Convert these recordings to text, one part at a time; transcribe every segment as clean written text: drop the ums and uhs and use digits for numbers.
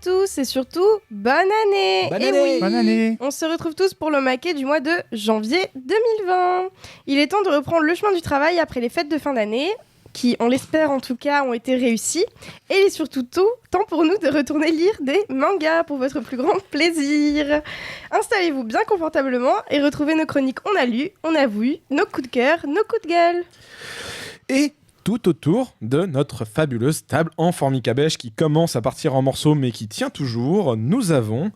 tous et surtout, bonne année. Bonne Et année. oui, Bonne année. on se retrouve tous pour le maquet du mois de janvier 2020. Il est temps de reprendre le chemin du travail après les fêtes de fin d'année, qui, on l'espère en tout cas, ont été réussies. Et il est surtout temps pour nous de retourner lire des mangas pour votre plus grand plaisir. Installez-vous bien confortablement et retrouvez nos chroniques On a lu, on a vu, nos coups de cœur, nos coups de gueule. Et tout autour de notre fabuleuse table en formica-beige qui commence à partir en morceaux mais qui tient toujours, nous avons...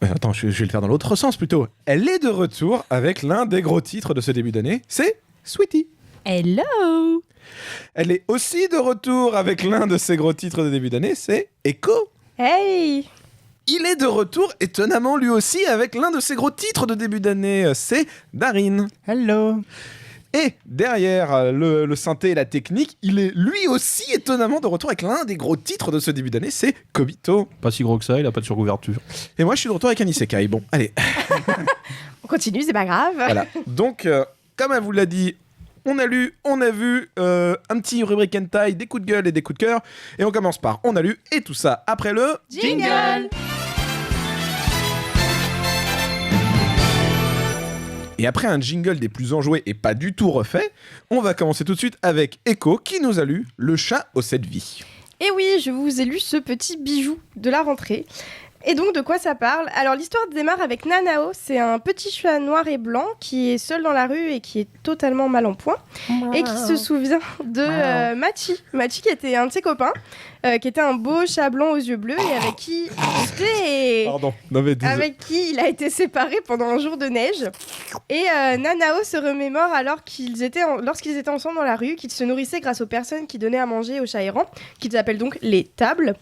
Attends, je vais le faire dans l'autre sens plutôt. Elle est de retour avec l'un des gros titres de ce début d'année, c'est Sweetie. Hello. Elle est aussi de retour avec l'un de ses gros titres de début d'année, c'est Echo. Hey! Il est de retour étonnamment lui aussi avec l'un de ses gros titres de début d'année, c'est Darin. Hello. Et derrière le synthé et la technique, il est lui aussi étonnamment de retour avec l'un des gros titres de ce début d'année, c'est Kobito. Pas si gros que ça, il a pas de surcouverture. Et moi je suis de retour avec un isekai. Bon, allez, On continue, c'est pas grave. voilà. Donc, comme elle vous l'a dit, on a lu, on a vu, un petit rubrique hentai, des coups de gueule et des coups de cœur. Et on commence par on a lu, et tout ça après le... Jingle! Et après un jingle des plus enjoués et pas du tout refait, on va commencer tout de suite avec Echo qui nous a lu Le chat aux 7 vies. Et oui, je vous ai lu ce petit bijou de la rentrée. Et donc, de quoi ça parle ? Alors, l'histoire démarre avec Nanao. C'est un petit chat noir et blanc qui est seul dans la rue et qui est totalement mal en point. Et qui se souvient de Machi. Machi qui était un de ses copains, qui était un beau chat blanc aux yeux bleus et avec qui... Pardon, non mais désolé. Avec qui il a été séparé pendant un jour de neige. Et Nanao se remémore lorsqu'ils étaient ensemble dans la rue, qu'ils se nourrissaient grâce aux personnes qui donnaient à manger aux chats errants, qu'ils appellent donc les tables,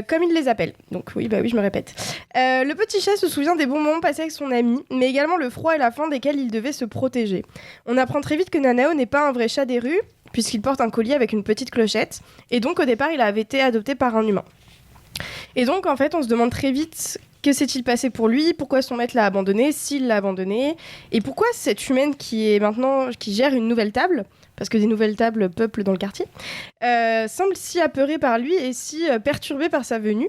comme ils les appellent. Donc oui, je me répète. Le petit chat se souvient des bons moments passés avec son ami, mais également le froid et la faim desquels il devait se protéger. On apprend très vite que Nanao n'est pas un vrai chat des rues, puisqu'il porte un collier avec une petite clochette, et donc au départ il avait été adopté par un humain. Et donc, en fait, on se demande très vite que s'est-il passé pour lui, pourquoi son maître l'a abandonné, s'il l'a abandonné, et pourquoi cette humaine qui gère une nouvelle table, parce que des nouvelles tables peuplent dans le quartier, semble si apeurée par lui et si perturbée par sa venue.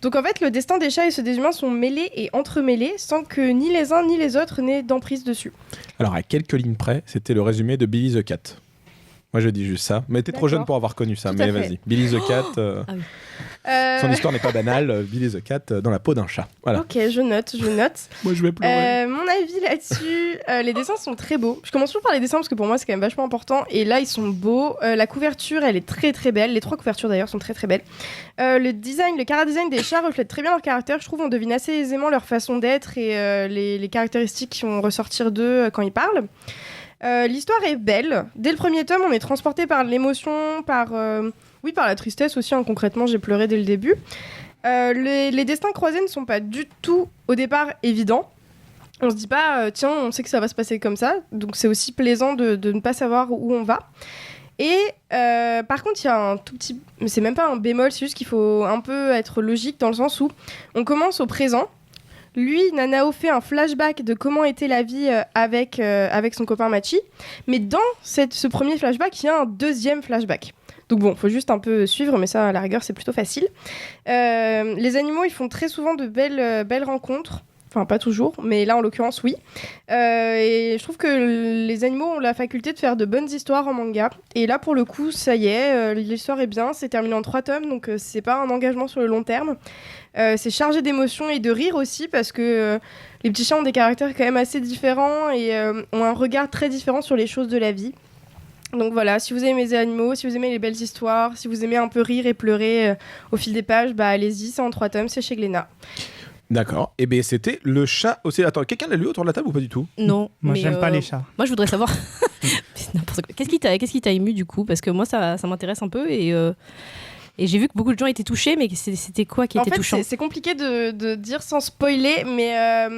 Donc, en fait, le destin des chats et ceux des humains sont mêlés et entremêlés sans que ni les uns ni les autres n'aient d'emprise dessus. Alors, à quelques lignes près, c'était le résumé de Billy the Cat. Moi, je dis juste ça. Mais t'es trop jeune pour avoir connu ça, Tout mais à fait. vas-y. Billy the Cat, Ah oui. son histoire n'est pas banale. Billy the Cat dans la peau d'un chat. Voilà. Ok, je note. Moi, je vais pleurer. Mon avis là-dessus, les dessins sont très beaux. Je commence toujours par les dessins parce que pour moi c'est quand même vachement important. Et là ils sont beaux. La couverture elle est très très belle. Les 3 couvertures d'ailleurs sont très très belles. Le chara-design des chats reflète très bien leur caractère. Je trouve on devine assez aisément leur façon d'être et les caractéristiques qui vont ressortir d'eux quand ils parlent. L'histoire est belle. Dès le premier tome, on est transporté par l'émotion, par la tristesse aussi. Concrètement, j'ai pleuré dès le début. Les destins croisés ne sont pas du tout, au départ, évidents. On se dit pas, tiens, on sait que ça va se passer comme ça. Donc c'est aussi plaisant de ne pas savoir où on va. Et par contre, il y a un tout petit... Mais c'est même pas un bémol, c'est juste qu'il faut un peu être logique dans le sens où on commence au présent. Lui, Nanao fait un flashback de comment était la vie avec son copain Machi. Mais dans ce premier flashback, il y a un deuxième flashback. Donc bon, faut juste un peu suivre, mais ça, à la rigueur, c'est plutôt facile. Les animaux, ils font très souvent de belles rencontres. Enfin, pas toujours, mais là, en l'occurrence, oui. Et je trouve que les animaux ont la faculté de faire de bonnes histoires en manga. Et là, pour le coup, ça y est, l'histoire est bien. C'est terminé en 3 tomes, donc c'est pas un engagement sur le long terme. C'est chargé d'émotions et de rire aussi, parce que les petits chats ont des caractères quand même assez différents et ont un regard très différent sur les choses de la vie. Donc voilà, si vous aimez les animaux, si vous aimez les belles histoires, si vous aimez un peu rire et pleurer au fil des pages, allez-y, c'est en 3 tomes, c'est chez Glénat. D'accord. Et bien, c'était Le chat aussi. Attends, quelqu'un l'a lu autour de la table ou pas du tout ? Non. Moi, mais, j'aime pas les chats. Moi, je voudrais savoir. C'est n'importe quoi. Qu'est-ce qui t'a ému du coup ? Parce que moi, ça m'intéresse un peu et j'ai vu que beaucoup de gens étaient touchés, mais c'était quoi qui était touchant ? C'est compliqué de dire sans spoiler, mais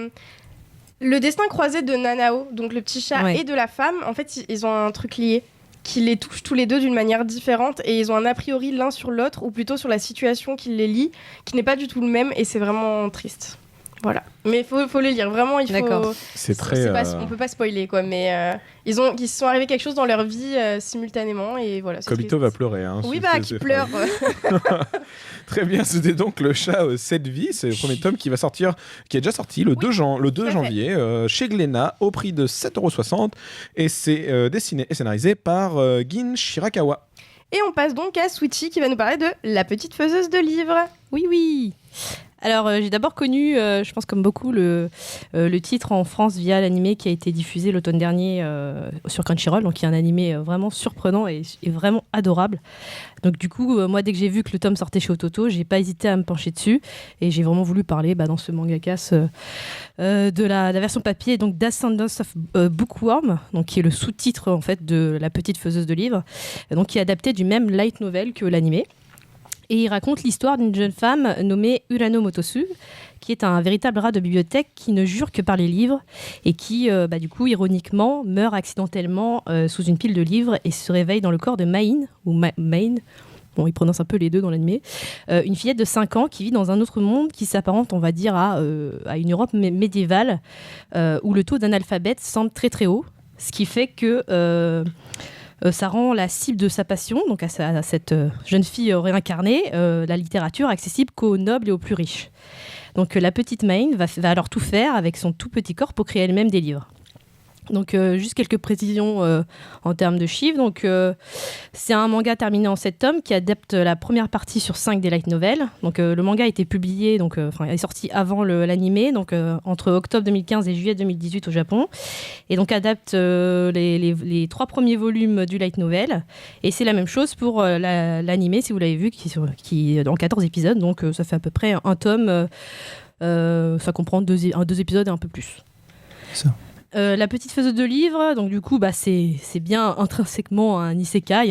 le destin croisé de Nanao, donc le petit chat, et de la femme, en fait, ils ont un truc lié qui les touche tous les deux d'une manière différente et ils ont un a priori l'un sur l'autre ou plutôt sur la situation qui les lie qui n'est pas du tout le même et c'est vraiment triste. Voilà. Mais faut le lire, vraiment, il faut... D'accord. C'est très... On peut pas spoiler, quoi, mais ils se sont arrivés quelque chose dans leur vie simultanément, et voilà. c'est Kobito triste. va pleurer. Hein, Oui, c'est- qui c'est- pleure. Très bien, c'était donc le chat 7 vies. C'est le premier tome qui va sortir, qui est déjà sorti le 2 à fait. janvier chez Glénat au prix de 7,60 €. Et c'est dessiné et scénarisé par Gin Shirakawa. Et on passe donc à Switchy qui va nous parler de La petite faiseuse de livres. Oui. Alors, j'ai d'abord connu, je pense comme beaucoup, le titre en France via l'animé qui a été diffusé l'automne dernier sur Crunchyroll, donc qui est un animé vraiment surprenant et vraiment adorable. Donc du coup, moi, dès que j'ai vu que le tome sortait chez Ototo, j'ai pas hésité à me pencher dessus et j'ai vraiment voulu parler dans ce mangakas de la version papier, donc Descendants of Bookworm, donc qui est le sous-titre en fait de La petite faiseuse de livres, donc qui est adapté du même light novel que l'animé. Et il raconte l'histoire d'une jeune femme nommée Urano Motosu, qui est un véritable rat de bibliothèque qui ne jure que par les livres et qui, du coup, ironiquement, meurt accidentellement sous une pile de livres et se réveille dans le corps de Main, ou Main, bon, il prononce un peu les deux dans l'animé, une fillette de 5 ans qui vit dans un autre monde qui s'apparente, on va dire, à une Europe médiévale où le taux d'analphabète semble très très haut, ce qui fait que... ça rend la cible de sa passion, donc à cette jeune fille réincarnée, la littérature accessible qu'aux nobles et aux plus riches. Donc la petite Main va alors tout faire avec son tout petit corps pour créer elle-même des livres. Donc juste quelques précisions en termes de chiffres. Donc c'est un manga terminé en 7 tomes qui adapte la première partie sur 5 des light novels. Donc le manga a été publié, est sorti avant l'animé, donc entre octobre 2015 et juillet 2018 au Japon, et donc adapte les 3 premiers volumes du light novel. Et c'est la même chose pour l'animé, si vous l'avez vu, qui est en 14 épisodes. Donc ça fait à peu près un tome. Ça comprend 2 épisodes et un peu plus. Ça. La petite faiseuse de livres, donc du coup, c'est bien intrinsèquement un isekai,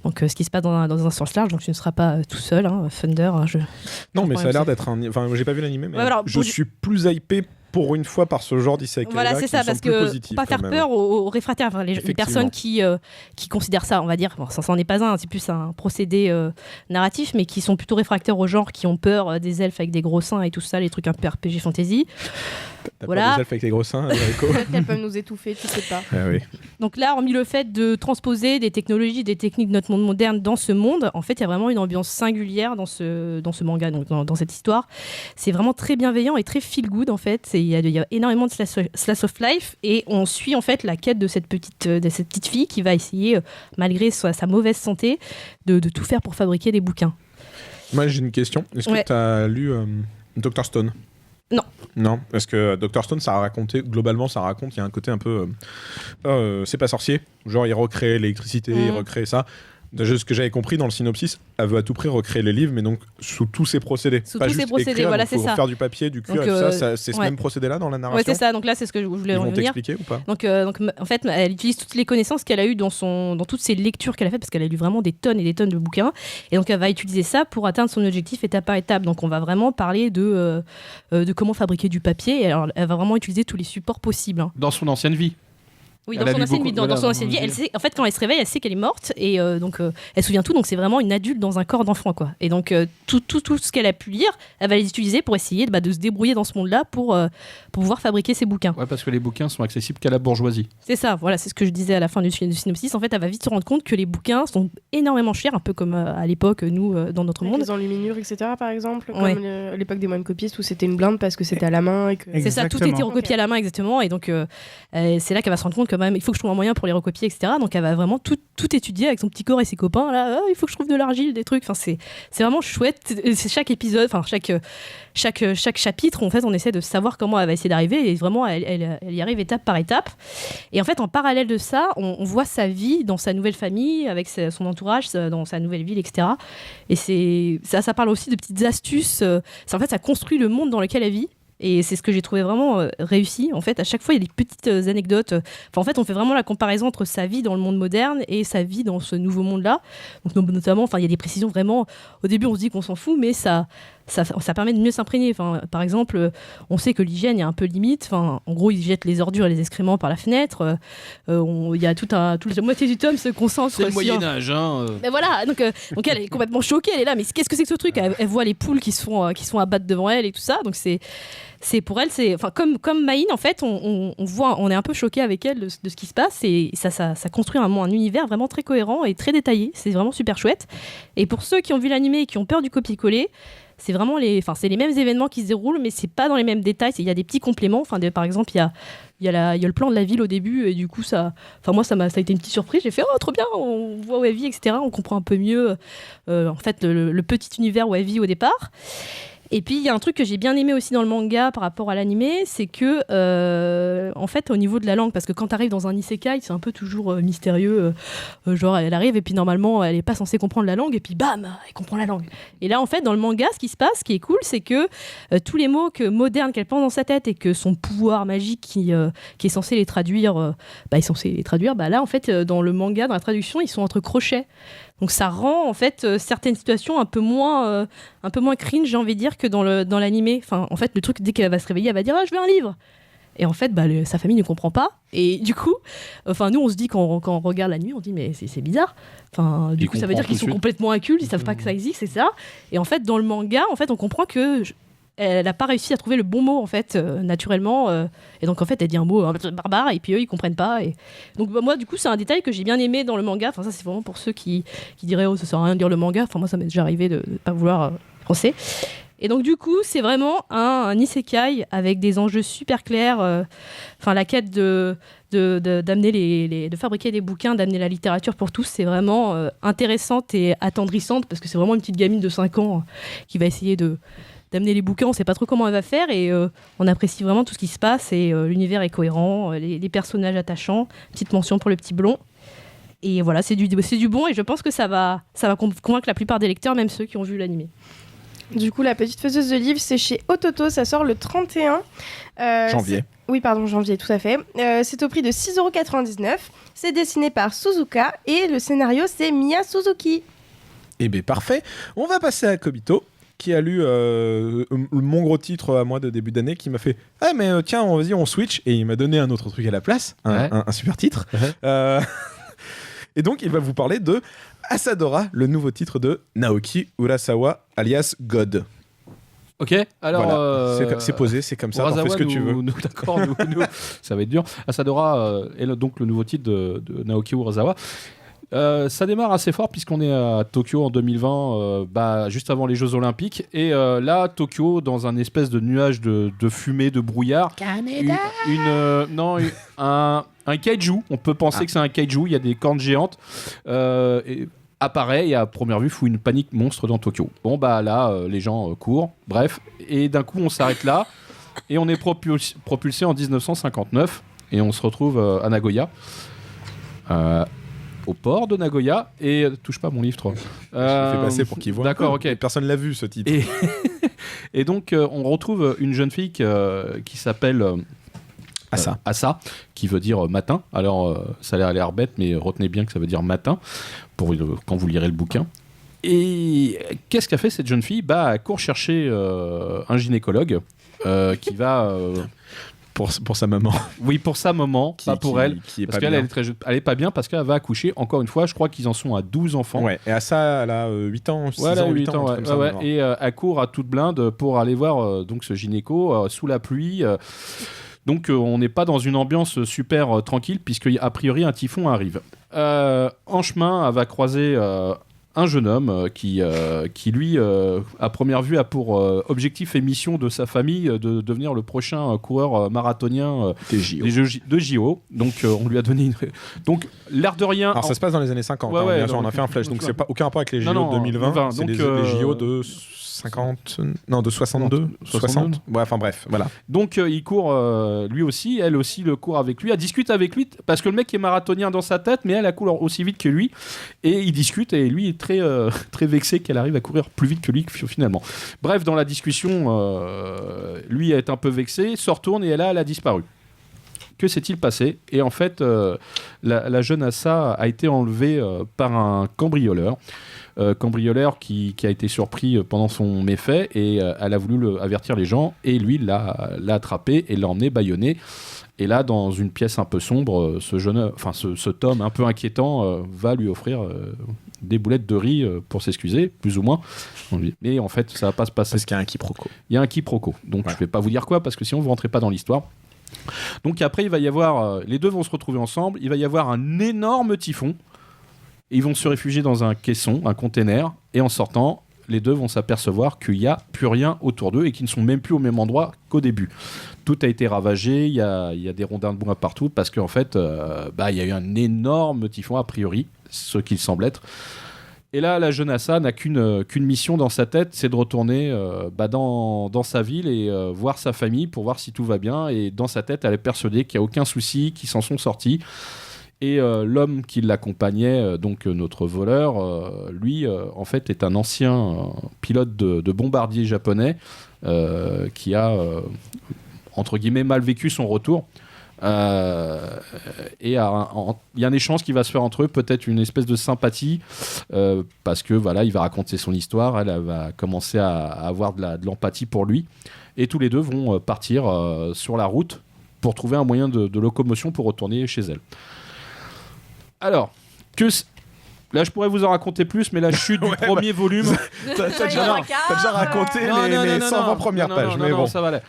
donc ce qui se passe dans un sens large, donc tu ne seras pas tout seul, Thunder. Non, mais ça a l'air d'être un... Enfin, j'ai pas vu l'animé, mais alors, je suis plus hypé pour une fois par ce genre d'isekai. Voilà, c'est ça, parce que pour pas faire peur aux réfractaires, les personnes qui considèrent ça, on va dire, bon, ça n'en est pas un, c'est plus un procédé narratif, mais qui sont plutôt réfractaires au genre, qui ont peur des elfes avec des gros seins et tout ça, les trucs un peu RPG fantasy. T'as Voilà. pas des elfes avec les gros seins, Rico? Peut-être qu'elles peuvent nous étouffer, tu sais pas. Ah oui. Donc là, hormis le fait de transposer des technologies, des techniques de notre monde moderne dans ce monde, en fait, il y a vraiment une ambiance singulière dans ce manga, donc dans cette histoire. C'est vraiment très bienveillant et très feel good, en fait. Il y a énormément de slice of life et on suit en fait la quête de cette petite fille qui va essayer, malgré sa mauvaise santé, de tout faire pour fabriquer des bouquins. Moi, j'ai une question. Est-ce que tu as lu Dr. Stone? Non. Non, parce que Dr. Stone, globalement, ça raconte, il y a un côté un peu... c'est pas sorcier. Genre, il recrée l'électricité, il recrée ça. De ce que j'avais compris dans le synopsis, elle veut à tout prix recréer les livres, mais donc sous tous ces procédés. Sous pas tous juste ces procédés, écrire, voilà, donc c'est faut ça. faire du papier, du cuir, Donc, et tout ça, c'est ce même procédé-là dans la narration? Ouais, c'est ça. Donc là, c'est ce que je voulais Ils vont revenir. t'expliquer ou pas? Donc, en fait, elle utilise toutes les connaissances qu'elle a eues dans toutes ses lectures qu'elle a faites, parce qu'elle a lu vraiment des tonnes et des tonnes de bouquins. Et donc, elle va utiliser ça pour atteindre son objectif étape par étape. Donc, on va vraiment parler de comment fabriquer du papier. Et alors, elle va vraiment utiliser tous les supports possibles. Dans son ancienne vie. Oui, Elle dans a son lu ancienne beaucoup- vie, dans voilà, son ancienne vie, elle sait, en fait, quand elle se réveille, elle sait qu'elle est morte et donc elle se souvient tout. Donc c'est vraiment une adulte dans un corps d'enfant, quoi. Et donc tout ce qu'elle a pu lire, elle va les utiliser pour essayer de se débrouiller dans ce monde-là pour pouvoir fabriquer ses bouquins. Ouais, parce que les bouquins sont accessibles qu'à la bourgeoisie. C'est ça, voilà, c'est ce que je disais à la fin du synopsis. En fait, elle va vite se rendre compte que les bouquins sont énormément chers, un peu comme à l'époque, nous, dans notre Avec monde. les enluminures, etc. par exemple, Ouais. comme à l'époque des moines copistes où c'était une blinde parce que c'était à la main et que... C'est ça, tout Exactement. était recopié à la main, exactement. Et donc, c'est là qu'elle va se rendre compte que même, il faut que je trouve un moyen pour les recopier, etc. Donc, elle va vraiment tout étudier avec son petit corps et ses copains. Là, il faut que je trouve de l'argile, des trucs. Enfin, c'est vraiment chouette. C'est chaque épisode, enfin, chaque chapitre, en fait, on essaie de savoir comment elle va essayer d'arriver. Et vraiment, elle y arrive étape par étape. Et en fait, en parallèle de ça, on voit sa vie dans sa nouvelle famille, avec son entourage, dans sa nouvelle ville, etc. Et ça parle aussi de petites astuces. En fait, ça construit le monde dans lequel elle vit. Et c'est ce que j'ai trouvé vraiment réussi. En fait, à chaque fois, il y a des petites anecdotes. Enfin, en fait, on fait vraiment la comparaison entre sa vie dans le monde moderne et sa vie dans ce nouveau monde-là. Donc, notamment, enfin, il y a des précisions vraiment... Au début, on se dit qu'on s'en fout, mais ça ça permet de mieux s'imprégner. Enfin, par exemple, on sait que l'hygiène est un peu limite. Enfin, en gros, ils jettent les ordures et les excréments par la fenêtre. Il y a toute la moitié du tome se concentre C'est le sur... Moyen-Âge. Hein. Mais voilà, donc elle est complètement choquée. Elle est là, mais qu'est-ce que c'est que ce truc ? Elle voit les poules qui se font abattre devant elle et tout ça. Donc c'est pour elle, comme Maïn, en fait, on est un peu choqué avec elle de ce qui se passe, et ça construit un univers vraiment très cohérent et très détaillé. C'est vraiment super chouette. Et pour ceux qui ont vu l'animé et qui ont peur du copier-coller, c'est vraiment c'est les mêmes événements qui se déroulent, mais c'est pas dans les mêmes détails. Il y a des petits compléments. Par exemple, il y a le plan de la ville au début, et du coup, moi, ça a été une petite surprise. J'ai fait oh trop bien, on voit où elle vit, etc. On comprend un peu mieux en fait le petit univers où elle vit au départ. Et puis il y a un truc que j'ai bien aimé aussi dans le manga par rapport à l'animé, c'est que en fait au niveau de la langue, parce que quand tu arrives dans un isekai, c'est un peu toujours mystérieux, genre elle arrive et puis normalement elle est pas censée comprendre la langue et puis bam, elle comprend la langue. Et là en fait dans le manga, ce qui se passe, ce qui est cool, c'est que tous les mots modernes qu'elle pense dans sa tête et que son pouvoir magique qui est censé les traduire, là en fait dans le manga, dans la traduction, ils sont entre crochets. Donc ça rend en fait certaines situations un peu moins cringe, j'ai envie de dire, que dans l'animé. Enfin, en fait, le truc, dès qu'elle va se réveiller, elle va dire « Ah, je veux un livre !» Et en fait, sa famille ne comprend pas. Et du coup, nous, on se dit, quand on regarde la nuit, on dit « Mais c'est bizarre !» Enfin, du coup, ça veut dire qu'ils sont complètement incultes, ils ne savent pas que ça existe, c'est ça. Et en fait, dans le manga, en fait, on comprend que... elle n'a pas réussi à trouver le bon mot en fait naturellement, et donc en fait elle dit un mot barbare et puis eux ils comprennent pas, et donc moi du coup c'est un détail que j'ai bien aimé dans le manga. Enfin ça c'est vraiment pour ceux qui diraient oh ça sert à rien de lire le manga. Enfin moi ça m'est déjà arrivé de pas vouloir penser. Et donc du coup c'est vraiment un isekai avec des enjeux super clairs, la quête d'amener de fabriquer des bouquins, d'amener la littérature pour tous, c'est vraiment intéressante et attendrissante, parce que c'est vraiment une petite gamine de 5 ans qui va essayer d'amener les bouquins. On sait pas trop comment elle va faire, et on apprécie vraiment tout ce qui se passe, et l'univers est cohérent, les personnages attachants. Petite mention pour le petit blond, et voilà, c'est du bon, et je pense que ça va convaincre la plupart des lecteurs, même ceux qui ont vu l'animé. Du coup, La Petite Faiseuse de Livres, c'est chez Ototo, ça sort le 31 janvier. Oui, pardon, janvier, tout à fait. C'est au prix de 6,99 €. C'est dessiné par Suzuka, et le scénario, c'est Miya Suzuki. Eh bien, parfait. On va passer à Kobito, qui a lu mon gros titre à moi de début d'année, qui m'a fait « Ah, mais tiens, vas-y, on switch », et il m'a donné un autre truc à la place, un super titre. Et donc, il va vous parler de Asadora, le nouveau titre de Naoki Urasawa, alias God. Ok, alors... Voilà. C'est posé, c'est comme ça, t'en fais ce que tu veux. D'accord, ça va être dur. Asadora est donc le nouveau titre de Naoki Urasawa. Ça démarre assez fort puisqu'on est à Tokyo en 2020, juste avant les Jeux Olympiques, et là Tokyo dans un espèce de nuage de fumée, de brouillard, un kaiju, on peut penser que c'est un kaiju, il y a des cornes géantes, et apparaît, et à première vue fout une panique monstre dans Tokyo. Bon là les gens courent, bref, et d'un coup on s'arrête là et on est propulsé en 1959 et on se retrouve à Nagoya, au port de Nagoya, et touche pas mon livre trop. Je le fais passer pour qu'il voit. D'accord, ok. Personne l'a vu ce titre. Et donc on retrouve une jeune fille qui s'appelle Asa, qui veut dire matin. Alors ça a l'air bête, mais retenez bien que ça veut dire matin quand vous lirez le bouquin. Et qu'est-ce qu'a fait cette jeune fille ? Elle court chercher un qui va pour sa maman. Oui, pour sa maman, pas pour elle. Qui est parce pas qu'elle bien. elle est pas bien parce qu'elle va accoucher. Encore une fois, je crois qu'ils en sont à 12 enfants. Ouais, et à ça, elle a 8 ans, 6 ans, 8 ans. Ouais. Et elle court à toute blinde pour aller voir donc ce gynéco sous la pluie. Donc on n'est pas dans une ambiance super tranquille, puisque a priori un typhon arrive. En chemin, elle va croiser un jeune homme qui lui, à première vue, a pour objectif et mission de sa famille de devenir le prochain coureur marathonien des Jeux de JO. Donc on lui a donné donc l'air de rien. Alors ça se passe dans les années 50, bien sûr, on a fait un flash, donc c'est pas aucun rapport avec les JO de 2020, c'est les JO de 50, non, de 62, 60. Ouais, enfin bref, voilà. Donc il court lui aussi, elle aussi le court avec lui, elle discute avec lui parce que le mec est marathonien dans sa tête, mais elle court aussi vite que lui, et il discute, et lui est très très vexé qu'elle arrive à courir plus vite que lui finalement. Bref, dans la discussion, lui est un peu vexé, se retourne, et elle a disparu. Que s'est-il passé ? Et en fait, la jeune Assa a été enlevée par un cambrioleur. Cambrioleur qui a été surpris pendant son méfait et elle a voulu avertir les gens et lui l'a attrapé et l'a emmené bâillonné. Et là, dans une pièce un peu sombre, cet homme un peu inquiétant va lui offrir des boulettes de riz pour s'excuser, plus ou moins. Mais en fait, ça va pas se passer. Parce qu'il y a un quiproquo. Il y a un quiproquo. Donc je vais pas vous dire quoi parce que sinon vous rentrez pas dans l'histoire. Donc après, il va y avoir, les deux vont se retrouver ensemble. Il va y avoir un énorme typhon. Ils vont se réfugier dans un caisson, un container, et en sortant, les deux vont s'apercevoir qu'il n'y a plus rien autour d'eux et qu'ils ne sont même plus au même endroit qu'au début. Tout a été ravagé, il y a des rondins de bois partout parce qu'en fait, il y a eu un énorme typhon, a priori, ce qu'il semble être. Et là, la jeune Assa n'a qu'une mission dans sa tête, c'est de retourner dans sa ville et voir sa famille pour voir si tout va bien. Et dans sa tête, elle est persuadée qu'il n'y a aucun souci, qu'ils s'en sont sortis. Et l'homme qui l'accompagnait, donc notre voleur, lui, en fait, est un ancien pilote de bombardier japonais qui a, entre guillemets, mal vécu son retour. Et il y a un échange qui va se faire entre eux, peut-être une espèce de sympathie, parce que voilà, il va raconter son histoire, elle va commencer à avoir de l'empathie pour lui. Et tous les deux vont partir sur la route pour trouver un moyen de locomotion pour retourner chez elle. Alors, là je pourrais vous en raconter plus, mais la chute du premier volume... T'as déjà raconté les 120 premières pages, mais bon. Ça va aller.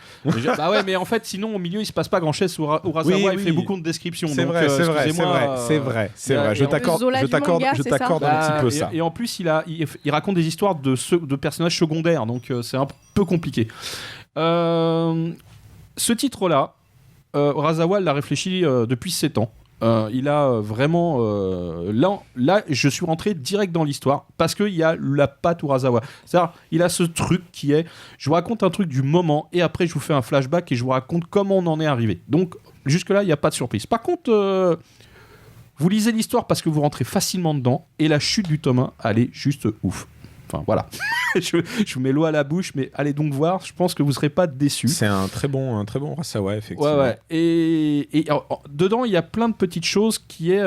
Bah ouais, mais en fait, sinon au milieu il se passe pas grand-chose. Urasawa il fait beaucoup de descriptions. C'est vrai. Je t'accorde un petit peu ça. Et en plus, il raconte des histoires de personnages secondaires, donc c'est un peu compliqué. Ce titre-là, Urasawa l'a réfléchi depuis 7 ans. Il a vraiment là je suis rentré direct dans l'histoire parce qu'il y a la patte Urasawa, c'est-à-dire il a ce truc qui est je vous raconte un truc du moment et après je vous fais un flashback et je vous raconte comment on en est arrivé, donc jusque là il n'y a pas de surprise. Par contre vous lisez l'histoire parce que vous rentrez facilement dedans et la chute du tome 1 elle est juste ouf. Enfin voilà, je vous mets l'eau à la bouche, mais allez donc voir, je pense que vous ne serez pas déçus. C'est un très bon Urasawa, effectivement. Ouais. Et alors, dedans, il y a plein de petites choses qui est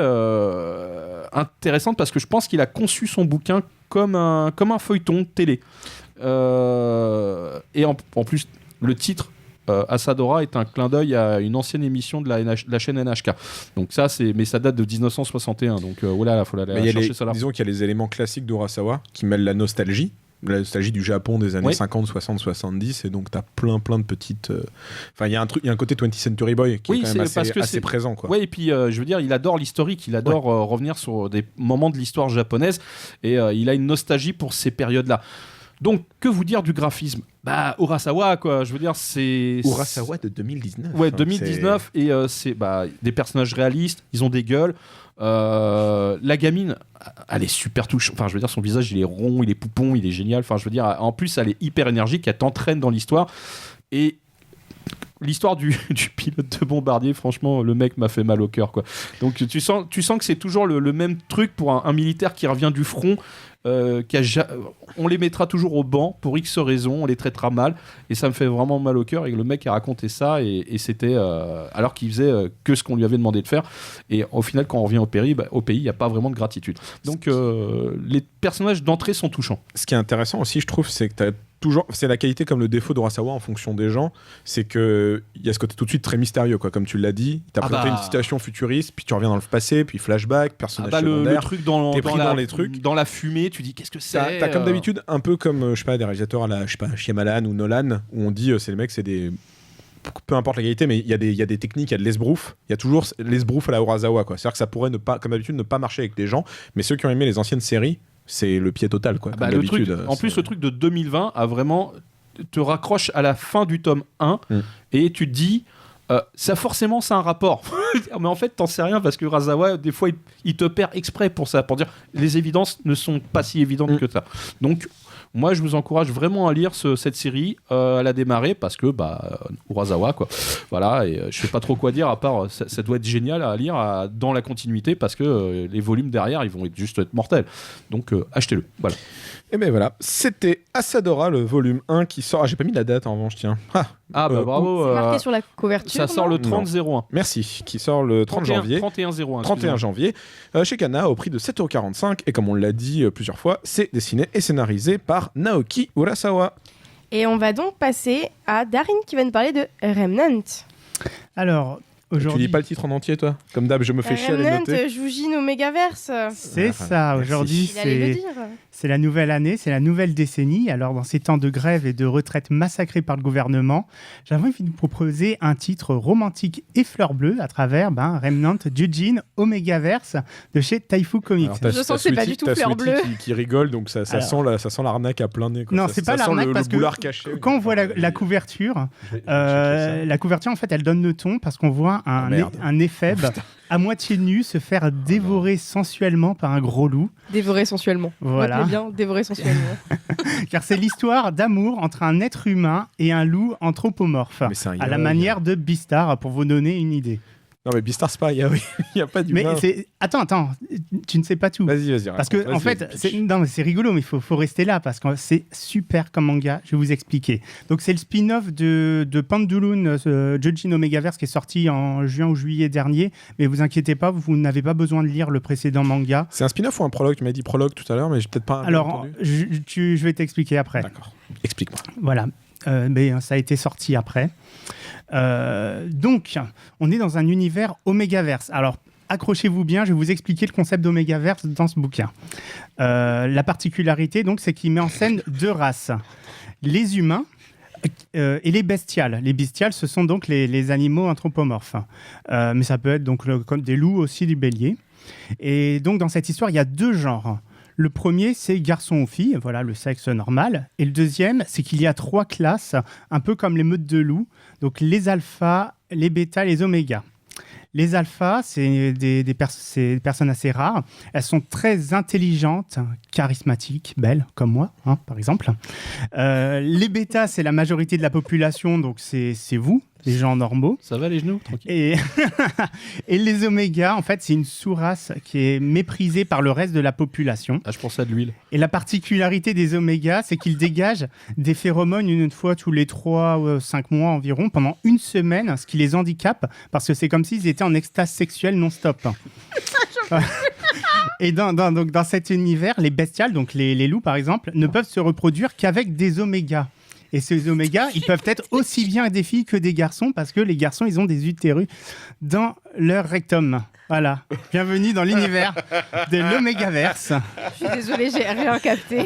intéressante parce que je pense qu'il a conçu son bouquin comme un feuilleton télé. Et en plus, le titre Asadora est un clin d'œil à une ancienne émission de la chaîne NHK. Donc ça, mais ça date de 1961. Donc voilà, faut aller chercher ça là. Disons qu'il y a les éléments classiques d'Urasawa qui mêlent la nostalgie du Japon des années 50, 60, 70, et donc t'as plein de petites... Enfin, il y a un côté 20th Century Boy qui est quand même assez présent, quoi. Oui, et puis je veux dire, il adore l'historique, il adore revenir sur des moments de l'histoire japonaise, et il a une nostalgie pour ces périodes-là. Donc, que vous dire du graphisme ? Urasawa, quoi. Je veux dire, c'est... Urasawa de 2019. Ouais, 2019. Et c'est des personnages réalistes, ils ont des gueules. La gamine, elle est super touchante. Enfin, je veux dire, son visage, il est rond, il est poupon, il est génial. Enfin, je veux dire, en plus, elle est hyper énergique, elle t'entraîne dans l'histoire. Et l'histoire du pilote de bombardier, franchement, le mec m'a fait mal au cœur, quoi. Donc, tu sens que c'est toujours le même truc pour un militaire qui revient du front. On les mettra toujours au banc pour X raisons, on les traitera mal, et ça me fait vraiment mal au cœur. Et le mec a raconté ça, et c'était alors qu'il faisait que ce qu'on lui avait demandé de faire. Et au final, quand on revient au pays, il n'y a pas vraiment de gratitude. Donc les personnages d'entrée sont touchants. Ce qui est intéressant aussi, je trouve, c'est que t'as toujours, c'est la qualité comme le défaut d'Urasawa en fonction des gens, c'est que il y a ce côté tout de suite très mystérieux, quoi. Comme tu l'as dit, t'as présenté une situation futuriste, puis tu reviens dans le passé, puis flashback, personnage secondaire, le truc dans les trucs, dans la fumée, tu dis qu'est-ce que c'est. T'as comme d'habitude un peu comme je sais pas, des réalisateurs à la Shyamalan ou Nolan, où on dit c'est les mecs, c'est des, peu importe la qualité, mais il y a des techniques, il y a de l'esbrouf, il y a toujours l'esbrouf à la Urasawa, quoi. C'est-à-dire que ça pourrait ne pas, comme d'habitude, ne pas marcher avec les gens, mais ceux qui ont aimé les anciennes séries, c'est le pied total, quoi. Le truc, en plus, le truc de 2020 a vraiment te raccroche à la fin du tome 1 et tu te dis ça forcément c'est un rapport. Mais en fait, t'en sais rien parce que Urasawa, des fois, il te perd exprès pour ça, pour dire les évidences ne sont pas si évidentes que ça. Donc, moi, je vous encourage vraiment à lire cette série, à la démarrer parce que, Urasawa, quoi. Voilà, et je sais pas trop quoi dire à part, ça doit être génial à lire dans la continuité parce que les volumes derrière, ils vont juste être mortels. Donc, achetez-le. Voilà. Et ben voilà, c'était Asadora, le volume 1 qui sort. Ah, j'ai pas mis la date en revanche, tiens. Bravo. C'est marqué sur la couverture. Ça sort le 30-01. Merci, qui sort le 30 janvier. 31-01. 31 janvier, chez Kana, au prix de 7,45€. Et comme on l'a dit plusieurs fois, c'est dessiné et scénarisé par Naoki Urasawa. Et on va donc passer à Darin qui va nous parler de Remnant. Alors, Tu aujourd'hui... lis pas le titre en entier, toi? Comme d'hab, je me fais chier à les Remnant, noter. Joujin Omegaverse. C'est ça, Merci. aujourd'hui Il allait le c'est... dire. C'est la nouvelle année, c'est la nouvelle décennie. Alors, dans ces temps de grève et de retraite massacrés par le gouvernement, j'avais envie de vous proposer un titre romantique et fleur bleue à travers Remnant Jujin Omegaverse de chez Taifu Comics. Alors, t'as- Je sens t'as que c'est pas Sweetie- du tout t'as fleur Sweetie bleue. qui rigole, donc ça sent l'arnaque à plein nez. Quoi. Non, Ça- c'est pas ça sent l'arnaque le parce que boulard caché. quand on voit la couverture, la couverture, en fait, elle donne le ton parce qu'on voit un éphèbe à moitié nu se faire dévorer sensuellement par un gros loup. Dévorer sensuellement. Voilà. Retenez bien, dévorer sensuellement. Car c'est l'histoire d'amour entre un être humain et un loup anthropomorphe, Mais c'est un à la yaoi. manière de Beastar, pour vous donner une idée. Non, mais Beastar, c'est pas yaoi. Il n'y a pas Mais d'humain. attends, tu ne sais pas tout. Vas-y. Parce que, raconte. en Vas-y, fait, pitch. c'est rigolo, mais il faut rester là parce que c'est super comme manga. Je vais vous expliquer. Donc, c'est le spin-off de Pandulun, Jujin Omegaverse, qui est sorti en juin ou juillet dernier. Mais vous inquiétez pas, vous n'avez pas besoin de lire le précédent manga. C'est un spin-off ou un prologue? Tu m'as dit prologue tout à l'heure, mais j'ai peut-être pas Alors, entendu. je vais t'expliquer après. D'accord. Explique-moi. Voilà. Mais ça a été sorti après. Donc, on est dans un univers Omegaverse. Alors, accrochez-vous bien, je vais vous expliquer le concept d'Omegaverse dans ce bouquin. La particularité, donc, c'est qu'il met en scène deux races. Les humains et les bestiales. Les bestiales, ce sont donc les animaux anthropomorphes. Mais ça peut être donc comme des loups aussi, du bélier. Et donc, dans cette histoire, il y a deux genres. Le premier, c'est garçon ou fille, voilà le sexe normal. Et le deuxième, c'est qu'il y a trois classes, un peu comme les meutes de loups. Donc les alphas, les bêtas, les omégas. Les alphas, c'est des personnes assez rares. Elles sont très intelligentes, charismatiques, belles, comme moi, par exemple. Les bêtas, c'est la majorité de la population, donc c'est vous, les gens normaux. Ça va les genoux? Tranquille. Et les omégas, en fait, c'est une sous-race qui est méprisée par le reste de la population. Ah, je pensais à de l'huile. Et la particularité des omégas, c'est qu'ils dégagent des phéromones une fois tous les 3 ou 5 mois environ, pendant une semaine, ce qui les handicape, parce que c'est comme s'ils étaient en extase sexuelle non-stop. Et donc dans cet univers, les bestiales, donc les loups par exemple, ne peuvent se reproduire qu'avec des omégas. Et ces omégas, ils peuvent être aussi bien des filles que des garçons, parce que les garçons, ils ont des utérus dans leur rectum. Voilà. Bienvenue dans l'univers de l'Omégaverse. Je suis désolée, j'ai rien capté.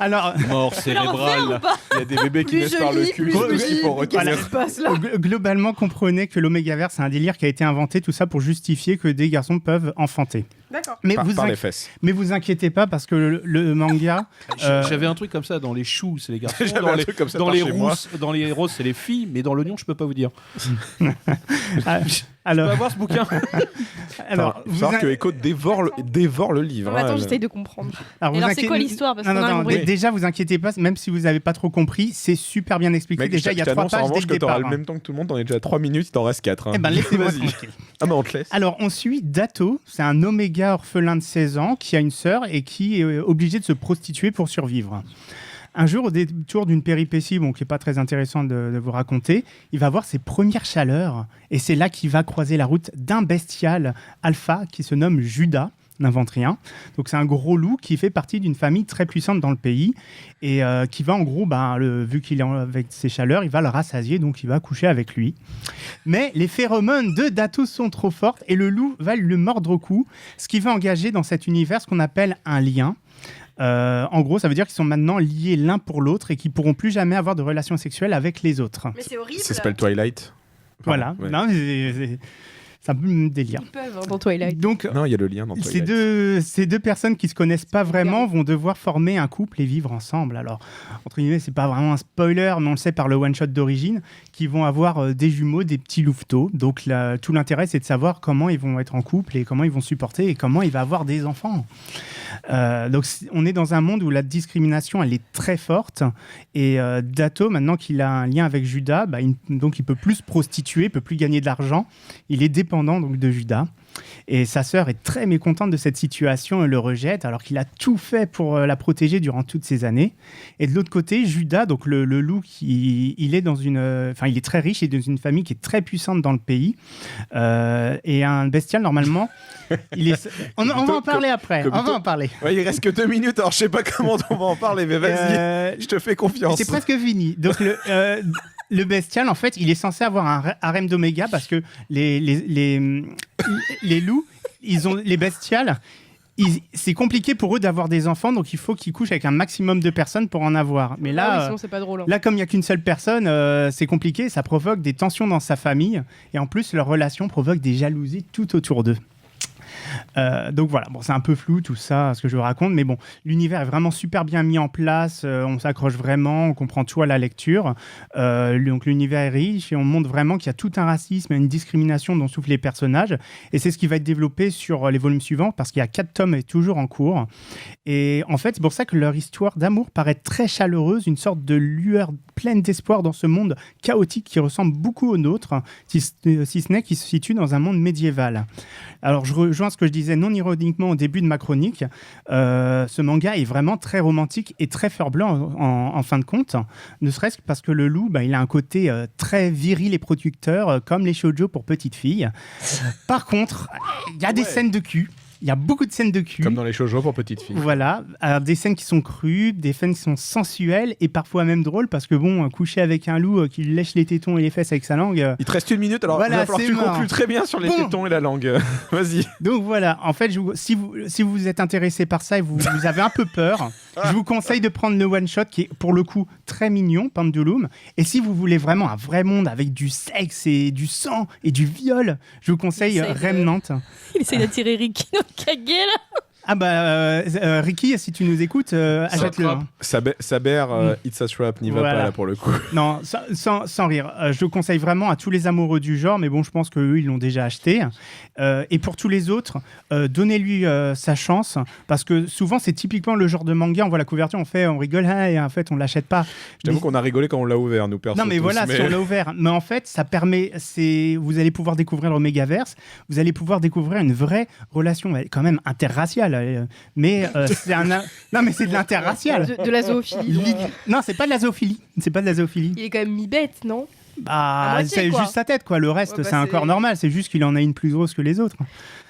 Alors, Mort cérébrale. Il y a des bébés qui Plus naissent je par le lis, cul. plus je Il dis. faut Qu'est-ce retenir. qui se passe là? globalement, comprenez que l'Omégaverse, c'est un délire qui a été inventé, tout ça pour justifier que des garçons peuvent enfanter. D'accord. Mais Par les fesses. mais vous inquiétez pas, parce que le manga... J'avais un truc comme ça dans les choux, c'est les garçons. J'avais Dans un les, truc comme ça dans par les chez moi. rousses, dans les roses, c'est les filles, mais dans l'oignon, je peux pas vous dire. Tu peux alors, avoir ce bouquin? alors, Faut savoir que Echo dévore le livre. Non, mais attends, hein, j'essaye de comprendre. alors, Et vous alors, c'est inquiétez- quoi l'histoire? Parce Non, qu'on a non, compris. déjà, vous inquiétez pas, même si vous n'avez pas trop compris, c'est super bien expliqué. Mec, Déjà, il y a je 3 t'annonce en pages dès revanche le que t'auras départ. le même temps que tout le monde, t'en es déjà 3 minutes, il t'en reste 4. Eh ben, laissez-moi Vas-y. tranquille. Ah, mais on te laisse. Alors, on suit Dato, c'est un oméga orphelin de 16 ans qui a une sœur et qui est obligé de se prostituer pour survivre. Un jour, au détour d'une péripétie qui n'est pas très intéressante de vous raconter, il va avoir ses premières chaleurs et c'est là qu'il va croiser la route d'un bestial alpha qui se nomme Judas. N'invente rien. Donc c'est un gros loup qui fait partie d'une famille très puissante dans le pays et qui va en gros, vu qu'il est avec ses chaleurs, il va le rassasier, donc il va coucher avec lui. Mais les phéromones de Dato sont trop fortes et le loup va le mordre au cou, ce qui va engager dans cet univers ce qu'on appelle un lien. En gros, ça veut dire qu'ils sont maintenant liés l'un pour l'autre et qu'ils pourront plus jamais avoir de relations sexuelles avec les autres. Mais c'est horrible. Ça s'appelle Twilight. Voilà. Pardon, ouais. Non, C'est un peu le même délire. Ils peuvent dans Twilight. Donc, Non, il y a le lien dans ces Twilight. deux personnes qui se connaissent pas vraiment vont devoir former un couple et vivre ensemble. Alors, entre guillemets, c'est pas vraiment un spoiler, mais on le sait par le one-shot d'origine, qui vont avoir des jumeaux, des petits louveteaux. Donc, tout l'intérêt, c'est de savoir comment ils vont être en couple et comment ils vont supporter et comment il va avoir des enfants. Donc, on est dans un monde où la discrimination, elle est très forte. Et Dato, maintenant qu'il a un lien avec Judas, donc il peut plus se prostituer, il peut plus gagner de l'argent. Il est dépendant donc de Judas. Et sa sœur est très mécontente de cette situation et le rejette, alors qu'il a tout fait pour la protéger durant toutes ces années. Et de l'autre côté, Judas, donc le loup, il est très riche et dans une famille qui est très puissante dans le pays. Et un bestial, normalement, on va en parler après. On va en parler. Ouais, il reste que 2 minutes, alors je sais pas comment on va en parler, mais vas-y, je te fais confiance. C'est presque fini. Donc le bestial, en fait, il est censé avoir un harem d'oméga parce que les loups, les bestiales, c'est compliqué pour eux d'avoir des enfants, donc il faut qu'ils couchent avec un maximum de personnes pour en avoir. Mais là, sinon c'est pas drôle. Là, comme il n'y a qu'une seule personne, c'est compliqué, ça provoque des tensions dans sa famille, et en plus, leur relation provoque des jalousies tout autour d'eux. Donc voilà, bon, c'est un peu flou tout ça, ce que je vous raconte, mais bon, l'univers est vraiment super bien mis en place, on s'accroche vraiment, on comprend tout à la lecture. Donc l'univers est riche et on montre vraiment qu'il y a tout un racisme et une discrimination dont souffrent les personnages, et c'est ce qui va être développé sur les volumes suivants, parce qu'il y a 4 tomes et toujours en cours. Et en fait, c'est pour ça que leur histoire d'amour paraît très chaleureuse, une sorte de lueur pleine d'espoir dans ce monde chaotique qui ressemble beaucoup au nôtre, si ce n'est qu'il se situe dans un monde médiéval. Alors, je rejoins ce que je disais non ironiquement au début de ma chronique. Ce manga est vraiment très romantique et très fleur blanc en fin de compte, ne serait-ce que parce que le loup, il a un côté très viril et producteur, comme les shoujo pour petites filles. Par contre, il y a des scènes de cul. Il y a beaucoup de scènes de cul. Comme dans les shoujo pour petites filles. Voilà. Alors, des scènes qui sont crues, des scènes qui sont sensuelles et parfois même drôles, parce que bon, coucher avec un loup qui lui lèche les tétons et les fesses avec sa langue. Il te reste 1 minute, alors voilà, il va falloir que tu conclues très bien sur les tétons et la langue. Vas-y. Donc voilà, en fait, si vous êtes intéressé par ça et vous avez un peu peur, je vous conseille de prendre le one-shot qui est pour le coup très mignon, Pendulum. Et si vous voulez vraiment un vrai monde avec du sexe et du sang et du viol, je vous conseille Remnant. Il essaie d'attirer Ricky dans le Kage, là. Ah Ricky, si tu nous écoutes, achète-le. Saber, It's a Trap, n'y va pas là pour le coup. Non, sans rire. Je le conseille vraiment à tous les amoureux du genre, mais bon, je pense qu'eux, ils l'ont déjà acheté. Et pour tous les autres, donnez-lui sa chance, parce que souvent, c'est typiquement le genre de manga, on voit la couverture, on rigole, et en fait, on l'achète pas. Je t'avoue qu'on a rigolé quand on l'a ouvert, nous, perso. Non, mais voilà, si on l'a ouvert. Mais en fait, ça permet, vous allez pouvoir découvrir le Megaverse, vous allez pouvoir découvrir une vraie relation, quand même interraciale. Mais non, mais c'est de l'interracial. De la zoophilie. Non, c'est pas de la zoophilie. C'est pas de la zoophilie. Il est quand même mi-bête, non? C'est juste sa tête, quoi. Le reste, c'est un corps normal. C'est juste qu'il en a une plus grosse que les autres.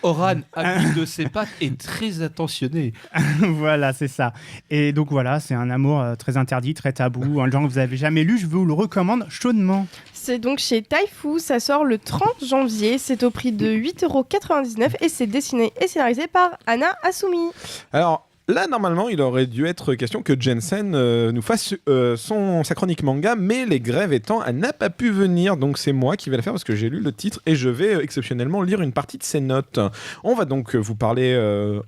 Oran, ami de ses pattes, est très attentionné. Voilà, c'est ça. Et donc voilà, c'est un amour très interdit, très tabou, un genre que vous avez jamais lu. Je vous le recommande chaudement. C'est donc chez Taifu, ça sort le 30 janvier. C'est au prix de 8,99€ et c'est dessiné et scénarisé par Anna Asumi. Alors, là, normalement, il aurait dû être question que Jensen nous fasse sa chronique manga, mais les grèves étant, elle n'a pas pu venir, donc c'est moi qui vais la faire parce que j'ai lu le titre et je vais exceptionnellement lire une partie de ses notes. On va donc vous parler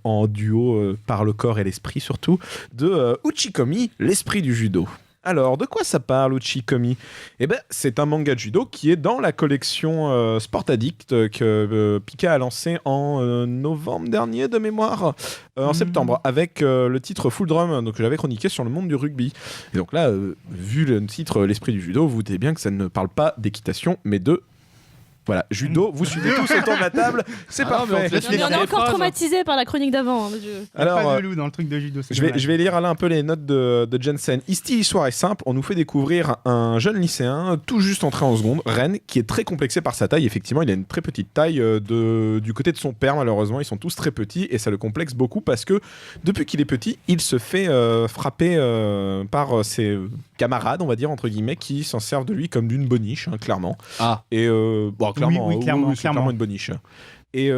en duo par le corps et l'esprit surtout de Uchikomi, l'esprit du judo. Alors, de quoi ça parle, Uchikomi ? Eh ben, c'est un manga de judo qui est dans la collection Sport Addict que Pika a lancé en novembre dernier, de mémoire, en septembre, avec le titre Full Drum, donc, que j'avais chroniqué sur le monde du rugby. Et donc là, vu le titre L'esprit du judo, vous vous doutez bien que ça ne parle pas d'équitation, mais de... Voilà, judo, vous suivez tous autour de la table, c'est parfait. On est encore traumatisé par la chronique d'avant. Alors, pas de loup dans le truc de judo. Je vais lire là un peu les notes de Jensen. Ici, l'histoire est simple. On nous fait découvrir un jeune lycéen tout juste entré en seconde, Ren, qui est très complexé par sa taille. Effectivement, il a une très petite taille du côté de son père, malheureusement. Ils sont tous très petits et ça le complexe beaucoup parce que depuis qu'il est petit, il se fait frapper par ses camarades, on va dire, entre guillemets, qui s'en servent de lui comme d'une boniche, hein, clairement. Ah. Et clairement, oui, clairement. une boniche. Et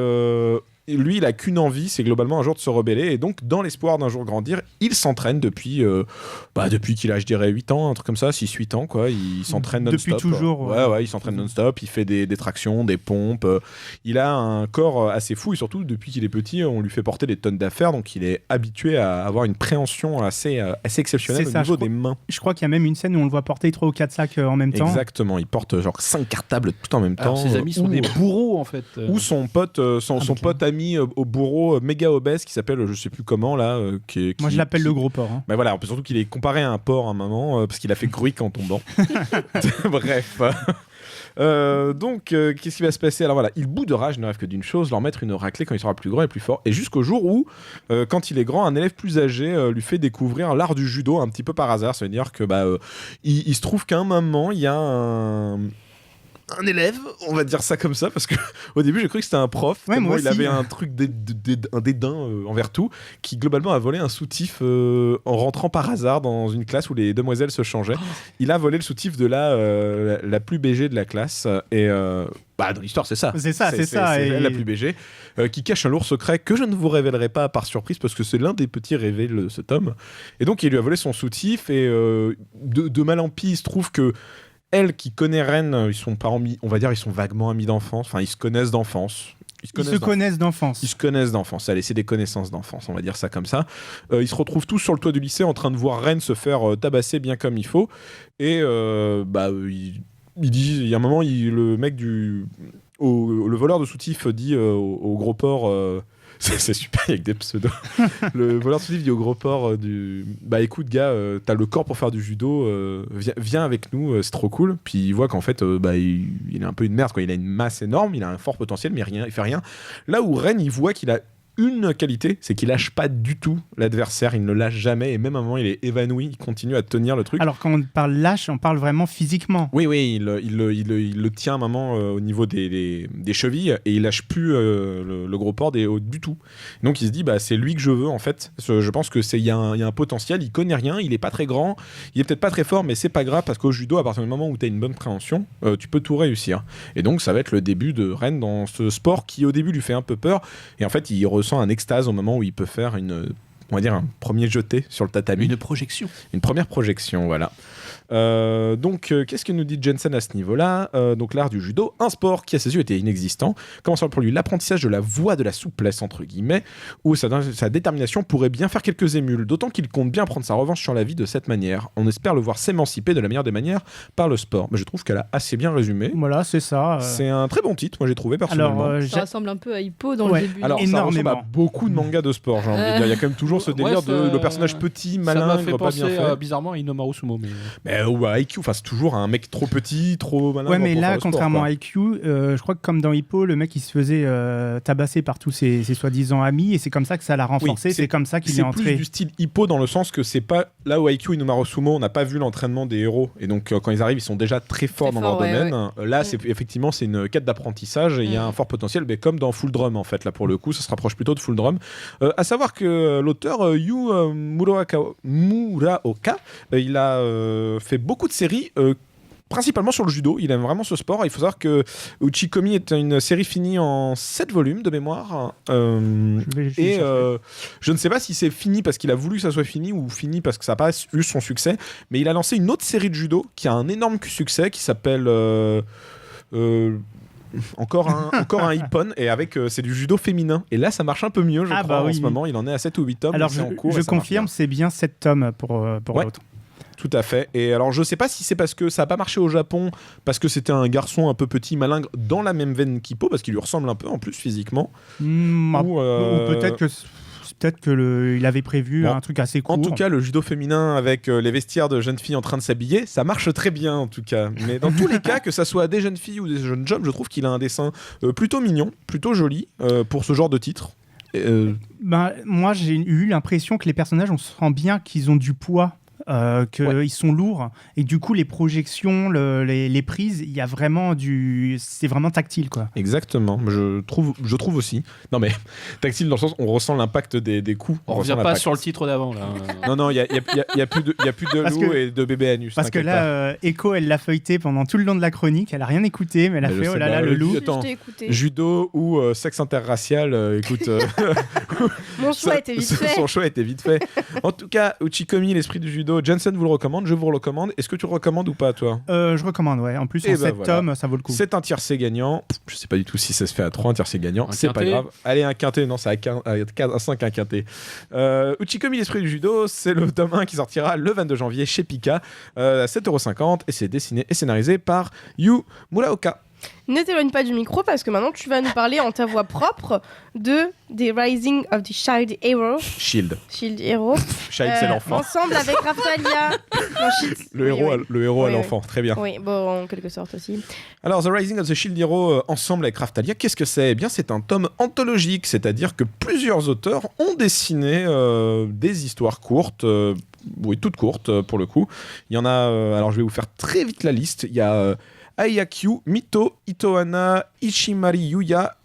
lui, il a qu'une envie, c'est globalement un jour de se rebeller. Et donc, dans l'espoir d'un jour grandir, il s'entraîne depuis qu'il a, je dirais, 8 ans, un truc comme ça, 6-8 ans, quoi. Il s'entraîne non-stop. Depuis toujours. Ouais, il s'entraîne non-stop. Il fait des tractions, des pompes. Il a un corps assez fou. Et surtout, depuis qu'il est petit, on lui fait porter des tonnes d'affaires. Donc, il est habitué à avoir une préhension assez exceptionnelle au niveau des mains. Je crois qu'il y a même une scène où on le voit porter 3 ou 4 sacs en même temps. Exactement. Il porte genre 5 cartables tout en même temps. Alors, ses amis sont des bourreaux, en fait. Ou son pote, son pote ami au bourreau méga obèse qui s'appelle, je sais plus comment, là. Moi, je l'appelle le gros porc. Hein. Bah voilà, surtout qu'il est comparé à un porc à un moment, parce qu'il a fait gruic en tombant. Bref. Donc, qu'est-ce qui va se passer? Alors voilà, il bout de rage ne rêve que d'une chose, leur mettre une raclée quand il sera plus grand et plus fort. Et jusqu'au jour où, quand il est grand, un élève plus âgé lui fait découvrir l'art du judo un petit peu par hasard. Ça veut dire que il se trouve qu'à un moment, il y a un élève, on va dire ça comme ça, parce que au début j'ai cru que c'était un prof. Ouais, moi il avait un truc, un dédain envers tout, qui globalement a volé un soutif en rentrant par hasard dans une classe où les demoiselles se changeaient. Il a volé le soutif de la plus BG de la classe et dans l'histoire c'est ça. C'est ça. C'est la plus BG qui cache un lourd secret que je ne vous révélerai pas par surprise parce que c'est l'un des petits révélés de ce tome. Et donc il lui a volé son soutif et de mal en pis il se trouve que elle qui connaît Ren, ils sont pas on va dire ils sont vaguement amis d'enfance, enfin ils se connaissent d'enfance. Ils se connaissent d'enfance. Allez, c'est des connaissances d'enfance, on va dire ça comme ça. Ils se retrouvent tous sur le toit du lycée en train de voir Ren se faire tabasser bien comme il faut. Et il dit, il y a un moment, le mec le voleur de soutif dit au gros porc. C'est super avec des pseudos. Le voleur de soutif dit au gros porc écoute gars, t'as le corps pour faire du judo, viens avec nous, c'est trop cool. Puis il voit qu'en fait il est un peu une merde quoi. Il a une masse énorme, il a un fort potentiel mais il fait rien. Là où Ren il voit qu'il a une qualité, c'est qu'il lâche pas du tout l'adversaire, il ne lâche jamais et même à un moment il est évanoui, il continue à tenir le truc. Alors quand on parle lâche, on parle vraiment physiquement. Oui, il le tient à un moment au niveau des chevilles et il lâche plus le gros porc du tout. Donc il se dit c'est lui que je veux en fait. Je pense que il y a un potentiel, il connaît rien, il est pas très grand, il est peut-être pas très fort mais c'est pas grave parce qu'au judo à partir du moment où tu as une bonne préhension, tu peux tout réussir. Et donc ça va être le début de Ren dans ce sport qui au début lui fait un peu peur et en fait il ressent un extase au moment où il peut faire un premier jeté sur le tatami. Une première projection, voilà. Donc, qu'est-ce que nous dit Jensen à ce niveau-là? Donc, l'art du judo, un sport qui à ses yeux était inexistant, commençant pour lui l'apprentissage de la voie de la souplesse, entre guillemets, où sa détermination pourrait bien faire quelques émules, d'autant qu'il compte bien prendre sa revanche sur la vie de cette manière. On espère le voir s'émanciper de la meilleure des manières par le sport. Mais je trouve qu'elle a assez bien résumé. Voilà, c'est ça. C'est un très bon titre, moi j'ai trouvé personnellement. Alors, ça ressemble un peu à Hippo dans le début. Alors, ça ressemble à beaucoup de mangas de sport, j'ai envie de dire. Il y a quand même toujours ce délire de le personnage petit, malingre, pas bien fait. Bizarrement à Inomaru Sumo. Ou à IQ, c'est toujours un mec trop petit, trop malin. Ouais, mais là, contrairement à IQ, je crois que comme dans Hippo, le mec il se faisait tabasser par tous ses soi-disant amis et c'est comme ça que ça l'a renforcé. Oui, c'est comme ça qu'il est entré. C'est plus du style Hippo dans le sens que c'est pas là où IQ et Inomaru Sumo, on n'a pas vu l'entraînement des héros et donc quand ils arrivent, ils sont déjà très forts dans leur domaine. Ouais. Là, c'est une quête d'apprentissage et il y a un fort potentiel, mais comme dans Full Drum en fait. Là pour le coup, ça se rapproche plutôt de Full Drum. À savoir que l'auteur Yu Muraoka, il a fait beaucoup de séries principalement sur le judo, il aime vraiment ce sport. Il faut savoir que Uchikomi est une série finie en 7 volumes de mémoire. Je ne sais pas si c'est fini parce qu'il a voulu que ça soit fini ou fini parce que ça n'a pas eu son succès, mais il a lancé une autre série de judo qui a un énorme succès qui s'appelle... encore un Ippon et avec c'est du judo féminin et là ça marche un peu mieux je crois en ce moment. Il en est à 7 ou 8 tomes. Alors je confirme, c'est bien 7 tomes pour l'autre. Tout à fait. Et alors, je sais pas si c'est parce que ça n'a pas marché au Japon, parce que c'était un garçon un peu petit, malingre, dans la même veine qu'Hippo, parce qu'il lui ressemble un peu en plus physiquement. Ou peut-être qu'il avait prévu un truc assez court. En tout cas, le judo féminin avec les vestiaires de jeunes filles en train de s'habiller, ça marche très bien en tout cas. Mais dans tous les cas, que ça soit des jeunes filles ou des jeunes hommes, je trouve qu'il a un dessin plutôt mignon, plutôt joli pour ce genre de titre. Moi, j'ai eu l'impression que les personnages, on sent bien qu'ils ont du poids. qu'ils sont lourds et du coup les projections, les prises, il y a vraiment c'est vraiment tactile quoi. Exactement, je trouve aussi. Non mais tactile dans le sens on ressent l'impact des coups. On revient pas sur le titre d'avant là. Non, il y a plus de loup et de bébé anus. Parce que là, Echo, elle l'a feuilleté pendant tout le long de la chronique, elle a rien écouté, mais elle a fait oh là là le loup. Attends, Je t'ai écouté. judo ou sexe interracial, écoute. Mon choix était vite fait. Son choix était vite fait. En tout cas, Uchikomi, l'esprit du judo, Jensen vous le recommande, je vous le recommande. Est-ce que tu le recommandes ou pas, toi ? Je recommande, ouais. En plus, en 7 tomes, ça vaut le coup. C'est un tiercé gagnant. Je sais pas du tout si ça se fait à 3, un tiercé gagnant. Un C'est pas quintet. grave. Allez, un quintet. Non, c'est à 5, un quintet. Uchikomi, l'esprit du judo, c'est le tome 1 qui sortira le 22 janvier chez Pika à 7,50€ et c'est dessiné et scénarisé par Yu Muraoka. Ne t'éloigne pas du micro parce que maintenant tu vas nous parler en ta voix propre de The Rising of the Shield Hero. Shield. Shield Hero. Shield, c'est l'enfant. Ensemble avec Raftalia. Non, Shield. Le héros, oui. à l'enfant. Très bien. Oui, bon, en quelque sorte aussi. Alors, The Rising of the Shield Hero, ensemble avec Raftalia, qu'est-ce que c'est ? Eh bien, c'est un tome anthologique, c'est-à-dire que plusieurs auteurs ont dessiné des histoires courtes, oui, toutes courtes pour le coup. Il y en a, alors je vais vous faire très vite la liste. Il y a Ayakyu, Mito, Itohana, Ishimari Yuya,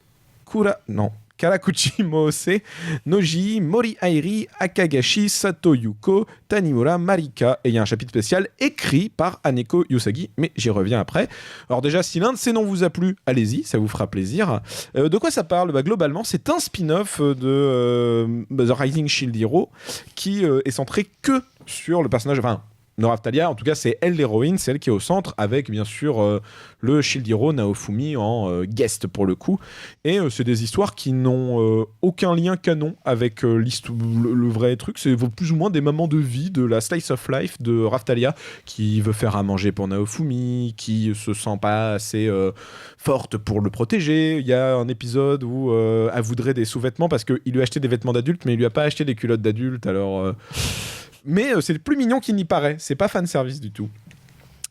Karakuchi Moose, Noji, Mori Airi, Akagashi, Sato Yuko, Tanimura, Marika. Et il y a un chapitre spécial écrit par Haneko Yusagi, mais j'y reviens après. Alors déjà, si l'un de ces noms vous a plu, allez-y, ça vous fera plaisir. De quoi ça parle ? Globalement, c'est un spin-off de The Rising Shield Hero qui est centré que sur le personnage... Enfin, Raftalia, en tout cas, c'est elle l'héroïne, c'est elle qui est au centre, avec bien sûr le Shield Hero Naofumi en guest pour le coup. Et c'est des histoires qui n'ont aucun lien canon avec le vrai truc. C'est plus ou moins des moments de vie, de la slice of life de Raftalia, qui veut faire à manger pour Naofumi, qui se sent pas assez forte pour le protéger. Il y a un épisode où elle voudrait des sous-vêtements parce qu'il lui a acheté des vêtements d'adulte, mais il lui a pas acheté des culottes d'adulte, alors... Mais c'est plus mignon qu'il n'y paraît, c'est pas fan service du tout.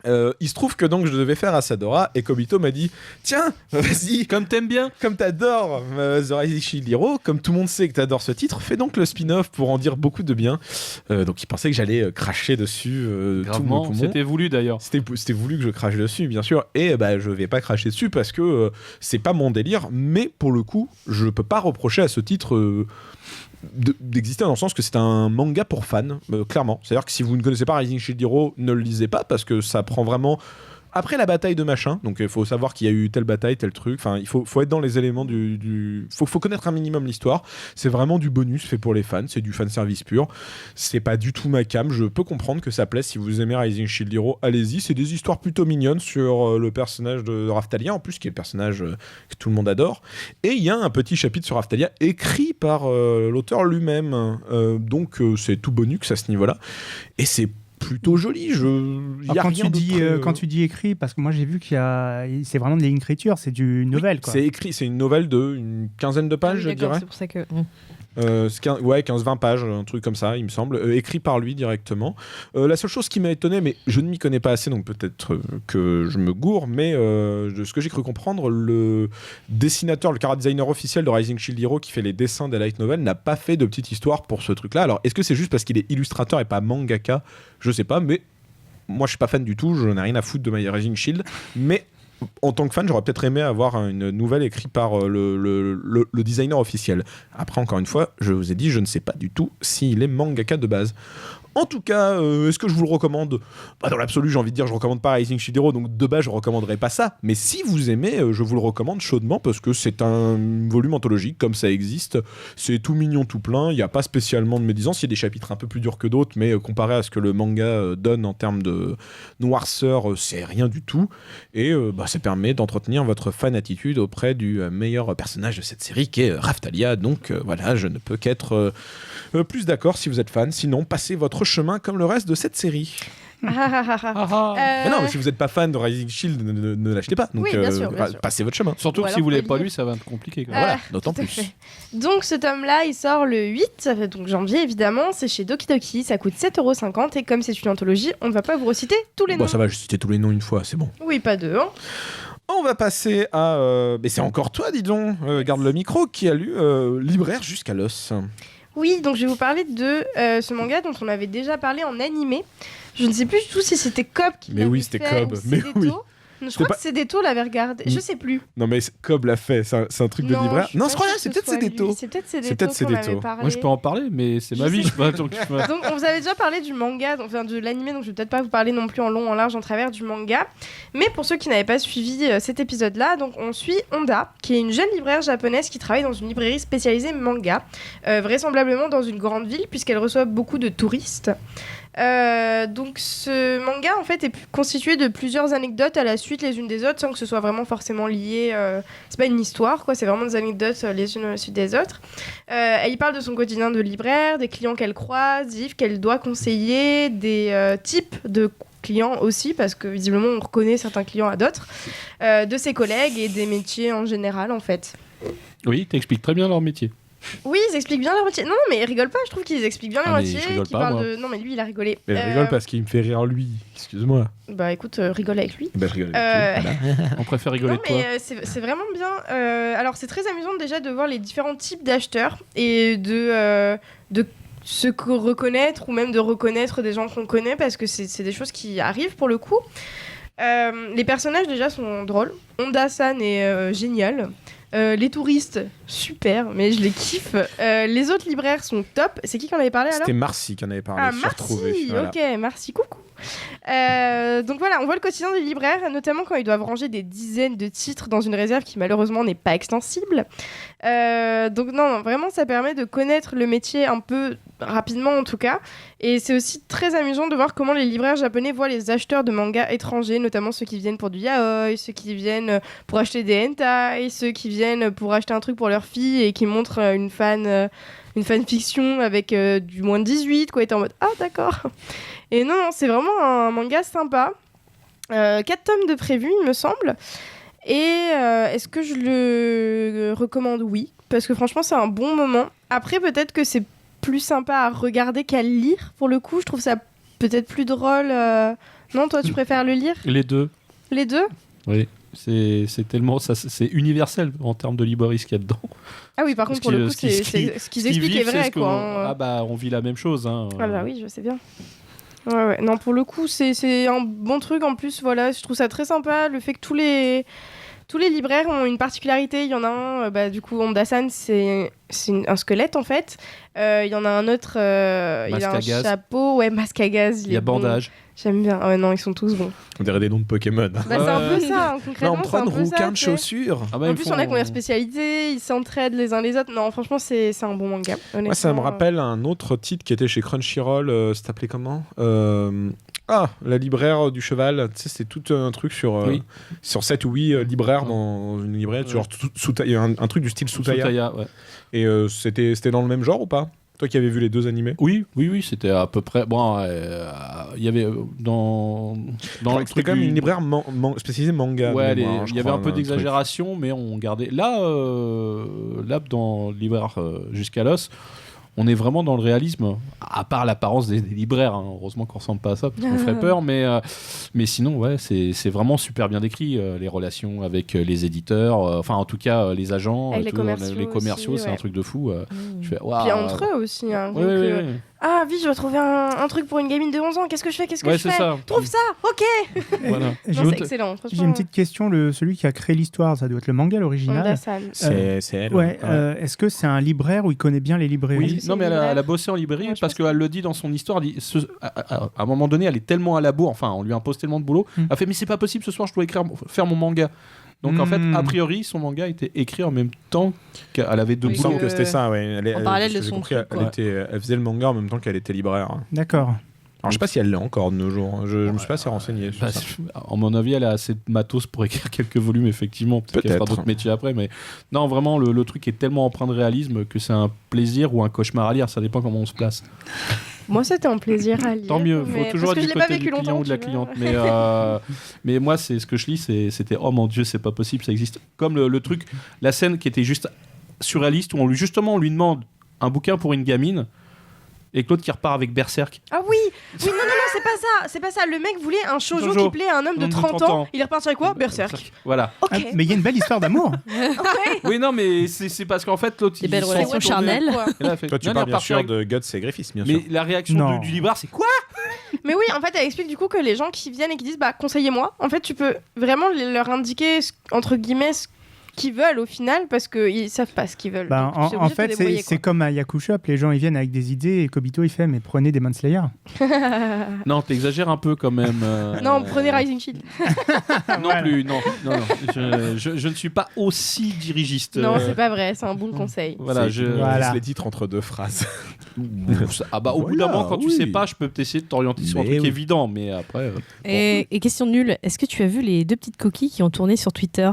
Il se trouve que donc je devais faire Asadora et Kobito m'a dit tiens, vas-y, Comme t'aimes bien. comme t'adores The Rising Shield Hero, comme tout le monde sait que t'adores ce titre, fais donc le spin-off pour en dire beaucoup de bien. Donc il pensait que j'allais cracher dessus tout mon Gravement, poumon. c'était voulu d'ailleurs. C'était voulu que je crache dessus, bien sûr, et je vais pas cracher dessus parce que c'est pas mon délire, mais pour le coup, je peux pas reprocher à ce titre d'exister dans le sens que c'est un manga pour fans, clairement. C'est-à-dire que si vous ne connaissez pas Rising Shield Hero, ne le lisez pas parce que ça prend vraiment... Après la bataille de machin, donc il faut savoir qu'il y a eu telle bataille, tel truc, enfin il faut être dans les éléments faut connaître un minimum l'histoire, c'est vraiment du bonus fait pour les fans, c'est du fan service pur, c'est pas du tout ma cam, je peux comprendre que ça plaise si vous aimez Rising Shield Hero, allez-y, c'est des histoires plutôt mignonnes sur le personnage de Raftalia, en plus qui est le personnage que tout le monde adore, et il y a un petit chapitre sur Raftalia écrit par l'auteur lui-même, donc c'est tout bonus à ce niveau-là, et c'est plutôt joli. Quand tu dis écrit, parce que moi j'ai vu c'est vraiment de l'écriture, c'est du novel. Quoi. C'est écrit, c'est une nouvelle d'une quinzaine de pages, je dirais. C'est pour ça que. 15-20 pages, un truc comme ça, il me semble, écrit par lui directement. La seule chose qui m'a étonné, mais je ne m'y connais pas assez, donc peut-être que je me gourre, mais de ce que j'ai cru comprendre, le dessinateur, le chara-designer officiel de Rising Shield Hero qui fait les dessins des light novels n'a pas fait de petite histoire pour ce truc-là. Alors, est-ce que c'est juste parce qu'il est illustrateur et pas mangaka ? Je sais pas, mais moi je suis pas fan du tout, je n'ai rien à foutre de My Rising Shield, mais en tant que fan, j'aurais peut-être aimé avoir une nouvelle écrite par le designer officiel. Après, encore une fois, je vous ai dit, je ne sais pas du tout s'il est mangaka de base. En tout cas, est-ce que je vous le recommande ? Dans l'absolu, j'ai envie de dire, je recommande pas Rising Shield Hero, donc de base, je recommanderais pas ça. Mais si vous aimez, je vous le recommande chaudement parce que c'est un volume anthologique, comme ça existe. C'est tout mignon, tout plein. Il n'y a pas spécialement de médisance. Il y a des chapitres un peu plus durs que d'autres, mais comparé à ce que le manga donne en termes de noirceur, c'est rien du tout. Et ça permet d'entretenir votre fan attitude auprès du meilleur personnage de cette série, qui est Raftalia. Donc voilà, je ne peux qu'être plus d'accord si vous êtes fan. Sinon, passez votre chemin comme le reste de cette série. Mais non, mais si vous n'êtes pas fan de Rising Shield, ne l'achetez pas. Donc, Oui, bien sûr. passez votre chemin. Surtout Ou que si alors vous l'avez faut pas lire. lu, ça va être compliqué. Quoi. Voilà, d'autant tout à plus. fait. Donc ce tome-là, il sort le 8, ça fait donc janvier évidemment, c'est chez Doki Doki, ça coûte 7,50€ et comme c'est une anthologie, on ne va pas vous reciter tous les noms. Bon, ça va, je citais tous les noms une fois, c'est bon. Oui, pas deux. Hein. On va passer à... mais c'est encore toi, dis donc, garde le micro, qui a lu Libraire jusqu'à l'os. Oui, donc je vais vous parler de ce manga dont on avait déjà parlé en animé. Je ne sais plus du tout si c'était Cobb qui Mais l'avait oui, c'était fait Cobb, ou mais Sedeto. oui. Non, je crois pas- que Sedeto l'avait regardé. Je sais plus. Non, mais Cobb l'a fait, c'est un truc de libraire. suis Non, pas je crois là, sûre c'est que peut-être ce soit lui. Sedeto. C'est peut-être C'est Sedeto peut-être qu'on avait Sedeto. parlé. Moi, je peux en parler, mais c'est ma Je vie. sais. Je sais pas, donc, Donc on vous avait déjà parlé du manga, enfin de l'animé, donc je vais peut-être pas vous parler non plus en long, en large, en travers du manga. Mais pour ceux qui n'avaient pas suivi cet épisode-là, donc on suit Honda, qui est une jeune libraire japonaise qui travaille dans une librairie spécialisée manga, vraisemblablement dans une grande ville puisqu'elle reçoit beaucoup de touristes. Donc ce manga en fait est constitué de plusieurs anecdotes à la suite les unes des autres sans que ce soit vraiment forcément lié. C'est pas une histoire quoi, c'est vraiment des anecdotes les unes à la suite des autres. Elle y parle de son quotidien de libraire, des clients qu'elle croise, des livres qu'elle doit conseiller, des types de clients aussi parce que visiblement on reconnaît certains clients à d'autres, de ses collègues et des métiers en général en fait. Oui, t'expliques très bien leur métier. Oui, ils expliquent bien leur métier. Non, mais ils rigolent pas, je trouve qu'ils expliquent bien leur Ah, mais métier. je rigole Qu'ils pas, parlent moi. de... Non, mais lui, il a rigolé. Mais je rigole parce qu'il me fait rire lui. Excuse-moi. Bah écoute, rigole avec lui. Bah, je rigole. On préfère rigoler Non, de toi. mais c'est vraiment bien. Alors, c'est très amusant déjà de voir les différents types d'acheteurs et de se reconnaître ou même de reconnaître des gens qu'on connaît parce que c'est des choses qui arrivent pour le coup. Les personnages déjà sont drôles. Honda-san est génial. Les touristes, super, mais je les kiffe. Les autres libraires sont top. C'est qui en avait parlé alors? C'était Marcy qui en avait parlé. Ah, je suis merci, retrouvé. Voilà. ok, merci, coucou. Donc voilà, on voit le quotidien des libraires, notamment quand ils doivent ranger des dizaines de titres dans une réserve qui malheureusement n'est pas extensible. Donc non, vraiment, ça permet de connaître le métier un peu rapidement en tout cas. Et c'est aussi très amusant de voir comment les libraires japonais voient les acheteurs de mangas étrangers, notamment ceux qui viennent pour du yaoi, ceux qui viennent pour acheter des hentai, ceux qui viennent pour acheter un truc pour leur fille et qui montrent une fanfiction avec du moins de 18, quoi, et t'es en mode « Ah, d'accord !» Et non, c'est vraiment un manga sympa. 4 tomes de prévus, il me semble. Et est-ce que je le recommande? Oui, parce que franchement, c'est un bon moment. Après, peut-être que c'est plus sympa à regarder qu'à lire, pour le coup. Je trouve ça peut-être plus drôle. Non, toi, tu préfères le lire? Les deux. Les deux? Oui. C'est tellement c'est universel en termes de librairie ce qu'il y a dedans. Ah oui, par contre, pour le coup, ce qu'ils expliquent est vrai, quoi. Hein. Ah bah, on vit la même chose. Hein. Ah bah oui, je sais bien. Ouais. Non, pour le coup, c'est un bon truc. En plus, voilà, je trouve ça très sympa. Le fait que tous les libraires ont une particularité. Il y en a un, du coup, Honda-san, c'est un squelette, en fait. Il y en a un autre, il a un chapeau. Ouais, masque à gaz. Il y a bandage. Bon. J'aime bien. Ah ouais, non, ils sont tous bons. On dirait des noms de Pokémon. Bah, c'est un peu ça, hein, concrètement. Non, prendre rouquin de chaussures. Ah bah, en plus, on a combien de spécialités, ils s'entraident les uns les autres. Non, franchement, c'est un bon manga. Moi, ça me rappelle un autre titre qui était chez Crunchyroll. Ça s'appelait comment La libraire du cheval. Tu sais, c'était tout un truc sur 7 ou 8 libraires dans une librairie. Genre, il y a un truc du style Sutaya. Ouais. Et c'était dans le même genre ou pas? Toi qui avais vu les deux animés? Oui, c'était à peu près. Bon, il y avait dans c'était quand même une libraire spécialisée manga. Ouais, il y avait un peu d'exagération, mais on gardait. Là, dans libraire jusqu'à l'os, on est vraiment dans le réalisme, à part l'apparence des libraires. Hein. Heureusement qu'on ressemble pas à ça, parce qu'on ferait peur. Mais sinon, ouais, c'est vraiment super bien décrit. Les relations avec les éditeurs, enfin, en tout cas, les agents, les commerciaux aussi, c'est un truc de fou. Je fais, puis entre eux aussi. Hein, ouais. Ah, vite, je dois trouver un truc pour une gamine de 11 ans. Qu'est-ce que je fais? Ça. Trouve ça. Ok. Voilà. Non, c'est excellent. J'ai une petite question. Celui qui a créé l'histoire, ça doit être le manga, l'original. C'est elle. Ouais. Est-ce que c'est un libraire où il connaît bien les librairies? Oui. Non, mais elle a bossé en librairie parce qu'elle le dit dans son histoire. À un moment donné, elle est tellement à la bourre. Enfin, on lui impose tellement de boulot. Elle fait, mais c'est pas possible. Ce soir, je dois faire mon manga. Donc en fait, a priori, son manga était écrit en même temps qu'elle avait deux boulots. Il me semble que c'était ça, ouais. En parallèle de son truc. Elle faisait le manga en même temps qu'elle était libraire. D'accord. Alors je sais pas si elle l'est encore de nos jours. Je me suis pas assez renseigné sur ça. À mon avis, elle a assez de matos pour écrire quelques volumes, effectivement. Peut-être qu'elle fera d'autres métiers après. Mais non, vraiment, le truc est tellement empreint de réalisme que c'est un plaisir ou un cauchemar à lire. Ça dépend comment on se place. Moi, c'était un plaisir à lire. Tant mieux, faut toujours être du côté du client ou de la cliente. Mais moi, c'est ce que je lis, c'était oh mon Dieu, c'est pas possible, ça existe. Comme le truc, la scène qui était juste surréaliste où on lui demande un bouquin pour une gamine Et Claude qui repart avec Berserk. Ah oui, non, c'est pas ça. Le mec voulait un shoujo Shoujo. qui plaît à un homme de 30 ans. Il est reparti avec quoi? Berserk. Voilà. Ok. Ah, mais il y a une belle histoire d'amour. Oui, non, mais c'est parce qu'en fait, l'autre, Des belles ils relations sont retournés. charnelles. Et là, elle fait, Toi, tu non, il parles est bien reparti sûr avec- de Guts et Griffiths, bien sûr. Mais la réaction Non. du libraire, c'est quoi? Mais oui, en fait, elle explique du coup que les gens qui viennent et qui disent bah conseillez-moi, en fait, tu peux vraiment leur indiquer entre guillemets ce qu'ils veulent au final parce qu'ils savent pas ce qu'ils veulent. Bah, Donc, tu es en obligé de te fait, débrouiller, c'est comme à Yaku Shop, les gens ils viennent avec des idées et Kobito il fait mais prenez Demon Slayer. Non, t'exagères un peu quand même. Non, prenez Rising Shield. Non plus, non. Je ne suis pas aussi dirigiste. Non, c'est pas vrai, c'est un bon conseil. Voilà, je. Voilà. Les titres entre deux phrases. Ah bah au bout d'un Voilà, moment, quand tu oui. sais pas, je peux essayer de t'orienter sur un Mais truc oui. évident, mais après. Et question nulle, est-ce que tu as vu les 2 petites coquilles qui ont tourné sur Twitter?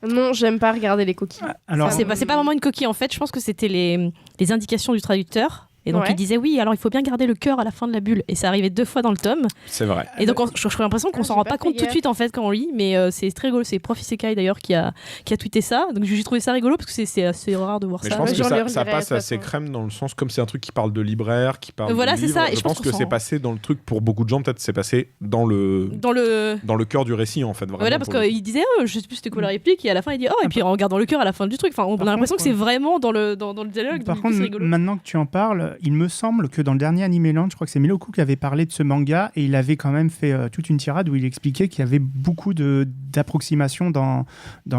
Non, j'aime pas regarder les coquilles. Alors, Ça C'est pas vraiment une coquille en fait, je pense que c'était les indications du traducteur. Et donc Ouais. il disait oui, alors il faut bien garder le cœur à la fin de la bulle. Et ça arrivait 2 fois dans le tome. C'est vrai. Et donc j'ai l'impression qu'on Ah, s'en j'ai rend pas pas fait compte tout de gaffe. suite en fait quand on lit, mais c'est très rigolo. C'est Prof Isekai d'ailleurs qui a tweeté ça. Donc j'ai trouvé ça rigolo parce que c'est assez rare de voir Mais ça. je pense Ouais, que j'en ça lirai, passe de toute assez façon. crème dans le sens comme c'est un truc qui parle de libraire, qui parle Voilà, de c'est livre. ça, et Je pense que qu'on c'est s'en- passé dans le truc pour beaucoup de gens, peut-être c'est passé dans le Dans le cœur du récit en fait. Vraiment, voilà, parce pour le coup. qu'il disait, je sais plus c'était quoi la réplique, et à la fin il dit, oh, et puis en regardant le cœur à la fin du truc. Enfin, on a Par l'impression contre, que c'est vraiment dans le dialogue. par donc, du coup, contre, c'est rigolo. maintenant que tu en parles, il me semble que dans le dernier Anime Land, je crois que c'est Miloku qui avait parlé de ce manga et il avait quand même fait toute une tirade où il expliquait qu'il y avait beaucoup d'approximations dans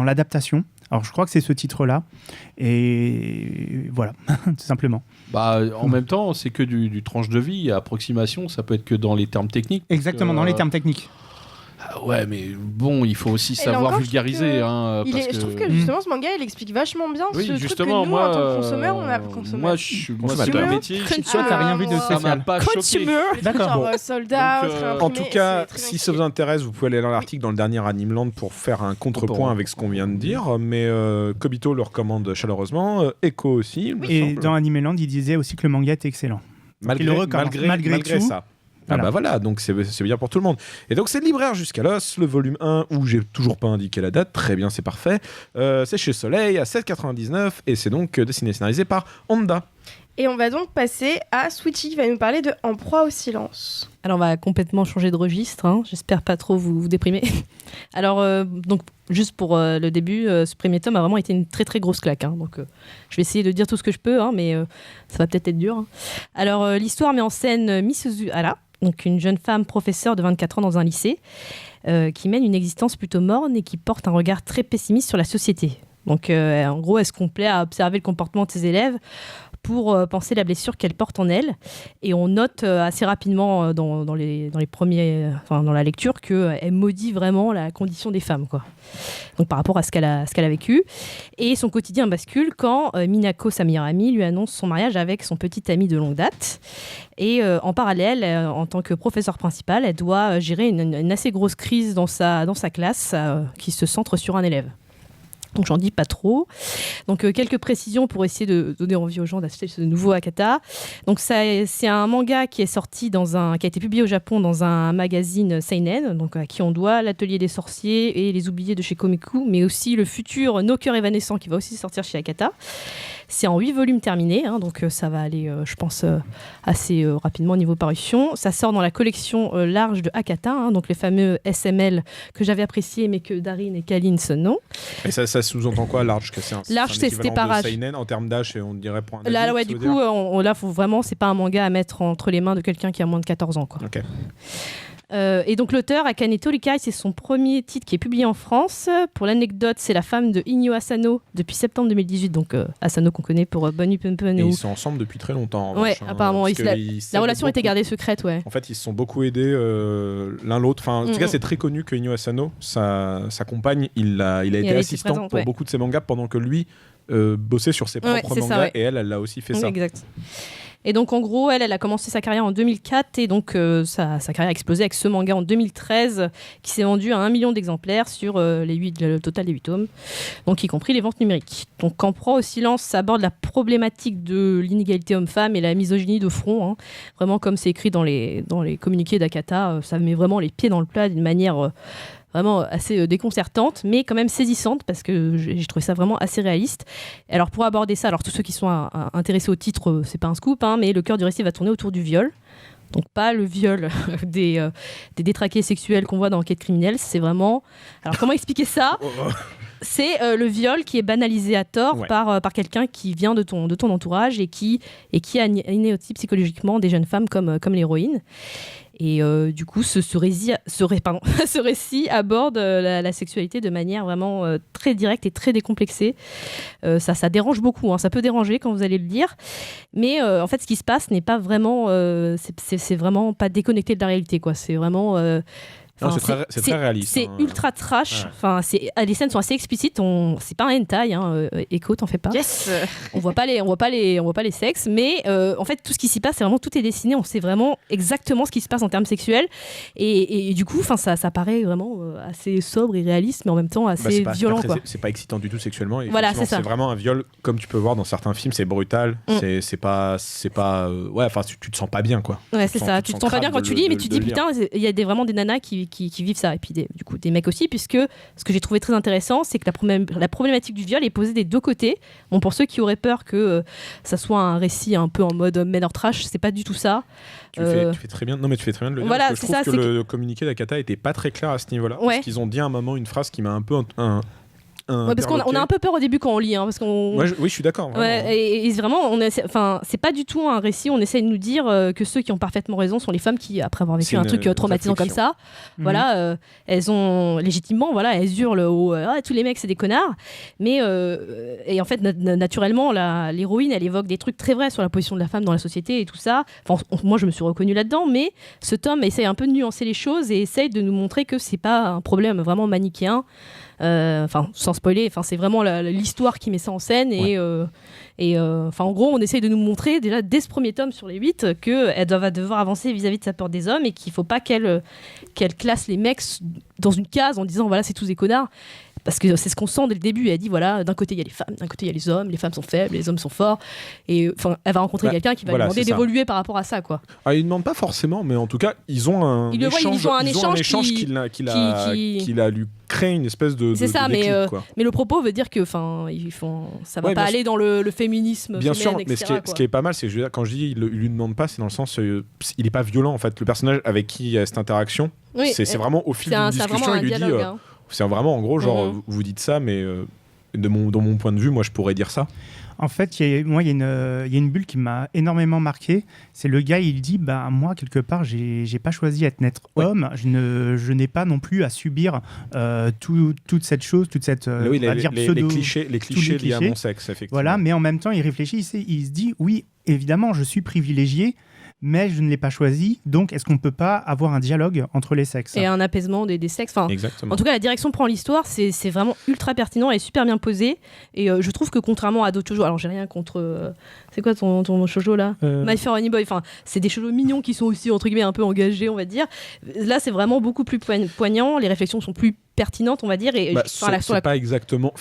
l'adaptation. Alors je crois que c'est ce titre-là. Et voilà, tout simplement. Bah, en même temps, c'est que du tranche de vie. Approximation, ça peut être que dans les termes techniques. Exactement, dans les termes techniques. Ouais, mais bon, il faut aussi Et là savoir encore, je vulgariser. trouve Je trouve que justement ce manga il explique vachement bien Oui, ce justement, truc que nous moi, en tant que consommateurs on a moi, c'est Consommateur. un métier. Toi, t'as rien vu de moi, Ça m'a spécial. pas choqué. Consumer. D'accord. Genre Bon. soldat, Donc, très En imprimé, tout cas, c'est très si bien ça vous écrit. intéresse, vous pouvez aller dans l'article dans le dernier Animeland pour faire un contrepoint Bon. avec ce qu'on vient de dire. Mais Kobito le recommande chaleureusement. Echo aussi, il me Et semble. dans Anime Land, il disait aussi que le manga était excellent. malgré, il le recommande. Malgré tout. ça. Voilà. Ah bah voilà, donc c'est bien pour tout le monde. Et donc c'est le libraire jusqu'à l'os, le volume 1 où j'ai toujours pas indiqué la date, très bien, c'est parfait. C'est chez Soleil à 7,99 et c'est donc dessiné et scénarisé par Honda. Et on va donc passer à Switchy qui va nous parler de En proie au silence. Alors on va complètement changer de registre, hein. J'espère pas trop vous déprimer. Alors donc juste pour le début, ce premier tome a vraiment été une très très grosse claque, hein. Donc je vais essayer de dire tout ce que je peux, hein, mais ça va peut-être être dur, hein. Alors l'histoire met en scène Misuzu Hara, donc une jeune femme professeure de 24 ans dans un lycée, qui mène une existence plutôt morne et qui porte un regard très pessimiste sur la société. Donc en gros elle se complaît à observer le comportement de ses élèves pour penser la blessure qu'elle porte en elle. Et on note assez rapidement dans les premiers, dans la lecture qu'elle maudit vraiment la condition des femmes, quoi. Donc par rapport à ce qu'elle a vécu. Et son quotidien bascule quand Minako, sa meilleure amie, lui annonce son mariage avec son petit ami de longue date. Et en parallèle, en tant que professeure principale, elle doit gérer une assez grosse crise dans sa classe qui se centre sur un élève. Donc j'en dis pas trop. Donc quelques précisions pour essayer de donner envie aux gens d'acheter ce nouveau Akata. Donc c'est un manga qui est sorti qui a été publié au Japon dans un magazine seinen, donc à qui on doit l'Atelier des sorciers et Les Oubliés de chez Komiku, mais aussi le futur No Cœur évanescent qui va aussi sortir chez Akata. C'est en 8 volumes terminés, hein, donc ça va aller, je pense, assez rapidement au niveau parution. Ça sort dans la collection large de Akata, hein, donc les fameux SML que j'avais appréciés, mais que Darin et Kalins non. Et ça sous-entend quoi, large que c'est un Large, c'est un c'était équivalent par de âge. seinen en termes d'âge, et on dirait pour un Là, adulte, ouais, tu du veux coup, dire là, faut vraiment, c'est pas un manga à mettre entre les mains de quelqu'un qui a moins de 14 ans, quoi. Ok. Et donc l'auteur, Akane Torikai, c'est son premier titre qui est publié en France. Pour l'anecdote, c'est la femme de Inyo Asano depuis septembre 2018, donc Asano qu'on connaît pour Bunny Pumpen. Et ils sont ensemble depuis très longtemps. en Ouais, revanche, hein, apparemment, parce ils se que la- ils La s'aident relation a été beaucoup. gardée secrète, ouais. En fait, ils se sont beaucoup aidés l'un l'autre. Enfin, en tout cas, Mm. c'est très connu que Inyo Asano, sa compagne, il a été été assistant présente, pour ouais. beaucoup de ses mangas pendant que lui bossait sur ses Ouais, propres c'est ça, mangas, ouais. et elle l'a aussi fait ça. Exact. Et donc en gros, elle a commencé sa carrière en 2004 et donc sa carrière a explosé avec ce manga en 2013 qui s'est vendu à 1 million d'exemplaires sur le total des 8 tomes, donc y compris les ventes numériques. Donc En proie au silence, ça aborde la problématique de l'inégalité homme-femme et la misogynie de front, hein. Vraiment comme c'est écrit dans les communiqués d'Akata, ça met vraiment les pieds dans le plat d'une manière vraiment assez déconcertante, mais quand même saisissante parce que j'ai trouvé ça vraiment assez réaliste. Alors pour aborder ça, alors tous ceux qui sont intéressés au titre, c'est pas un scoop, hein, mais le cœur du récit va tourner autour du viol. Donc pas le viol des détraqués sexuels qu'on voit dans Enquête criminelle, c'est vraiment... Alors comment expliquer ça ? C'est le viol qui est banalisé à tort par quelqu'un qui vient de ton entourage et qui anéantit psychologiquement des jeunes femmes comme l'héroïne. Et du coup, ce récit aborde la sexualité de manière vraiment très directe et très décomplexée. Ça dérange beaucoup, hein. Ça peut déranger quand vous allez le lire. Mais en fait, ce qui se passe n'est pas vraiment... c'est vraiment pas déconnecté de la réalité, quoi. C'est vraiment... c'est très réaliste. C'est ultra trash. Enfin, les scènes sont assez explicites. C'est pas un hentai. Echo, t'en fais pas. Yes. On voit pas les sexes, mais en fait, tout ce qui s'y passe, c'est vraiment tout est dessiné. On sait vraiment exactement ce qui se passe en termes sexuels. Et du coup, ça paraît vraiment assez sobre et réaliste, mais en même temps assez violent. C'est pas excitant du tout sexuellement. Et voilà, c'est ça. C'est vraiment un viol, comme tu peux voir dans certains films. C'est brutal. C'est pas. Enfin, tu te sens pas bien, quoi. Ouais, c'est ça. Tu te sens pas bien quand tu lis, mais tu te dis putain, il y a vraiment des nanas qui vivent ça, et puis du coup des mecs aussi, puisque ce que j'ai trouvé très intéressant, c'est que la problématique du viol est posée des deux côtés. Bon, pour ceux qui auraient peur que ça soit un récit un peu en mode men or trash, c'est pas du tout ça. Tu fais très bien. Non, mais tu fais très bien de le dire. Voilà, parce que je trouve que le communiqué d'Akata était pas très clair à ce niveau-là. Ouais. Parce qu'ils ont dit à un moment une phrase qui m'a un peu parce qu'on a un peu peur au début quand on lit, hein, parce qu'on... oui, je suis d'accord. Ouais, et vraiment, c'est pas du tout un récit. On essaie de nous dire que ceux qui ont parfaitement raison sont les femmes qui, après avoir vécu un truc traumatisant comme ça, voilà, elles ont légitimement, voilà, elles hurlent tous les mecs c'est des connards. Mais et en fait, naturellement, l'héroïne, elle évoque des trucs très vrais sur la position de la femme dans la société et tout ça. Enfin, moi, je me suis reconnue là-dedans, mais ce tome essaye un peu de nuancer les choses et essaye de nous montrer que c'est pas un problème vraiment manichéen. Sans spoiler, c'est vraiment l'histoire qui met ça en scène en gros on essaye de nous montrer déjà dès ce premier tome sur les 8 qu'elle va devoir avancer vis-à-vis de sa peur des hommes et qu'il faut pas qu'elle classe les mecs dans une case en disant voilà c'est tous des connards, parce que c'est ce qu'on sent dès le début. Elle dit voilà, d'un côté il y a les femmes, d'un côté il y a les hommes, les femmes sont faibles, les hommes sont forts, et elle va rencontrer quelqu'un qui va lui demander d'évoluer par rapport à ça, quoi. Ils ne demandent pas forcément, mais en tout cas ils ont un échange qui a lui créé une espèce de c'est ça, déclic, mais le propos veut dire que ça va pas aller dans le féminisme bien féminin, sûr, mais etc., ce qui est pas mal, c'est que quand je dis il lui demande pas, c'est dans le sens il est pas violent en fait. Le personnage avec qui il y a cette interaction, c'est vraiment au fil d'une discussion, il lui dit c'est vraiment en gros genre vous dites ça, mais de mon point de vue, moi je pourrais dire ça. En fait, il y a une bulle qui m'a énormément marqué. C'est le gars, il dit moi, quelque part, j'ai pas choisi d'être homme. Je n'ai pas non plus à subir toute cette chose, toute cette. Les clichés liés à mon sexe, effectivement. Voilà, mais en même temps, il réfléchit, il se dit oui, évidemment, je suis privilégié, mais je ne l'ai pas choisi, donc est-ce qu'on ne peut pas avoir un dialogue entre les sexes ? Et un apaisement des sexes. Exactement. En tout cas, la direction prend l'histoire, c'est vraiment ultra pertinent et super bien posé. Et je trouve que contrairement à d'autres shoujo, alors j'ai rien contre... c'est quoi ton shoujo là My Fair Honey Boy, c'est des shoujo mignons qui sont aussi entre guillemets un peu engagés, on va dire. Là, c'est vraiment beaucoup plus poignant, les réflexions sont plus pertinentes, on va dire. Et c'est pas exactement...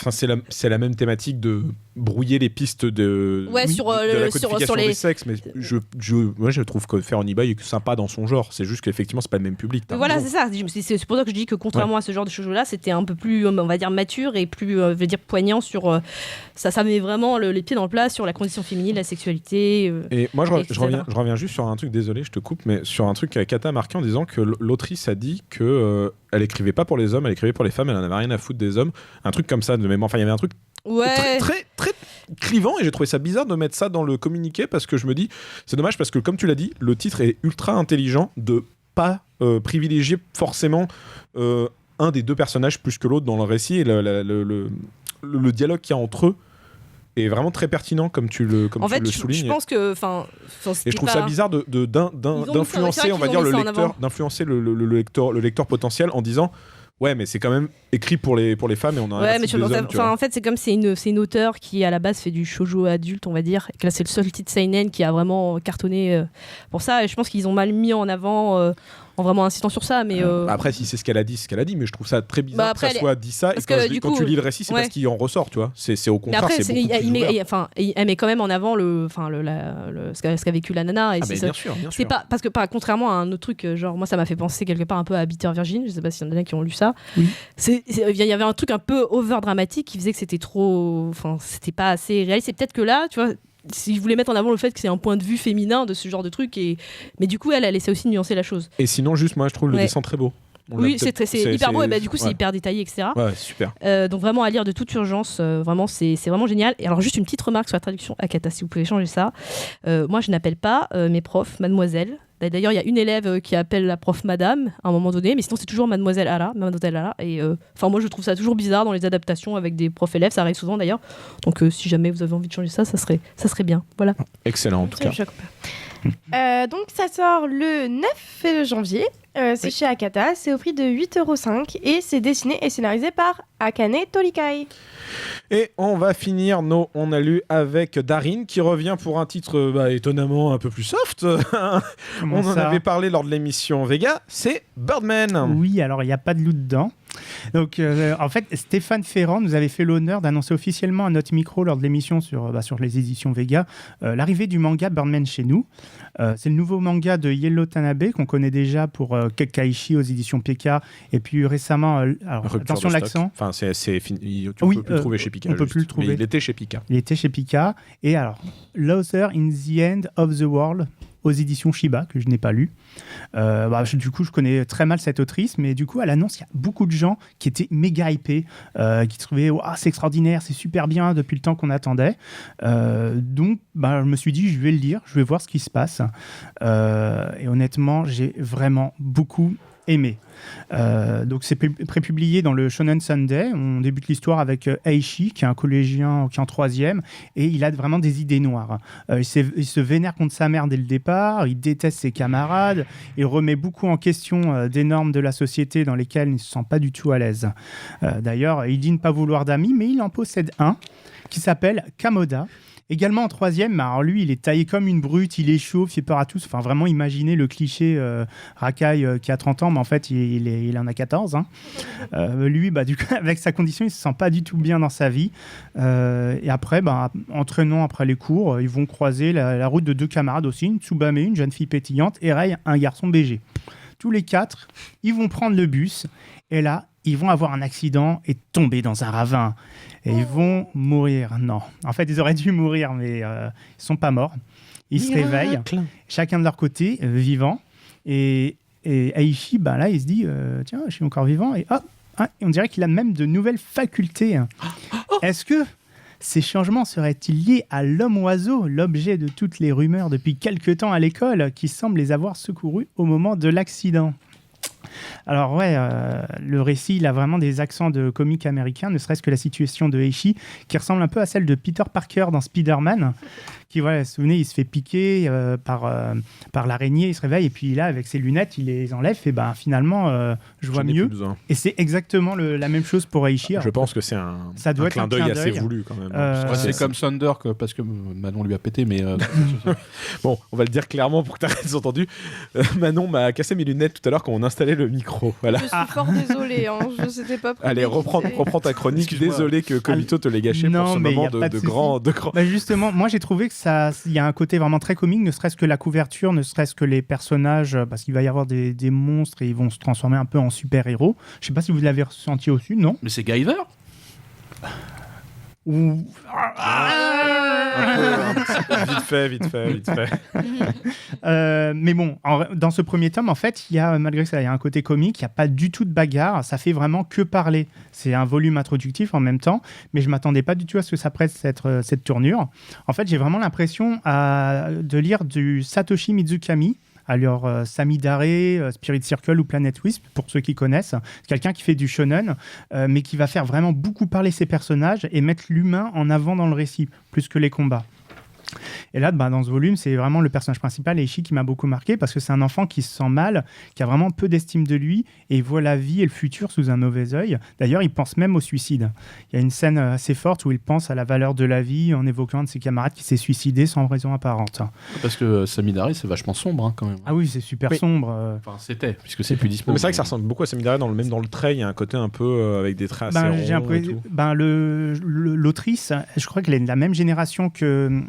c'est la même thématique de brouiller les pistes de la codification des sexes, mais moi je trouve que Fair Honey Boy est sympa dans son genre. C'est juste qu'effectivement, c'est pas le même public. Voilà, c'est ça. C'est pour ça que je dis que contrairement à ce genre de shoujo là, c'était un peu plus, on va dire, mature et plus, poignant sur... ça met vraiment les pieds dans le plat sur la condition féminine, la sexualité. Et moi, je reviens juste sur un truc, désolé, je te coupe, mais sur un truc qu'Akata a marqué en disant que l'autrice a dit que elle écrivait pas pour les hommes, elle écrivait pour les femmes, elle en avait rien à foutre des hommes. Un truc comme ça de mémoire. Enfin, il y avait un truc très, très clivant, et j'ai trouvé ça bizarre de mettre ça dans le communiqué, parce que je me dis, c'est dommage, parce que comme tu l'as dit, le titre est ultra intelligent de pas privilégier forcément un des deux personnages plus que l'autre dans le récit, et le dialogue qu'il y a entre eux est vraiment très pertinent, comme tu le soulignes. Je pense que, et je trouve ça bizarre d'influencer, on va dire, d'influencer le lecteur potentiel en disant ouais, mais c'est quand même écrit pour les femmes, et on a en fait, c'est comme c'est une auteure qui à la base fait du shoujo adulte, on va dire, et que là c'est le seul titre seinen qui a vraiment cartonné pour ça, et je pense qu'ils ont mal mis en avant en vraiment insistant sur ça, mais Après, si c'est ce qu'elle a dit, c'est ce qu'elle a dit, mais je trouve ça très bizarre Bah, après, que ça soit dit ça. Et parce quand, que, je dis- du quand coup, tu lis le récit, c'est ouais. parce qu'il en ressort, tu vois. C'est au mais contraire, après, c'est beaucoup plus ouvert. elle met quand même en avant ce qu'a vécu la nana. Et Ah, c'est mais ça. bien sûr, bien C'est sûr. pas parce que contrairement à un autre truc, genre moi ça m'a fait penser quelque part un peu à Bitter Virgin. Je sais pas s'il y en a qui ont lu ça. Oui. Il y avait un truc un peu over dramatique qui faisait que c'était trop, enfin c'était pas assez réaliste. C'est peut-être que là, tu vois. Si je voulais mettre en avant le fait que c'est un point de vue féminin de ce genre de truc, mais du coup elle essaie aussi de nuancer la chose. Et sinon, juste moi, je trouve le Ouais. dessin très beau. On l'a Oui, peut-être- c'est hyper beau, et bah, du coup c'est ouais. hyper détaillé, etc. Ouais, super. Donc vraiment à lire de toute urgence, vraiment c'est vraiment génial. Et alors juste une petite remarque sur la traduction, Akata, si vous pouvez changer ça. Moi je n'appelle pas mes profs mademoiselle. D'ailleurs il y a une élève qui appelle la prof madame à un moment donné, mais sinon c'est toujours mademoiselle Ala, mademoiselle Ala. Et enfin moi je trouve ça toujours bizarre dans les adaptations avec des profs élèves, ça arrive souvent d'ailleurs. Donc si jamais vous avez envie de changer ça, ça serait bien. Voilà. Excellent, en tout cas. Donc ça sort le 9 janvier, c'est chez Akata, c'est au prix de 8,5€ et c'est dessiné et scénarisé par Akane Torikai. Et on va finir On a lu avec Darin qui revient pour un titre étonnamment un peu plus soft. Comment On en ça avait parlé lors de l'émission Vega, c'est Birdman. Oui, alors il n'y a pas de loup dedans. Donc, en fait, Stéphane Ferrand nous avait fait l'honneur d'annoncer officiellement à notre micro lors de l'émission sur les éditions Vega l'arrivée du manga Birdman chez nous. C'est le nouveau manga de Yellow Tanabe qu'on connaît déjà pour Kekkaishi aux éditions PK et puis récemment, alors Rupture attention de stock. l'accent. Enfin, c'est fini. Tu Oui, peux plus le trouver chez Pika. on peut juste. plus le trouver. Mais il était chez Pika. Il était chez Pika. Et alors, Loser in the End of the World aux éditions Shiba, que je n'ai pas lu. Du coup, je connais très mal cette autrice, mais du coup, à l'annonce, il y a beaucoup de gens qui étaient méga hypés, qui trouvaient c'est extraordinaire, c'est super bien depuis le temps qu'on attendait. Donc, je me suis dit, je vais le lire, je vais voir ce qui se passe. Et honnêtement, j'ai vraiment beaucoup aimé. Donc c'est prépublié dans le Shonen Sunday. On débute l'histoire avec Aishi, qui est un collégien qui est en 3e, et il a vraiment des idées noires. Il se vénère contre sa mère dès le départ, il déteste ses camarades, il remet beaucoup en question des normes de la société dans lesquelles il ne se sent pas du tout à l'aise. D'ailleurs, il dit ne pas vouloir d'amis, mais il en possède un qui s'appelle Kamoda. Également en 3e, alors lui, il est taillé comme une brute, il est chauve, il fait peur à tous. Enfin, vraiment, imaginez le cliché racaille qui a 30 ans, mais en fait, il en a 14. Lui, du coup, avec sa condition, il se sent pas du tout bien dans sa vie. Et après, entraînant après les cours, ils vont croiser la route de deux camarades aussi, une Tsubame, une jeune fille pétillante, et Rei, un garçon BG. Tous les quatre, ils vont prendre le bus, et là, ils vont avoir un accident et tomber dans un ravin. Et ils vont mourir. Non. En fait, ils auraient dû mourir, mais ils ne sont pas morts. Ils se réveillent, chacun de leur côté, vivants. Et Aishi, là, il se dit, tiens, je suis encore vivant. Et on dirait qu'il a même de nouvelles facultés. Est-ce que ces changements seraient-ils liés à l'homme-oiseau, l'objet de toutes les rumeurs depuis quelque temps à l'école, qui semble les avoir secourus au moment de l'accident ? Alors le récit, il a vraiment des accents de comique américain, ne serait-ce que la situation de Aishi, qui ressemble un peu à celle de Peter Parker dans Spider-Man, qui, vous vous souvenez, il se fait piquer par l'araignée, il se réveille, et puis là, avec ses lunettes, il les enlève, et finalement, je vois mieux. Et c'est exactement la même chose pour Aishi. Je pense que c'est un clin d'œil assez voulu, quand même. C'est comme Thunder, parce que Manon lui a pété, mais... Bon, on va le dire clairement pour que tu aies entendu. Manon m'a cassé mes lunettes tout à l'heure quand on installait le micro. Voilà. Je suis fort désolée, je s'étais pas prévu. Allez, reprends ta chronique. Désolé que Komito te l'ait gâché pour ce moment de grand... Justement, moi j'ai trouvé que il y a un côté vraiment très comique, ne serait-ce que la couverture, ne serait-ce que les personnages, parce qu'il va y avoir des monstres et ils vont se transformer un peu en super-héros. Je sais pas si vous l'avez ressenti aussi, non ? Mais c'est Guyver ? Ou... Vite fait. Mais bon, dans ce premier tome, en fait, malgré ça, il y a un côté comique, il n'y a pas du tout de bagarre, ça fait vraiment que parler. C'est un volume introductif en même temps, mais je ne m'attendais pas du tout à ce que ça prête cette tournure. En fait, j'ai vraiment l'impression de lire du Satoshi Mizukami, alors Samidare, Spirit Circle ou Planet Wisp, pour ceux qui connaissent. C'est quelqu'un qui fait du shonen, mais qui va faire vraiment beaucoup parler ses personnages et mettre l'humain en avant dans le récit, plus que les combats. Et là, dans ce volume, c'est vraiment le personnage principal, Eishi, qui m'a beaucoup marqué parce que c'est un enfant qui se sent mal, qui a vraiment peu d'estime de lui et il voit la vie et le futur sous un mauvais œil. D'ailleurs, il pense même au suicide. Il y a une scène assez forte où il pense à la valeur de la vie en évoquant un de ses camarades qui s'est suicidé sans raison apparente. Parce que Samidare, c'est vachement sombre quand même. Ah oui, c'est super Oui. sombre. Enfin, c'était, puisque c'est plus dispo. Mais c'est vrai que ça ressemble beaucoup à Samidare, même dans le trait, il y a un côté un peu avec des traits assez J'ai ronds et tout. l'autrice, je crois qu'elle est de la même génération que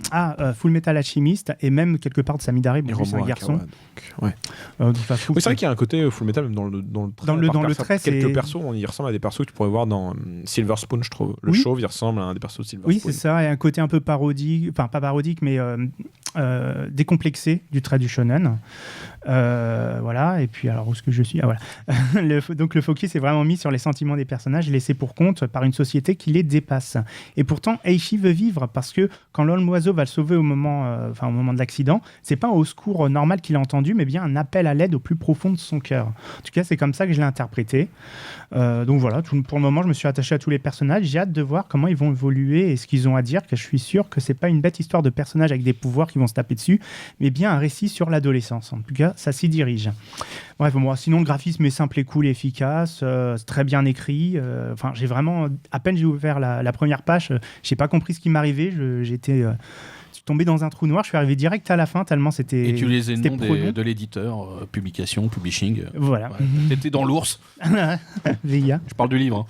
Full Metal Alchemist et même quelque part de Samidare, Et bon, lui, c'est un Romo garçon. Arakawa, donc, ouais. Donc, enfin, je trouve Oui, c'est vrai que- qu'il y a un côté Full Metal même dans le trait. Dans le Par trait, quelques c'est- persos, on y ressemble à des persos que tu pourrais voir dans Silver Spoon, je trouve. Le Oui. chauve, il ressemble à un des persos de Silver Oui, Spoon. c'est ça, et un côté un peu parodique, enfin pas parodique, mais décomplexé du trait du shonen. Voilà, et puis alors où est-ce que je suis? Ah voilà. Donc le focus est vraiment mis sur les sentiments des personnages laissés pour compte par une société qui les dépasse. Et pourtant, Eishi veut vivre parce que quand l'homme oiseau va le sauver au moment de l'accident, c'est pas un au secours normal qu'il a entendu, mais bien un appel à l'aide au plus profond de son cœur. En tout cas, c'est comme ça que je l'ai interprété. Donc voilà, pour le moment, je me suis attaché à tous les personnages. J'ai hâte de voir comment ils vont évoluer et ce qu'ils ont à dire, que je suis sûr que c'est pas une bête histoire de personnages avec des pouvoirs qui vont se taper dessus, mais bien un récit sur l'adolescence. En tout cas, ça s'y dirige. Bref, moi, sinon, le graphisme est simple et cool et efficace, c'est très bien écrit. Enfin, j'ai vraiment, à peine j'ai ouvert la première page, j'ai pas compris ce qui m'arrivait. J'étais tombé dans un trou noir. Je suis arrivé direct à la fin tellement c'était. Et tu les c'était noms prenant. de l'éditeur, publication, publishing. Voilà. Ouais. T'étais dans l'ours. VIA. Je parle du livre.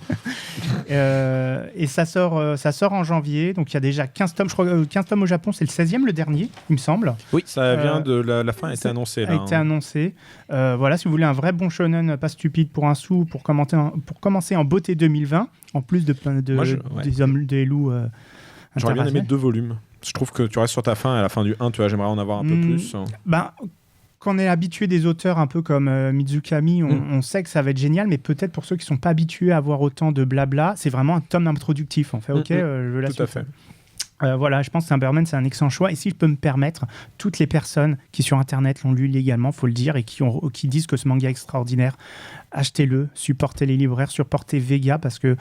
Et ça sort en janvier. Donc il y a déjà 15 tomes. Je crois 15 tomes au Japon. C'est le 16e, le dernier, il me semble. Oui, ça vient de la fin a été annoncée. A été annoncé. Voilà, si vous voulez un vrai bon shonen, pas stupide pour un sou, pour commencer en beauté 2020, en plus de plein de Moi, des hommes, des loups. J'aurais bien aimé interrationnels. 2 volumes. Je trouve que tu restes sur ta fin, à la fin du 1, tu vois, j'aimerais en avoir un peu plus. Quand on est habitué des auteurs un peu comme Mizukami, on sait que ça va être génial, mais peut-être pour ceux qui sont pas habitués à avoir autant de blabla, c'est vraiment un tome introductif. On fait OK, je veux la Tout à suite. fait. Voilà, je pense que Timberman, c'est un excellent choix. Et si je peux me permettre, toutes les personnes qui sur Internet l'ont lu légalement, faut le dire, et qui disent que ce manga est extraordinaire, achetez-le, supportez les libraires, supportez Vega, parce que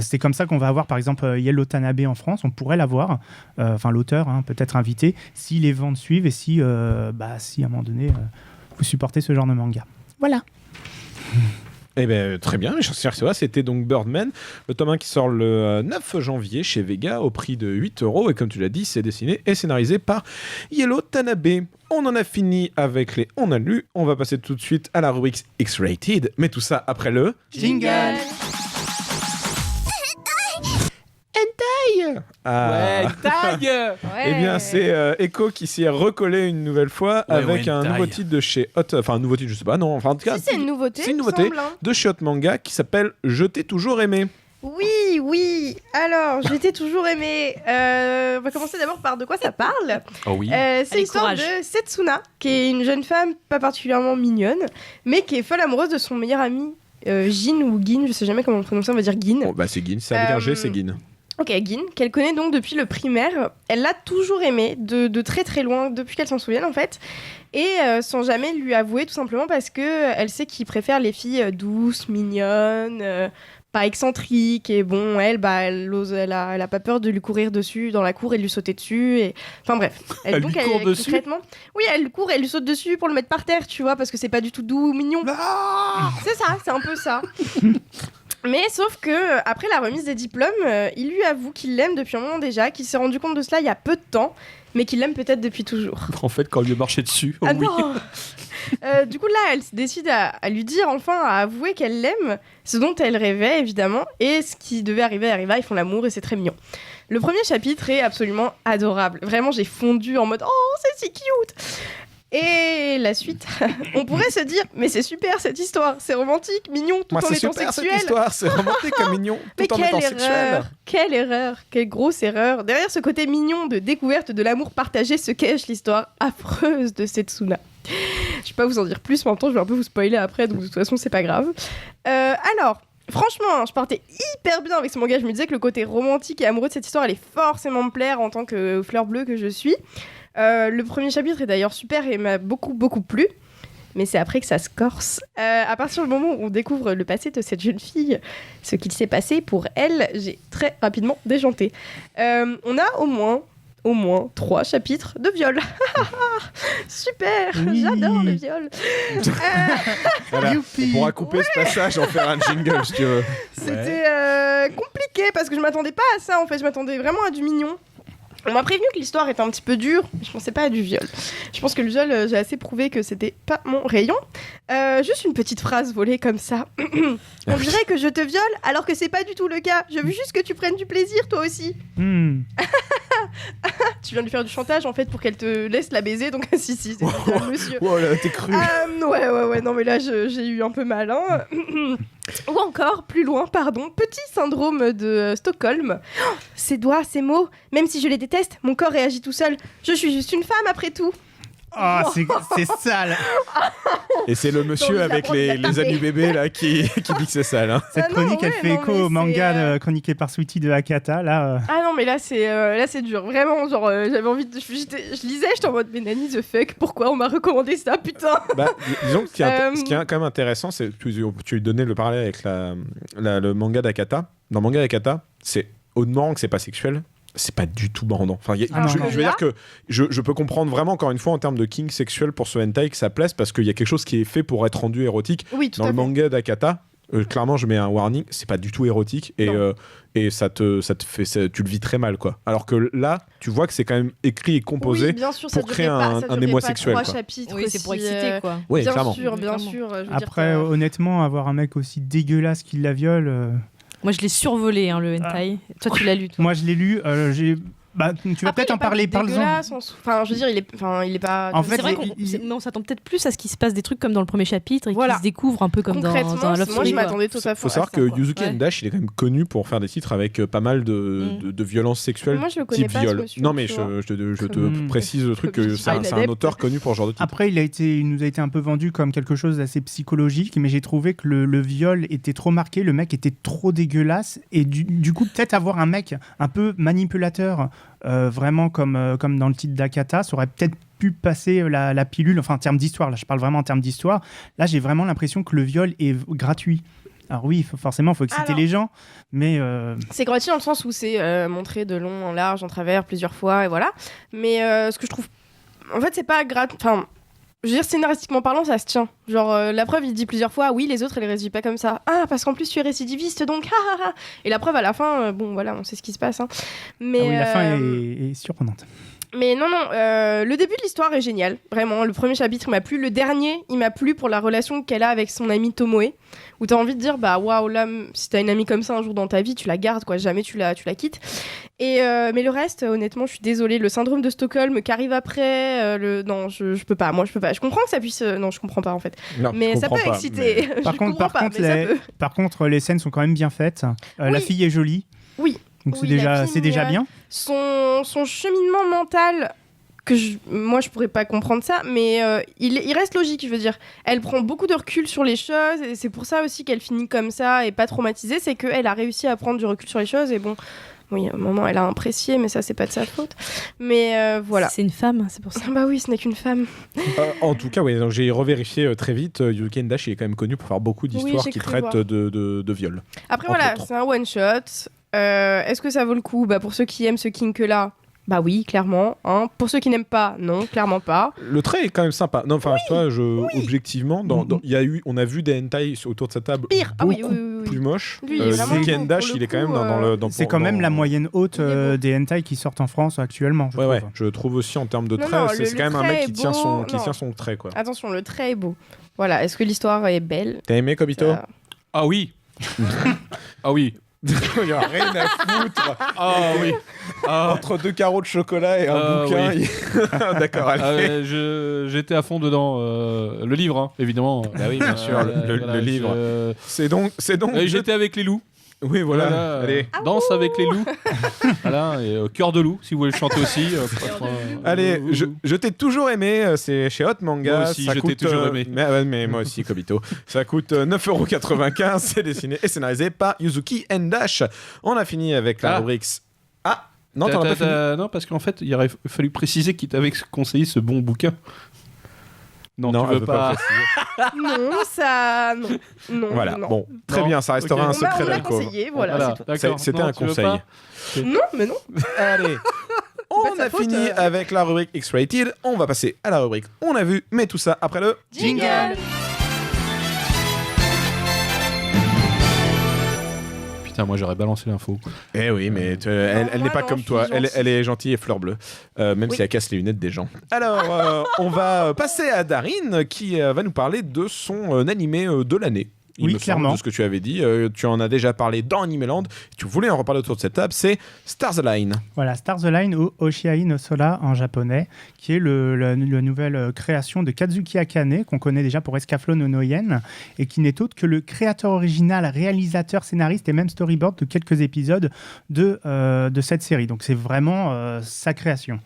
c'est comme ça qu'on va avoir, par exemple, Yellow Tanabe en France. On pourrait l'avoir, enfin l'auteur, peut-être invité, si les ventes suivent et si à un moment donné, vous supportez ce genre de manga. Voilà. Eh bien, très bien, mes chers CRCA, c'était donc Birdman, le tome 1 qui sort le 9 janvier chez Vega au prix de 8 €. Et comme tu l'as dit, c'est dessiné et scénarisé par Yellow Tanabe. On en a fini avec les On a lu. On va passer tout de suite à la rubrique X-Rated, mais tout ça après le... Jingle. Ah. taille. Eh bien, c'est Echo qui s'y est recollé une nouvelle fois Ouais, avec un Hentai. nouveau titre de chez Hot... Enfin, un nouveau titre, je sais pas, non. Enfin, en tout cas, Si, c'est une nouveauté. c'est une il me nouveauté. semble, hein. de chez Hot Manga qui s'appelle Je t'ai toujours aimé. Oui. Alors, je t'ai toujours aimé. On va commencer d'abord par de quoi ça parle. Oh oui. C'est Allez, l'histoire courage. de Setsuna, qui est une jeune femme pas particulièrement mignonne, mais qui est folle amoureuse de son meilleur ami Jin ou Gin, je sais jamais comment on le prononce, on va dire Gin. Bon, bah, c'est Gin, c'est avec un G, c'est Gin. Ok, Gin, qu'elle connaît donc depuis le primaire. Elle l'a toujours aimé, de très très loin, depuis qu'elle s'en souvient en fait. Et sans jamais lui avouer, tout simplement parce que elle sait qu'il préfère les filles douces, mignonnes, pas excentriques. Et bon, elle a pas peur de lui courir dessus dans la cour et de lui sauter dessus. Et... Enfin bref. Elle lui court dessus concrètement, oui, elle court et elle lui saute dessus pour le mettre par terre, tu vois, parce que c'est pas du tout doux ou mignon. C'est ça, c'est un peu ça. Mais sauf que après la remise des diplômes, il lui avoue qu'il l'aime depuis un moment déjà, qu'il s'est rendu compte de cela il y a peu de temps, mais qu'il l'aime peut-être depuis toujours. En fait, quand il lui marchait dessus. Ah oui. non Du coup là, elle décide à lui dire enfin, à avouer qu'elle l'aime, ce dont elle rêvait évidemment, et ce qui devait arriver arriva, ils font l'amour et c'est très mignon. Le premier chapitre est absolument adorable. Vraiment, j'ai fondu en mode oh, c'est si cute. Et la suite, on pourrait se dire, mais c'est super cette histoire, c'est romantique, mignon, tout Moi, en c'est étant super cette sexuel. histoire, c'est romantique et mignon, Mais tout en étant sexuel. quelle erreur, quelle grosse erreur. Derrière ce côté mignon de découverte de l'amour partagé se cache l'histoire affreuse de Setsuna. Je vais pas vous en dire plus, maintenant je vais un peu vous spoiler après, donc de toute façon c'est pas grave. Alors, franchement, je partais hyper bien avec ce manga, je me disais que le côté romantique et amoureux de cette histoire allait forcément me plaire en tant que fleur bleue que je suis. Le premier chapitre est d'ailleurs super et m'a beaucoup plu. Mais c'est après que ça se corse. À partir du moment où on découvre le passé de cette jeune fille, ce qu'il s'est passé pour elle, j'ai très rapidement déjanté. On a au moins au moins 3 chapitres de viol. Super, Oui. j'adore le viol. Voilà. Youpi. On pourra couper ce passage, en faire un jingle si tu veux. C'était compliqué parce que je m'attendais pas à ça en fait, je m'attendais vraiment à du mignon. On m'a prévenu que l'histoire était un petit peu dure, mais je pensais pas à du viol. Je pense que le viol, j'ai assez prouvé que c'était pas mon rayon. Juste une petite phrase volée comme ça. On dirait que je te viole alors que c'est pas du tout le cas. Je veux juste que tu prennes du plaisir toi aussi. Tu viens de lui faire du chantage en fait pour qu'elle te laisse la baiser, donc si, c'est du viol, monsieur. Oh là, t'es cru. Ouais, non mais là j'ai eu un peu mal. Hein. Ou encore, plus loin, petit syndrome de Stockholm. Oh, ces doigts, ces mots, même si je les déteste, mon corps réagit tout seul. Je suis juste une femme après tout. Oh, c'est sale. Et c'est le monsieur Donc, avec il a les tapé. anneaux bébés là qui dit que c'est sale. Hein. Cette Ah non, chronique, elle ouais, fait non, écho mais au manga c'est, chroniqué par Sweetie de Akata. Là, Ah non mais là c'est dur, vraiment, genre j'avais envie de... Je lisais, j'étais en mode mais Nani the fuck, pourquoi on m'a recommandé ça, putain. Bah, disons que ce qui est quand même intéressant, c'est tu donnais le parallèle avec le manga d'Akata. Dans le manga d'Akata, c'est au-demeurant que c'est pas sexuel. C'est pas du tout bandant. Enfin, non, je non. veux dire que je peux comprendre vraiment, encore une fois, en termes de kink sexuel pour ce hentai, que ça plaise parce qu'il y a quelque chose qui est fait pour être rendu érotique. Oui, tout Dans à le fait. manga d'Akata, clairement, je mets un warning, c'est pas du tout érotique et ça te fait, tu le vis très mal, quoi. Alors que là, tu vois que c'est quand même écrit et composé. Oui, bien sûr, ça pour créer durerait pas, un ça durerait émoi pas sexuel, 3 quoi. chapitres Oui, c'est pour aussi, exciter, quoi. Oui, bien clairement. sûr, bien Clairement. sûr. Je veux dire après, que- honnêtement, avoir un mec aussi dégueulasse qui la viole. Moi, je l'ai survolé, hein, le hentai. Toi, tu l'as lu, toi. Moi, je l'ai lu. Bah, tu vas Après, peut-être il est en pas parler, parle-en. dégueulasse, enfin, je veux dire, il est pas. En fait, C'est vrai il- mais on s'attend peut-être plus à ce qu'il se passe des trucs comme dans le premier chapitre et Voilà. qu'il se découvre un peu comme dans concrètement, Love moi Story, je quoi. m'attendais tout à fait. Faut savoir à ça, que quoi. Yuzuki Ouais. Endash, il est quand même connu pour faire des titres avec pas mal de violences sexuelles Moi, je le connais type pas, ce viol. monsieur, Non, mais tu je vois. te Comme- précise le truc Comme que je dis, c'est il un adepte. auteur connu pour ce genre de titre. Après, il nous a été un peu vendu comme quelque chose d'assez psychologique, mais j'ai trouvé que le viol était trop marqué, le mec était trop dégueulasse, et du coup, peut-être avoir un mec un peu manipulateur, vraiment comme dans le titre d'Akata, ça aurait peut-être pu passer la pilule, enfin en termes d'histoire, là je parle vraiment en termes d'histoire. Là, j'ai vraiment l'impression que le viol est gratuit. Alors oui, forcément, il faut exciter Alors- les gens, mais C'est gratuit dans le sens où c'est montré de long en large, en travers, plusieurs fois, et voilà. Mais ce que je trouve. En fait, c'est pas gratuit. Enfin, je veux dire, scénaristiquement parlant, ça se tient. Genre, la preuve, il dit plusieurs fois, oui, les autres, elle les rédigent pas comme ça. Ah, parce qu'en plus, tu es récidiviste, donc, ha ha ha. Et la preuve, à la fin, bon, voilà, on sait ce qui se passe. Hein. Mais, ah oui, la fin est surprenante. Mais non, le début de l'histoire est génial. Vraiment, le premier chapitre, il m'a plu. Le dernier, il m'a plu pour la relation qu'elle a avec son amie Tomoe. Où t'as envie de dire, bah waouh, là, si t'as une amie comme ça un jour dans ta vie, tu la gardes, quoi. Jamais tu la quittes. Et, mais le reste, honnêtement, je suis désolée. Le syndrome de Stockholm qui arrive après, non, je peux pas. Moi, je peux pas. Je comprends que ça puisse. Non, je comprends pas, en fait. Non, Mais je ça peut comprends pas, exciter. Par Je contre, comprends pas, mais ça peut. par contre, les scènes sont quand même bien faites. La Oui. fille est jolie. Oui. Donc Oui, la c'est fille, déjà bien. Son cheminement mental, moi je pourrais pas comprendre ça, mais il reste logique, je veux dire. Elle prend beaucoup de recul sur les choses, et c'est pour ça aussi qu'elle finit comme ça et pas traumatisée, c'est qu'elle a réussi à prendre du recul sur les choses, et bon, oui, à un moment elle a apprécié, mais ça c'est pas de sa faute. Mais voilà. C'est une femme, c'est pour ça. Bah oui, ce n'est qu'une femme. En tout cas, oui, donc j'ai revérifié très vite. Yuzuki Endash, il est quand même connu pour faire beaucoup d'histoires j'ai qui cru traitent voir. de viol. Après Entre voilà, autres. c'est un one shot. Est-ce que ça vaut le coup? Bah pour ceux qui aiment ce kink là. Bah oui, clairement. Hein. Pour ceux qui n'aiment pas, non, clairement pas. Le trait est quand même sympa. Non, enfin, toi, objectivement, on a vu des hentai autour de cette table Pire. Ah oui, beaucoup oui, oui. plus moches. Lui, il est vraiment Yuzuki beau, Endash, pour le il est quand même coup, dans le. C'est quand même la moyenne haute Il est beau. des hentai qui sortent en France actuellement. Je Ouais, trouve. je trouve aussi en termes de Non, trait, non, c'est le quand même un trait mec est qui tient beau. son trait, quoi. Attention, le trait est beau. Voilà, est-ce que l'histoire est belle? T'as aimé Kobito? Ça- Ah oui. Ah oui. Il y a rien à foutre. Ah oui. Ah. Entre deux carreaux de chocolat et un bouquin. oui. D'accord, allez. Ah ouais, j'étais à fond dedans. Le livre, hein, évidemment. Bah oui, bien sûr, le livre. C'est donc. J'étais avec les loups. Oui, voilà. Allez. Danse avec les loups. Voilà, et Cœur de loup, si vous voulez le chanter aussi. Allez, je t'ai toujours aimé, c'est chez Hot Manga. Moi aussi, ça je t'ai coûte, toujours aimé. Mais moi aussi, Kobito. Ça coûte 9,95€, c'est dessiné et scénarisé par Yuzuki Endash. On a fini avec la Ah. rubrique. Ah, non, t'en as pas fini. Non, parce qu'en fait, il aurait fallu préciser qu'il t'avait conseillé ce bon bouquin. Non, tu elle veux veut pas. préciser. Non, ça. Non. Voilà, non. bon, très Non. bien, ça restera Ok. un On secret l'a d'alcôve. conseillé, voilà. c'est tout. d'accord. C'était Non, un tu veux conseil. pas Non, mais non. Allez. pas de On sa a faute, fini avec la rubrique X-Rated. On va passer à la rubrique On a vu, mais tout ça après le Jingle. Putain, moi j'aurais balancé l'info. Eh oui, mais elle n'est pas non, comme je suis toi. Elle gentille. est gentille et fleur bleue, même Oui. si elle casse les lunettes des gens. Alors, on va passer à Darine qui va nous parler de son animé de l'année. Il Oui, me semble, clairement. de ce que tu avais dit. Tu en as déjà parlé dans Animeland. Tu voulais en reparler autour de cette table. C'est Stars Align. Voilà, Stars Align ou Oshiai no Sora en japonais, qui est la nouvelle création de Kazuki Akane, qu'on connaît déjà pour Escaflowne no Noyen, et qui n'est autre que le créateur original, réalisateur, scénariste et même storyboard de quelques épisodes de cette série. Donc c'est vraiment sa création.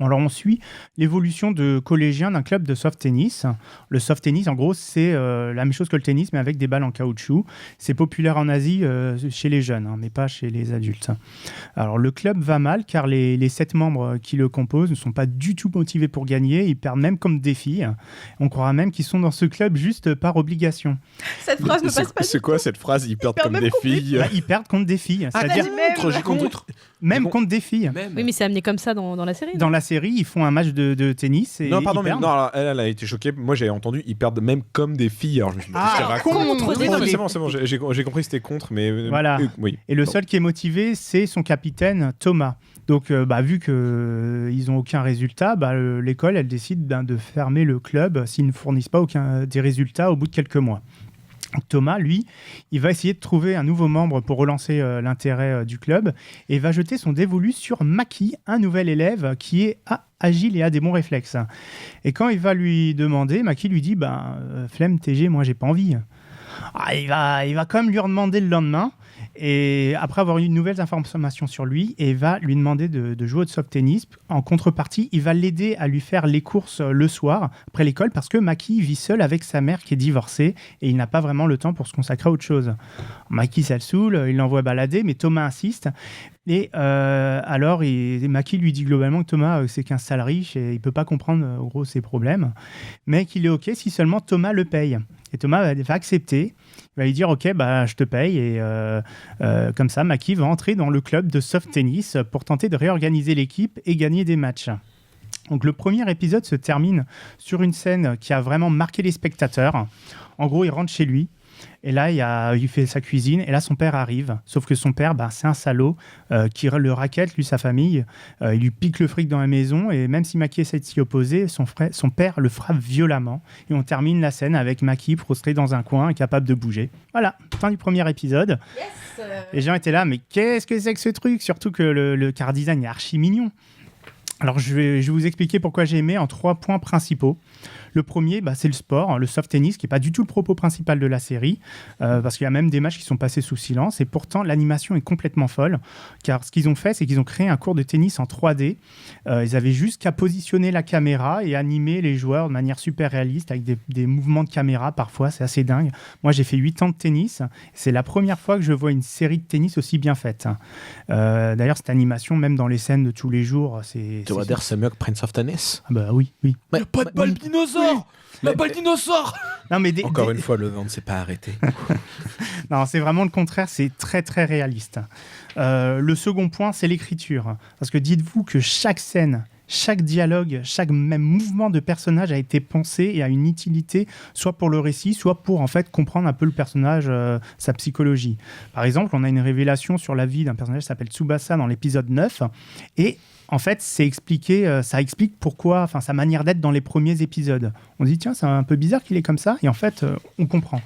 Alors on suit l'évolution de collégiens d'un club de soft tennis. Le soft tennis, en gros, c'est la même chose que le tennis, mais avec des balles en caoutchouc. C'est populaire en Asie chez les jeunes, mais pas chez les adultes. Alors le club va mal car les 7 membres qui le composent ne sont pas du tout motivés pour gagner. Ils perdent même comme défi. On croira même qu'ils sont dans ce club juste par obligation. Cette phrase ne passe pas. C'est quoi cette phrase? Ils perdent comme même des contre des filles. Bah, ils perdent contre des filles. C'est-à-dire J'ai contre. même contre des filles. Même. Oui, mais c'est amené comme ça dans la série. Dans la série, ils font un match de tennis et Non, pardon, ils mais perdent. non, alors, elle a été choquée. Moi, j'ai entendu, ils perdent même comme des filles. Alors, je me suis dit, Ah, je te raconte. contre des Oui, non, mais filles. c'est bon, j'ai compris que c'était contre, mais. Voilà. Oui. Et le Non. seul qui est motivé, c'est son capitaine Thomas. Donc, vu qu'ils n'ont aucun résultat, l'école, elle décide de fermer le club s'ils ne fournissent pas des résultats au bout de quelques mois. Donc, Thomas, lui, il va essayer de trouver un nouveau membre pour relancer l'intérêt du club et va jeter son dévolu sur Maki, un nouvel élève qui est agile et a des bons réflexes. Et quand il va lui demander, Maki lui dit flemme TG, moi j'ai pas envie. Il va quand même lui redemander le lendemain. Et après avoir eu de nouvelles informations sur lui, et va lui demander de jouer au soft tennis. En contrepartie, il va l'aider à lui faire les courses le soir après l'école parce que Maki vit seul avec sa mère qui est divorcée et il n'a pas vraiment le temps pour se consacrer à autre chose. Maki, ça le saoule, il l'envoie balader, mais Thomas insiste. Et alors, Maki lui dit globalement que Thomas, c'est qu'un sale riche et il peut pas comprendre en gros ses problèmes, mais qu'il est OK si seulement Thomas le paye. Et Thomas va accepter. Il va lui dire OK, je te paye. Et comme ça, Maki va entrer dans le club de soft tennis pour tenter de réorganiser l'équipe et gagner des matchs. Donc le premier épisode se termine sur une scène qui a vraiment marqué les spectateurs. En gros, il rentre chez lui. Et là, il fait sa cuisine. Et là, son père arrive. Sauf que son père, c'est un salaud qui le raquette, lui, sa famille. Il lui pique le fric dans la maison. Et même si Maki essaie de s'y opposer, son père le frappe violemment. Et on termine la scène avec Maki prostré dans un coin, incapable de bouger. Voilà, fin du premier épisode. Yes. Les gens étaient là, mais qu'est-ce que c'est que ce truc? Surtout que le car design est archi mignon. Alors, je vais vous expliquer pourquoi j'ai aimé en 3 points principaux. Le premier, c'est le sport, le soft tennis, qui n'est pas du tout le propos principal de la série, parce qu'il y a même des matchs qui sont passés sous silence, et pourtant l'animation est complètement folle, car ce qu'ils ont fait, c'est qu'ils ont créé un cours de tennis en 3D. Ils avaient juste qu'à positionner la caméra et animer les joueurs de manière super réaliste, avec des mouvements de caméra, parfois, c'est assez dingue. Moi, j'ai fait 8 ans de tennis, c'est la première fois que je vois une série de tennis aussi bien faite. D'ailleurs, cette animation, même dans les scènes de tous les jours, c'est... Tu vas dire c'est mieux que Prince of Tennis? Ah oui. Il n'y a pas de balle dinosaure. La balle dinosaure. Non, mais Encore une fois, le vent ne s'est pas arrêté. Non, c'est vraiment le contraire, c'est très très réaliste. Le second point, c'est l'écriture. Parce que dites-vous que chaque scène, chaque dialogue, chaque même mouvement de personnage a été pensé et a une utilité, soit pour le récit, soit pour en fait comprendre un peu le personnage, sa psychologie. Par exemple, on a une révélation sur la vie d'un personnage qui s'appelle Tsubasa dans l'épisode 9, et en fait, ça explique pourquoi, sa manière d'être dans les premiers épisodes. On se dit, tiens, c'est un peu bizarre qu'il est comme ça, et en fait, on comprend.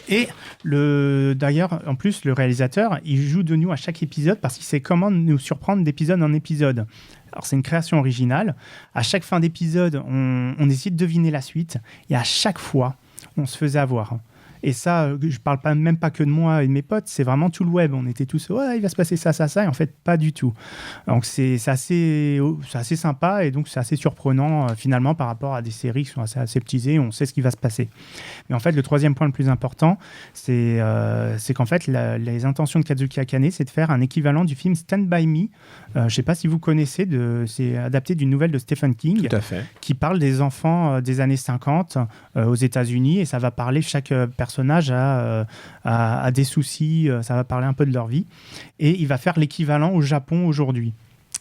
Et d'ailleurs, en plus, le réalisateur, il joue de nous à chaque épisode parce qu'il sait comment nous surprendre d'épisode en épisode. Alors, c'est une création originale. À chaque fin d'épisode, on essaie de deviner la suite, et à chaque fois, on se faisait avoir. Et ça, je parle même pas que de moi et de mes potes, c'est vraiment tout le web. On était tous, il va se passer ça, et en fait, pas du tout. Donc, c'est assez sympa, et donc c'est assez surprenant, finalement, par rapport à des séries qui sont assez aseptisées, on sait ce qui va se passer. Mais en fait, le troisième point le plus important, c'est qu'en fait, les intentions de Kazuki Akane, c'est de faire un équivalent du film Stand By Me. Je sais pas si vous connaissez, c'est adapté d'une nouvelle de Stephen King. Tout à fait. Qui parle des enfants des années 50 aux États-Unis, et ça va parler, chaque personnage a des soucis, ça va parler un peu de leur vie, et il va faire l'équivalent au Japon aujourd'hui.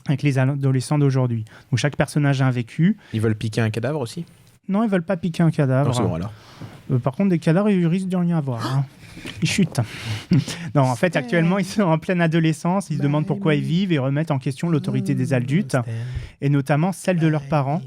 avec les adolescents d'aujourd'hui. Donc chaque personnage a un vécu. Ils veulent piquer un cadavre aussi? Non, ils veulent pas piquer un cadavre. Non, c'est bon alors. Par contre, des cadavres, ils risquent de rien avoir. Hein. Ils chutent. Non, en fait, actuellement, ils sont en pleine adolescence. Ils se demandent pourquoi ils vivent et remettent en question l'autorité des adultes, et notamment celle de leurs parents.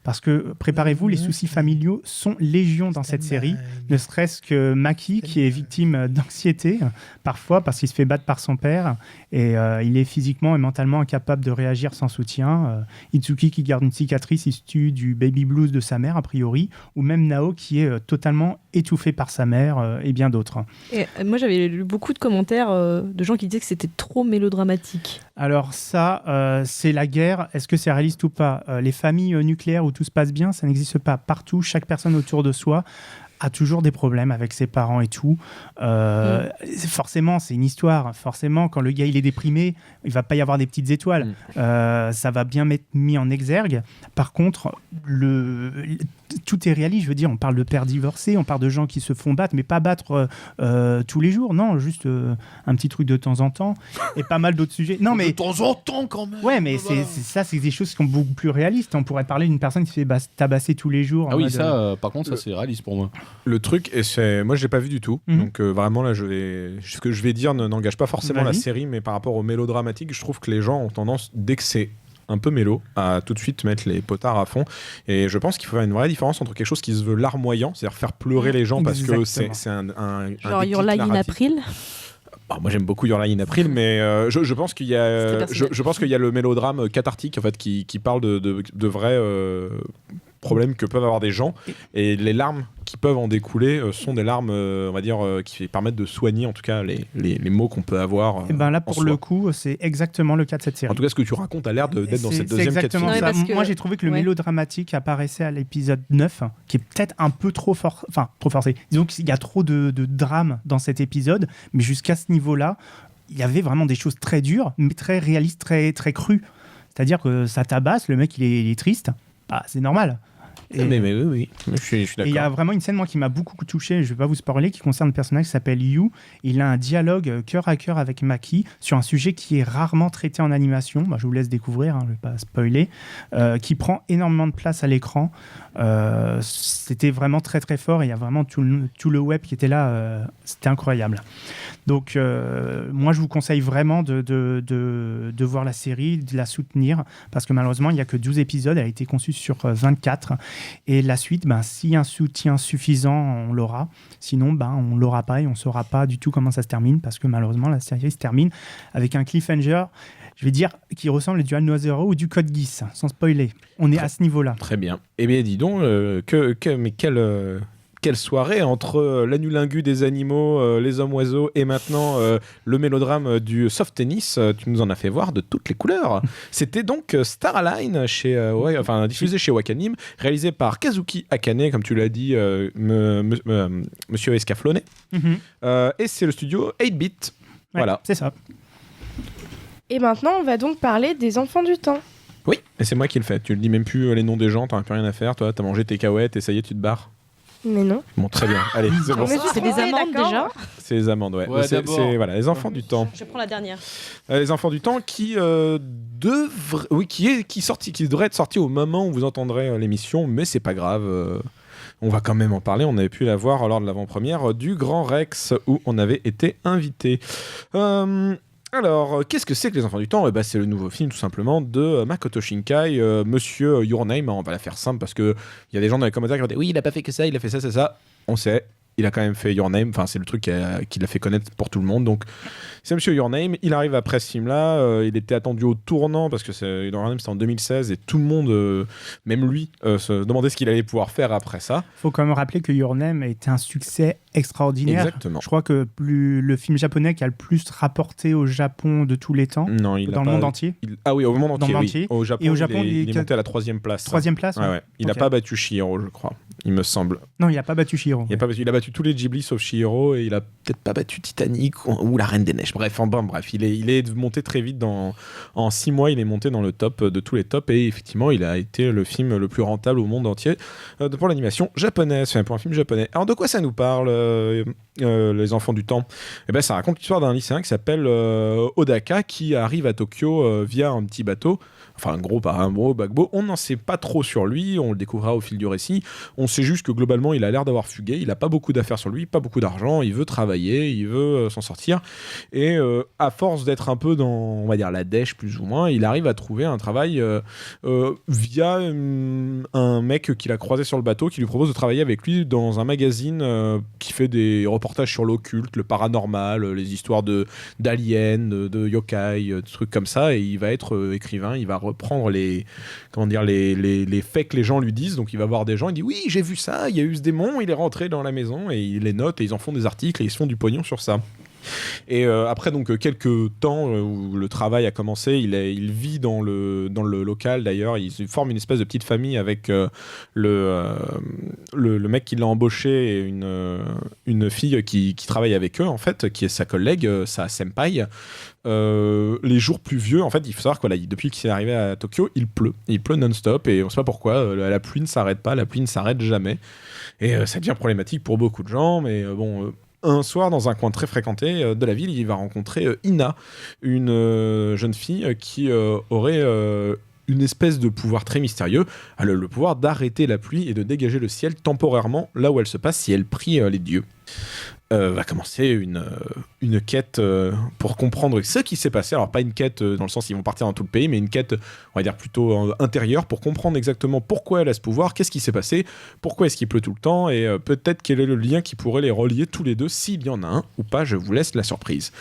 Parce que, préparez-vous, les soucis familiaux sont légion dans cette série. Ne serait-ce que Maki, qui est victime d'anxiété, parfois parce qu'il se fait battre par son père, et il est physiquement et mentalement incapable de réagir sans soutien. Itsuki, qui garde une cicatrice issue du baby blues de sa mère, a priori, ou même Nao, qui est totalement étouffé par sa mère, et bien d'autres. Et moi, j'avais lu beaucoup de commentaires de gens qui disaient que c'était trop mélodramatique. Alors ça, c'est la guerre. Est-ce que c'est réaliste ou pas? Les familles nucléaires où tout se passe bien, ça n'existe pas partout. Chaque personne autour de soi a toujours des problèmes avec ses parents et tout. Forcément, c'est une histoire. Forcément, quand le gars il est déprimé, il va pas y avoir des petites étoiles. Ça va bien être mis en exergue. Par contre, tout est réaliste. Je veux dire, on parle de pères divorcés, on parle de gens qui se font battre, mais pas battre tous les jours. Non, juste un petit truc de temps en temps. Et pas mal d'autres sujets. Non, mais De temps en temps, quand même. ouais, mais c'est des choses qui sont beaucoup plus réalistes. On pourrait parler d'une personne qui se fait tabasser tous les jours. Ah en oui, mode, ça, par contre, ça c'est réaliste pour moi. Le truc, et moi je l'ai pas vu du tout, donc vraiment là ce que je vais dire n'engage pas forcément la Vas-y. série, mais par rapport au mélodramatique, je trouve que les gens ont tendance, dès que c'est un peu mélo, à tout de suite mettre les potards à fond, et je pense qu'il faut faire une vraie différence entre quelque chose qui se veut larmoyant, c'est-à-dire faire pleurer les gens parce que Exactement. c'est un Genre déclic Your Lie in narratif. April. Ah, moi j'aime beaucoup Your Lie in April, mais je pense qu'il y a C'était personnel. je pense qu'il y a le mélodrame cathartique en fait qui parle de vrais problèmes que peuvent avoir des gens, et les larmes qui peuvent en découler sont des larmes on va dire qui permettent de soigner en tout cas les maux qu'on peut avoir. Et ben là, en pour soi. le coup, c'est exactement le cas de cette série. En tout cas, ce que tu racontes a l'air d'être dans C'est- cette c'est deuxième exactement catégorie. Ouais, ça. parce que- Moi, j'ai trouvé que le ouais. mélodramatique apparaissait à l'épisode 9, qui est peut-être un peu trop fort, enfin trop forcé. Disons qu'il y a trop de drame dans cet épisode, mais jusqu'à ce niveau-là, il y avait vraiment des choses très dures, mais très réalistes, très, très crues. C'est-à-dire que ça tabasse, le mec il est triste, bah, c'est normal. Et- Mais oui, je suis Et il y a d'accord. vraiment une scène moi qui m'a beaucoup touché, je vais pas vous spoiler, qui concerne un personnage qui s'appelle Yu. Il a un dialogue cœur à cœur avec Maki sur un sujet qui est rarement traité en animation. Bah, je vous laisse découvrir, hein, je vais pas spoiler. Qui prend énormément de place à l'écran. C'était vraiment très très fort. Et il y a vraiment tout le web qui était là. C'était incroyable. Donc moi je vous conseille vraiment de voir la série, de la soutenir, parce que malheureusement il n'y a que 12 épisodes, elle a été conçue sur 24, et la suite, s'il y a un soutien suffisant, on l'aura, sinon on l'aura pas, et on saura pas du tout comment ça se termine, parce que malheureusement la série se termine avec un cliffhanger, je vais dire, qui ressemble à du Anno Zero ou du Code Geass, sans spoiler. On est à ce niveau-là. Très bien. Eh bien, dis donc, mais quelle soirée entre l'anulingu des animaux, les hommes oiseaux, et maintenant le mélodrame du soft tennis. Tu nous en as fait voir de toutes les couleurs. C'était donc Star Align, diffusé chez Wakanim, réalisé par Kazuki Akane, comme tu l'as dit, monsieur Escaflowne. Et c'est le studio 8-bit. Ouais, Voilà. c'est ça. Et maintenant, on va donc parler des enfants du temps. Oui, et c'est moi qui le fais. Tu ne dis même plus les noms des gens, t'en as plus rien à faire, toi, t'as mangé tes cacahuètes et ça y est, tu te barres. Mais non. Bon, très bien. Allez, c'est bon. Mais je suis C'est des trompée, amandes d'accord. déjà. C'est les amandes, ouais. Ouais, C'est d'abord. voilà, les enfants du temps. Je prends la dernière. Les enfants du temps qui qui devrait être sorti au moment où vous entendrez l'émission, mais c'est pas grave. On va quand même en parler. On avait pu la voir lors de l'avant-première du Grand Rex où on avait été invité. Alors, qu'est-ce que c'est que les enfants du temps ? C'est le nouveau film tout simplement de Makoto Shinkai, Monsieur Your Name. On va la faire simple parce que il y a des gens dans les commentaires qui vont dire oui, il a pas fait que ça, il a fait ça, c'est ça. On sait. Il a quand même fait Your Name, enfin c'est le truc qui l'a fait connaître pour tout le monde. Donc c'est Monsieur Your Name, il arrive après ce film-là, il était attendu au tournant parce que Your Name c'était en 2016 et tout le monde, même lui, se demandait ce qu'il allait pouvoir faire après ça. Il faut quand même rappeler que Your Name a été un succès extraordinaire. Exactement. Je crois que le film japonais qui a le plus rapporté au Japon de tous les temps, Non, il dans a le pas- monde entier. Ah oui, au monde Dans entier, le monde oui. entier. Au Japon, Et au Japon, il est il est monté à la 3e place. 3e place. Ouais, ouais. Il n'a Ok. pas battu Chihiro, je crois. il me semble. Non, il a pas battu Chihiro. Il a battu tous les Ghibli sauf Chihiro et il a peut-être pas battu Titanic ou La Reine des Neiges. Bref, il est monté très vite en 6 mois, il est monté dans le top de tous les tops et effectivement, il a été le film le plus rentable au monde entier pour l'animation japonaise, enfin pour un film japonais. Alors de quoi ça nous parle Les Enfants du Temps? Eh ben, ça raconte l'histoire d'un lycéen qui s'appelle Odaka qui arrive à Tokyo via un petit bateau. Enfin, un gros paquebot. On n'en sait pas trop sur lui, on le découvrira au fil du récit. On sait juste que globalement, il a l'air d'avoir fugué, il n'a pas beaucoup d'affaires sur lui, pas beaucoup d'argent, il veut travailler, il veut s'en sortir. Et à force d'être un peu dans, on va dire, la dèche plus ou moins, il arrive à trouver un travail via un mec qu'il a croisé sur le bateau qui lui propose de travailler avec lui dans un magazine qui fait des reportages sur l'occulte, le paranormal, les histoires d'aliens, de yokai, de trucs comme ça. Et il va être écrivain, il va reprendre les faits que les gens lui disent. Donc il va voir des gens, il dit oui, j'ai vu ça, il y a eu ce démon, il est rentré dans la maison et il les note et ils en font des articles et ils se font du pognon sur ça. Et après donc quelques temps où le travail a commencé, il vit dans le local d'ailleurs, il forme une espèce de petite famille avec le mec qui l'a embauché et une fille qui travaille avec eux en fait, qui est sa collègue, sa senpai. Les jours pluvieux, en fait, il faut savoir que depuis qu'il est arrivé à Tokyo, il pleut non-stop et on sait pas pourquoi. La pluie ne s'arrête pas, la pluie ne s'arrête jamais et ça devient problématique pour beaucoup de gens. Mais un soir, dans un coin très fréquenté de la ville, il va rencontrer Ina, une jeune fille qui aurait une espèce de pouvoir très mystérieux, le pouvoir d'arrêter la pluie et de dégager le ciel temporairement là où elle se passe si elle prie les dieux. Va commencer une quête pour comprendre ce qui s'est passé. Alors pas une quête dans le sens ils vont partir dans tout le pays, mais une quête, on va dire plutôt intérieure pour comprendre exactement pourquoi elle a ce pouvoir, qu'est-ce qui s'est passé, pourquoi est-ce qu'il pleut tout le temps et peut-être quel est le lien qui pourrait les relier tous les deux, s'il y en a un ou pas. Je vous laisse la surprise.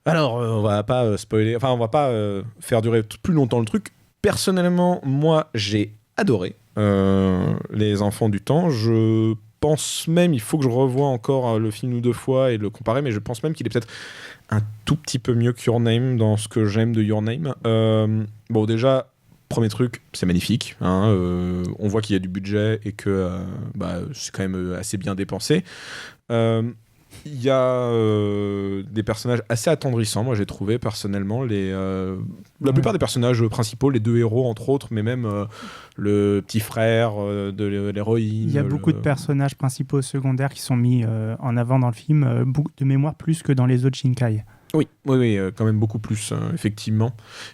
Alors on va pas spoiler, enfin on va pas faire durer plus longtemps le truc. Personnellement, moi j'ai adoré Les Enfants du Temps. Je pense même, il faut que je revoie encore le film 2 fois et le comparer, mais je pense même qu'il est peut-être un tout petit peu mieux que Your Name dans ce que j'aime de Your Name. Bon, déjà, premier truc, c'est magnifique. On voit qu'il y a du budget et que c'est quand même assez bien dépensé. Il y a des personnages assez attendrissants, moi j'ai trouvé personnellement. La plupart des personnages principaux, les 2 héros entre autres, mais même le petit frère de l'héroïne. Il y a beaucoup de personnages principaux secondaires qui sont mis en avant dans le film, de mémoire plus que dans les autres Shinkai. Oui, quand même beaucoup plus, effectivement.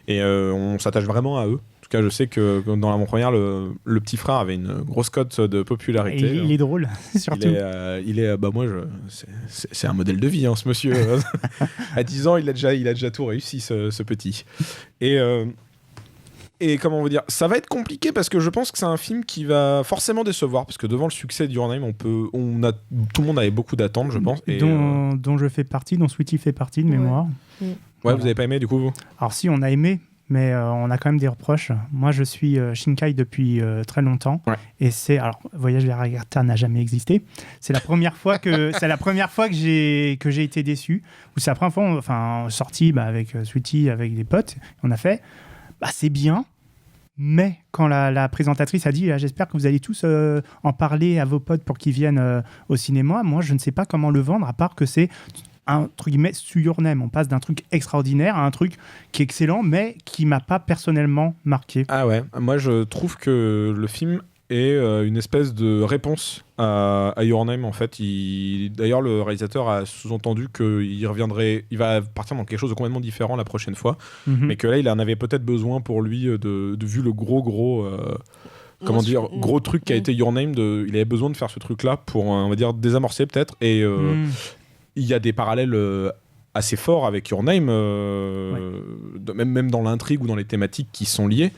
Et on s'attache vraiment à eux. En tout cas, je sais que dans l'avant-première, le petit frère avait une grosse cote de popularité. Et il est drôle, surtout. C'est un modèle de vie, ce monsieur. À 10 ans, il a déjà tout réussi, ce petit. Et comment on veut dire, ça va être compliqué parce que je pense que c'est un film qui va forcément décevoir parce que devant le succès de Your Name, tout le monde avait beaucoup d'attentes, je pense. Et dont je fais partie, dont Sweetie fait partie de mémoire. Ouais, voilà. Vous avez pas aimé du coup vous? Alors si, on a aimé, mais on a quand même des reproches. Moi, je suis Shinkai depuis très longtemps, et alors Voyage vers Agatha n'a jamais existé. C'est la première fois que j'ai été déçu. Ou c'est la première fois, sorti avec Sweetie, avec des potes, on a fait. C'est bien, mais quand la présentatrice a dit j'espère que vous allez tous en parler à vos potes pour qu'ils viennent au cinéma, moi je ne sais pas comment le vendre à part que c'est entre guillemets sur Your Name. On passe d'un truc extraordinaire à un truc qui est excellent mais qui m'a pas personnellement marqué. Ah ouais, moi je trouve que le film est une espèce de réponse à Your Name en fait. D'ailleurs le réalisateur a sous-entendu qu'il va partir dans quelque chose de complètement différent la prochaine fois, mais que là il en avait peut-être besoin pour lui de vu le gros truc qui a été Your Name, il avait besoin de faire ce truc là pour on va dire désamorcer peut-être et il y a des parallèles assez forts avec Your Name, même dans l'intrigue ou dans les thématiques qui sont liées.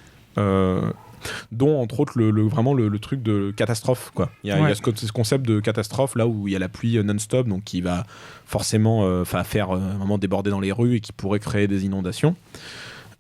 Dont entre autres vraiment le truc de catastrophe quoi. Il y a ce concept de catastrophe là où il y a la pluie non-stop donc qui va forcément faire vraiment déborder dans les rues et qui pourrait créer des inondations.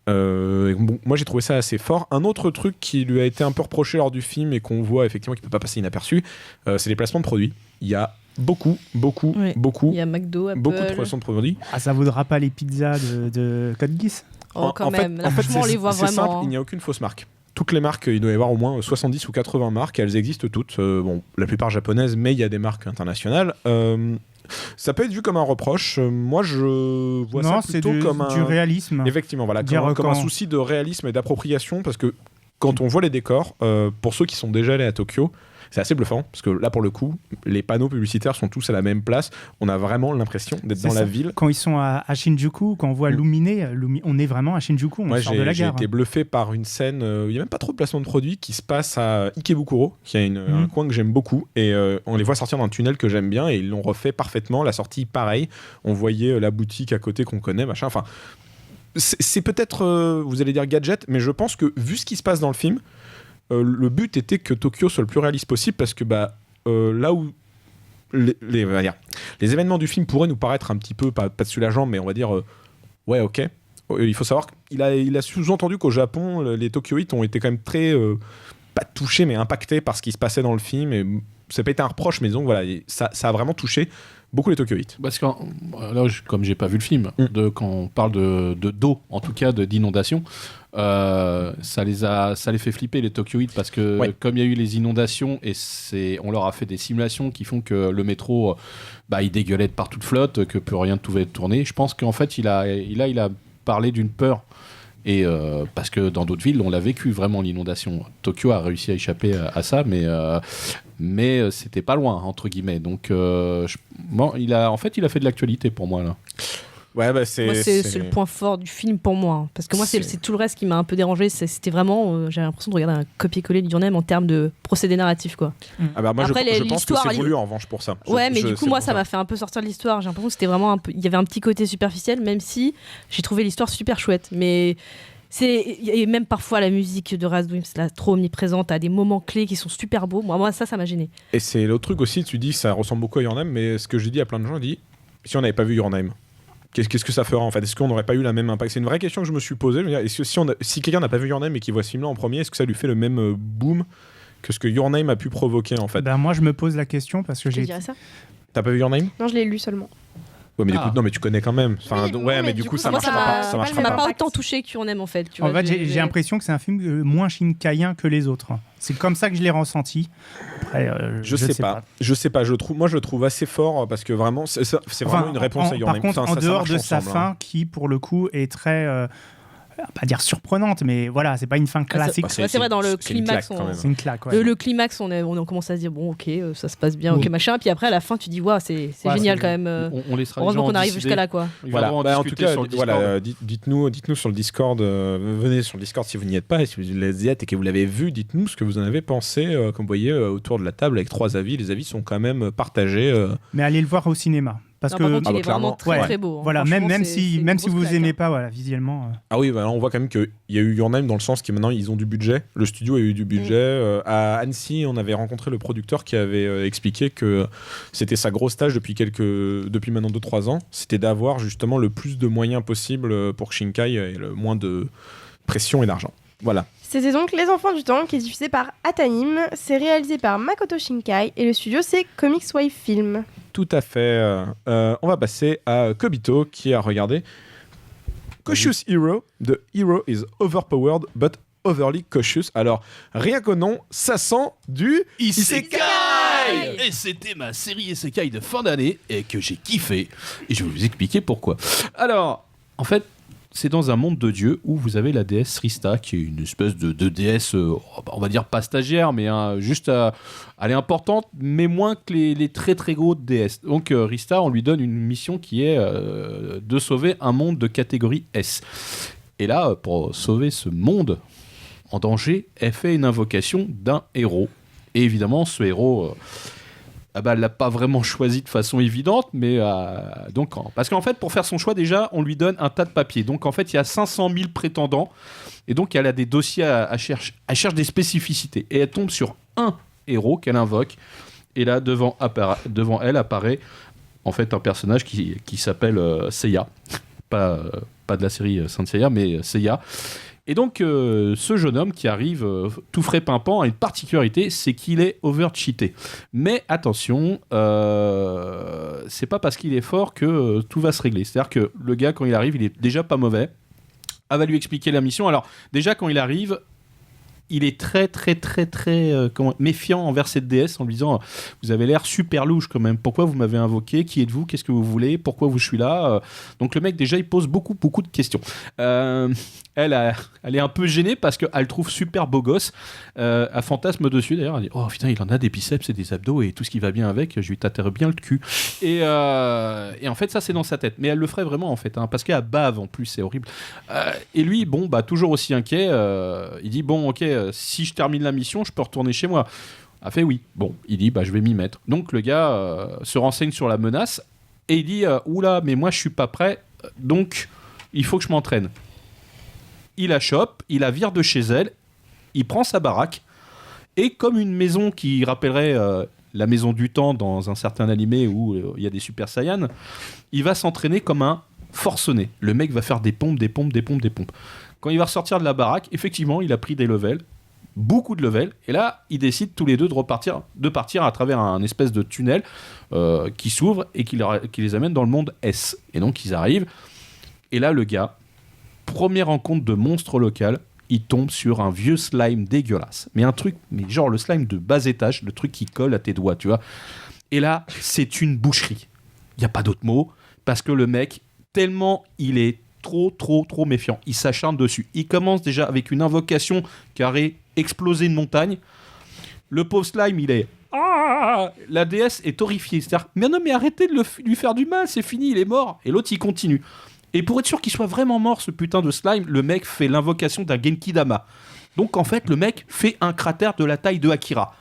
Moi j'ai trouvé ça assez fort. Un autre truc qui lui a été un peu reproché lors du film et qu'on voit effectivement qui peut pas passer inaperçu, c'est les placements de produits. Il y a beaucoup. Il y a McDo, Apple. Beaucoup de placements de produits. Ça vaudra pas les pizzas de Code Geass. Quand même. Là, franchement, on les voit vraiment. C'est simple, il n'y a aucune fausse marque. toutes les marques, il doit y avoir au moins 70 ou 80 marques, elles existent toutes, bon, la plupart japonaises, mais il y a des marques internationales. Ça peut être vu comme un reproche. Moi, je vois ça plutôt comme du réalisme. Effectivement, voilà, comme un souci de réalisme et d'appropriation, parce que quand on voit les décors, pour ceux qui sont déjà allés à Tokyo, c'est assez bluffant, parce que là, pour le coup, les panneaux publicitaires sont tous à la même place. On a vraiment l'impression d'être dans la ville. Quand ils sont à Shinjuku, quand on voit Lumine, on est vraiment à Shinjuku, on sort de la gare. J'ai été bluffé par une scène, il n'y a même pas trop de placement de produits, qui se passe à Ikebukuro, qui est un coin que j'aime beaucoup, et on les voit sortir d'un tunnel que j'aime bien, et ils l'ont refait parfaitement. La sortie, pareil, on voyait la boutique à côté qu'on connaît, machin, enfin... C'est peut-être, vous allez dire gadget, mais je pense que, vu ce qui se passe dans le film, le but était que Tokyo soit le plus réaliste possible, parce que là où les événements du film pourraient nous paraître un petit peu, pas dessus la jambe, mais on va dire, ouais, ok. Il faut savoir qu'il a sous-entendu qu'au Japon, les Tokyoïtes ont été quand même très, pas touchés, mais impactés par ce qui se passait dans le film. Et ça n'a pas été un reproche, mais donc voilà, ça a vraiment touché beaucoup les Tokyoïtes. Parce que là, comme j'ai pas vu le film, quand on parle d'eau, en tout cas d'inondation, ça les fait flipper les Tokyoïtes, parce que comme il y a eu les inondations et on leur a fait des simulations qui font que le métro il dégueulait de partout de flotte, que plus rien ne pouvait tourner. Je pense qu'en fait il a parlé d'une peur. Et parce que dans d'autres villes, on l'a vécu vraiment, l'inondation. Tokyo a réussi à échapper à ça, mais c'était pas loin, entre guillemets. Donc, il a fait de l'actualité pour moi, là. Ouais, c'est le point fort du film pour moi, hein. Parce que moi, c'est tout le reste qui m'a un peu dérangé. C'était vraiment, j'ai l'impression de regarder un copier-coller de Your Name en termes de procédé narratif, quoi. Moi, après, je pense que c'est voulu en revanche pour ça. Du coup, moi, ça m'a fait un peu sortir de l'histoire. J'ai l'impression que c'était vraiment il y avait un petit côté superficiel, même si j'ai trouvé l'histoire super chouette. Mais et même parfois la musique de Razdoum, c'est là trop omniprésente, à des moments clés qui sont super beaux. Moi, ça m'a gêné. Et c'est l'autre truc aussi, tu dis que ça ressemble beaucoup à Your Name, mais ce que j'ai dit à plein de gens, je dis, si on n'avait pas vu Your Name, qu'est-ce que ça fera en fait? Est-ce qu'on n'aurait pas eu la même impact? C'est une vraie question que je me suis posée. Est-ce que si quelqu'un n'a pas vu Your Name et qui voit ce film-là en premier, est-ce que ça lui fait le même boom que ce que Your Name a pu provoquer en fait? Moi, je me pose la question parce que ça. T'as pas vu Your Name? Non, je l'ai lu seulement. Ouais, mais du coup, non, mais tu connais quand même. Enfin, mais du coup, ça marchera pas. Ça m'a pas autant touché que Your Name en fait. Tu en vois, fait, j'ai l'impression que c'est un film moins shinkaien que les autres. C'est comme ça que je l'ai ressenti. Après, je sais pas. Je sais pas. Je le trouve assez fort parce que vraiment, c'est vraiment une réponse à Your Name. Par contre, en dehors de sa fin, qui pour le coup est très, pas dire surprenante, mais voilà, c'est pas une fin classique. C'est vrai, dans le climax, c'est une claque. Ouais. Le climax, on commence à se dire bon, ok, ça se passe bien, ok, machin. Puis après, à la fin, tu dis waouh, c'est génial quand même. On laissera heureusement qu'on arrive jusqu'à là, quoi. Voilà. En tout cas, dites-nous sur le Discord. Venez sur le Discord si vous n'y êtes pas, et si vous les êtes et que vous l'avez vu, dites-nous ce que vous en avez pensé. Comme vous voyez autour de la table avec 3 avis, les avis sont quand même partagés. Mais allez le voir au cinéma. Parce que il est vraiment très beau. Hein. Voilà, même si vous aimez pas, voilà, visuellement. Ah oui, on voit quand même qu'il y a eu Your Name dans le sens que maintenant ils ont du budget. Le studio a eu du budget. À Annecy, on avait rencontré le producteur qui avait expliqué que c'était sa grosse tâche depuis maintenant 2-3 ans. C'était d'avoir justement le plus de moyens possible pour que Shinkai ait le moins de pression et d'argent. Voilà. C'était donc Les Enfants du Temps qui est diffusé par Atanim. C'est réalisé par Makoto Shinkai et le studio c'est Comics Wave Film. Tout à fait. On va passer à Kobito qui a regardé Cautious Hero. The hero is overpowered but overly cautious. Alors, rien qu'au nom, ça sent du Isekai. Et c'était ma série Isekai de fin d'année et que j'ai kiffé. Et je vais vous expliquer pourquoi. Alors, en fait, c'est dans un monde de dieux où vous avez la déesse Rista, qui est une espèce de déesse, on va dire pas stagiaire, mais elle est importante, mais moins que les très très grosses déesses. Donc Rista, on lui donne une mission qui est de sauver un monde de catégorie S. Et là, pour sauver ce monde en danger, elle fait une invocation d'un héros. Et évidemment, ce héros... elle l'a pas vraiment choisi de façon évidente, mais parce qu'en fait, pour faire son choix, déjà, on lui donne un tas de papiers. Donc, en fait, il y a 500 000 prétendants, et donc elle a des dossiers à chercher. Elle cherche des spécificités, et elle tombe sur un héros qu'elle invoque, et là, devant elle apparaît en fait un personnage qui s'appelle Seiya, pas de la série Saint Seiya, mais Seiya. Et donc, ce jeune homme qui arrive tout frais pimpant a une particularité, c'est qu'il est over-cheaté. Mais attention, c'est pas parce qu'il est fort que tout va se régler. C'est-à-dire que le gars, quand il arrive, il est déjà pas mauvais. Elle va lui expliquer la mission. Alors, déjà, quand il arrive, il est très méfiant envers cette déesse en lui disant vous avez l'air super louche quand même, pourquoi vous m'avez invoqué, qui êtes-vous, qu'est-ce que vous voulez, pourquoi je suis là. Donc le mec déjà il pose beaucoup de questions. Elle est un peu gênée parce qu'elle le trouve super beau gosse. Elle fantasme dessus d'ailleurs, elle dit oh putain il en a des biceps et des abdos et tout ce qui va bien avec, je lui tâterai bien le cul. Et en fait ça c'est dans sa tête, mais elle le ferait vraiment en fait, hein, parce qu'elle bave en plus, c'est horrible. Et lui toujours aussi inquiet, il dit bon ok, si je termine la mission je peux retourner chez moi. Elle fait oui. Bon, il dit je vais m'y mettre. Donc le gars se renseigne sur la menace et il dit oula mais moi je suis pas prêt, donc il faut que je m'entraîne. Il la chope, il la vire de chez elle, il prend sa baraque et comme une maison qui rappellerait la maison du temps dans un certain animé où il y a des Super Saiyans, il va s'entraîner comme un forcené. Le mec va faire des pompes. Quand il va ressortir de la baraque, effectivement, il a pris des levels, beaucoup de levels, et là, ils décident tous les deux de partir à travers un espèce de tunnel qui s'ouvre et qui les amène dans le monde S. Et donc, ils arrivent, et là, le gars, première rencontre de monstre local, il tombe sur un vieux slime dégueulasse. Mais genre le slime de bas étage, le truc qui colle à tes doigts, tu vois. Et là, c'est une boucherie. Il n'y a pas d'autre mot, parce que le mec, tellement il est trop méfiant. Il s'acharne dessus. Il commence déjà avec une invocation qui aurait explosé une montagne. Le pauvre slime, il est... Ah, la déesse est horrifiée. C'est-à-dire, mais non, mais arrêtez de lui faire du mal, c'est fini, il est mort. Et l'autre, il continue. Et pour être sûr qu'il soit vraiment mort, ce putain de slime, le mec fait l'invocation d'un Genki Dama. Donc en fait, le mec fait un cratère de la taille de Akira.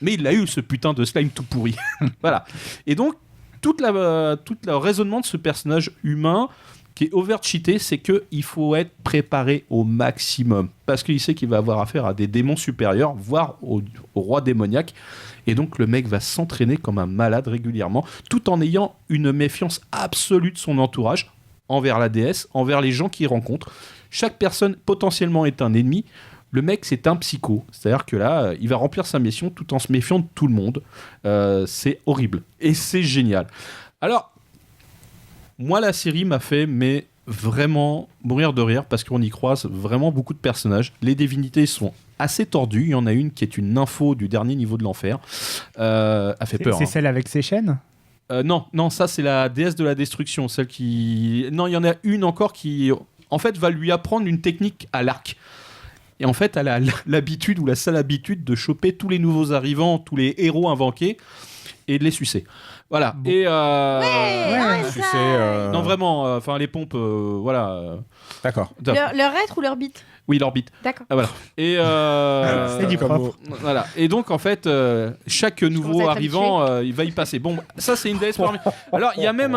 Mais il l'a eu, ce putain de slime tout pourri. Voilà. Et donc, tout le raisonnement de ce personnage humain qui est over-cheaté, c'est qu'il faut être préparé au maximum. Parce qu'il sait qu'il va avoir affaire à des démons supérieurs, voire au roi démoniaque. Et donc le mec va s'entraîner comme un malade régulièrement, tout en ayant une méfiance absolue de son entourage, envers la déesse, envers les gens qu'il rencontre. Chaque personne potentiellement est un ennemi. Le mec, c'est un psycho. C'est-à-dire que là, il va remplir sa mission tout en se méfiant de tout le monde. C'est horrible. Et c'est génial. Alors, moi, la série m'a fait vraiment mourir de rire parce qu'on y croise vraiment beaucoup de personnages. Les divinités sont assez tordues. Il y en a une qui est une nympho du dernier niveau de l'enfer. Elle fait peur. C'est celle avec ses chaînes ? Non, ça c'est la déesse de la destruction, celle qui... Non, il y en a une encore qui, en fait, va lui apprendre une technique à l'arc. Et en fait, elle a l'habitude ou la sale habitude de choper tous les nouveaux arrivants, tous les héros invoqués, et de les sucer. Voilà. Bon. Et non, vraiment, les pompes, voilà. D'accord. Leur être ou leur bite ? Oui, leur bite. D'accord. Voilà. Et c'est du propre. Voilà. Et donc en fait, chaque nouveau arrivant, il va y passer. Bon, ça c'est une déesse parmi. Alors il y a même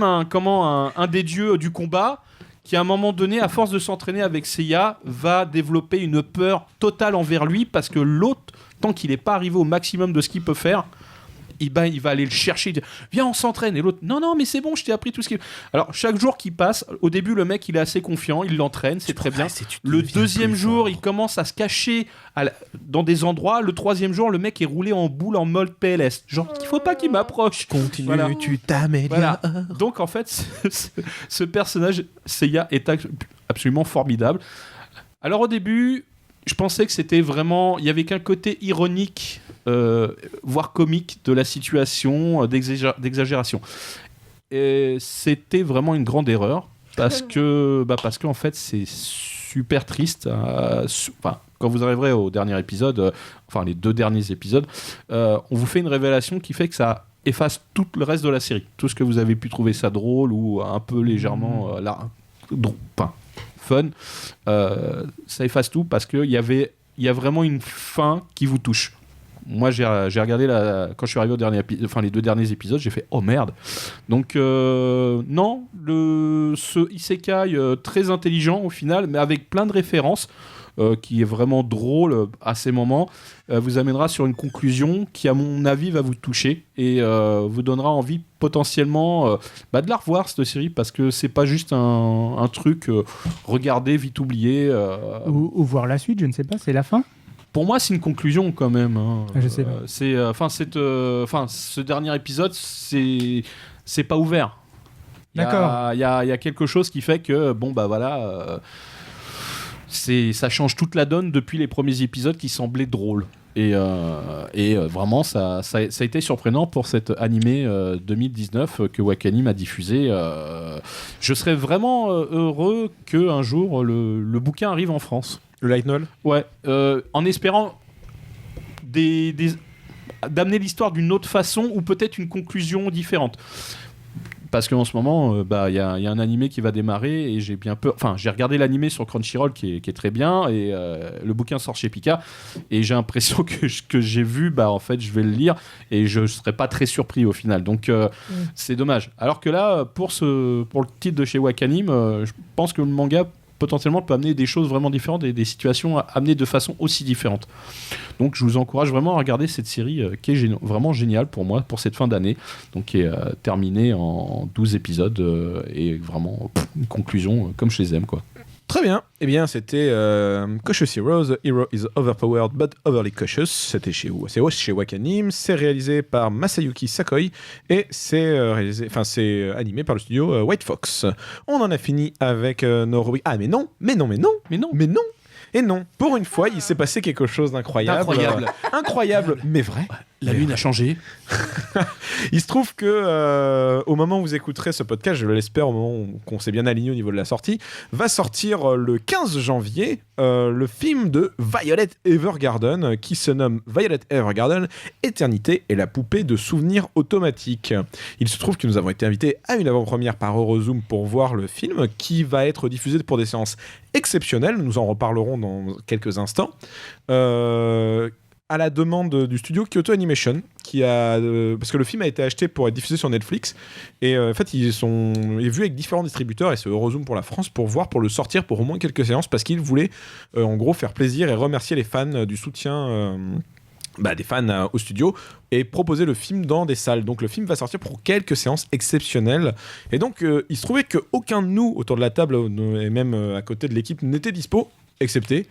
un des dieux du combat qui à un moment donné, à force de s'entraîner avec Seiya, va développer une peur totale envers lui parce que l'autre, tant qu'il n'est pas arrivé au maximum de ce qu'il peut faire, il va aller le chercher, il dit, viens on s'entraîne, et l'autre non mais c'est bon, je t'ai appris tout ce qu'il... Alors chaque jour qui passe, au début le mec il est assez confiant, il l'entraîne, c'est très bien. Le deuxième jour il commence à se cacher dans des endroits, le troisième jour le mec est roulé en boule en mode PLS, genre il faut pas qu'il m'approche. Continue, voilà. Tu t'améliores. Voilà. Donc en fait ce personnage Seiya est absolument formidable. Alors au début je pensais que c'était vraiment... Il y avait qu'un côté ironique, voire comique de la situation, d'exagération. Et c'était vraiment une grande erreur, parce que en fait, c'est super triste. Quand vous arriverez au dernier épisode, les 2 derniers épisodes, on vous fait une révélation qui fait que ça efface tout le reste de la série. Tout ce que vous avez pu trouver ça drôle ou un peu légèrement... fun, ça efface tout parce qu'il y a vraiment une fin qui vous touche. Moi j'ai regardé quand je suis arrivé les 2 derniers épisodes, j'ai fait oh merde. Donc non, ce isekai très intelligent au final, mais avec plein de références, qui est vraiment drôle à ces moments, vous amènera sur une conclusion qui à mon avis va vous toucher et vous donnera envie potentiellement de la revoir cette série, parce que c'est pas juste un truc regardé vite oublié ou voir la suite, je ne sais pas, c'est la fin. Pour moi c'est une conclusion quand même, hein. Je sais pas. Ce dernier épisode c'est pas ouvert. D'accord. Il y a quelque chose qui fait que ça change toute la donne depuis les premiers épisodes qui semblaient drôles. Et vraiment, ça a été surprenant pour cet animé 2019 que Wakanim a diffusé. Je serais vraiment heureux qu'un jour le bouquin arrive en France. Le light novel. Ouais, en espérant d'amener l'histoire d'une autre façon ou peut-être une conclusion différente. Parce qu'en ce moment, y a un animé qui va démarrer et j'ai bien peur. Enfin, j'ai regardé l'animé sur Crunchyroll qui est très bien et le bouquin sort chez Pika et j'ai l'impression que j'ai vu, en fait, je vais le lire et je serai pas très surpris au final. Donc, c'est dommage. Alors que là, pour le titre de chez Wakanim, je pense que le manga potentiellement peut amener des choses vraiment différentes et des situations amenées de façon aussi différente. Donc je vous encourage vraiment à regarder cette série qui est vraiment géniale pour moi, pour cette fin d'année, donc qui est terminée en 12 épisodes et vraiment une conclusion comme je les aime, quoi. Très bien. Eh bien, c'était Cautious Hero. The hero is overpowered but overly cautious. C'était chez Wakanim. C'est réalisé par Masayuki Sakoi et c'est animé par le studio White Fox. On en a fini avec nos rubriques. Ah, mais non. Et non, pour une fois, il s'est passé quelque chose d'incroyable. Incroyable, mais vrai. La lune a changé. Il se trouve que au moment où vous écouterez ce podcast, je l'espère, au moment qu'on s'est bien aligné au niveau de la sortie, va sortir le 15 janvier le film de Violet Evergarden qui se nomme Violet Evergarden, Éternité et la poupée de souvenirs automatiques. Il se trouve que nous avons été invités à une avant-première par Eurozoom pour voir le film qui va être diffusé pour des séances exceptionnelles. Nous en reparlerons dans quelques instants. À la demande du studio Kyoto Animation, parce que le film a été acheté pour être diffusé sur Netflix, et en fait il est vu avec différents distributeurs, et c'est Eurozoom pour la France pour le sortir pour au moins quelques séances, parce qu'ils voulaient en gros faire plaisir et remercier les fans du soutien des fans au studio, et proposer le film dans des salles. Donc le film va sortir pour quelques séances exceptionnelles, et donc il se trouvait qu'aucun de nous autour de la table, et même à côté de l'équipe, n'était dispo, excepté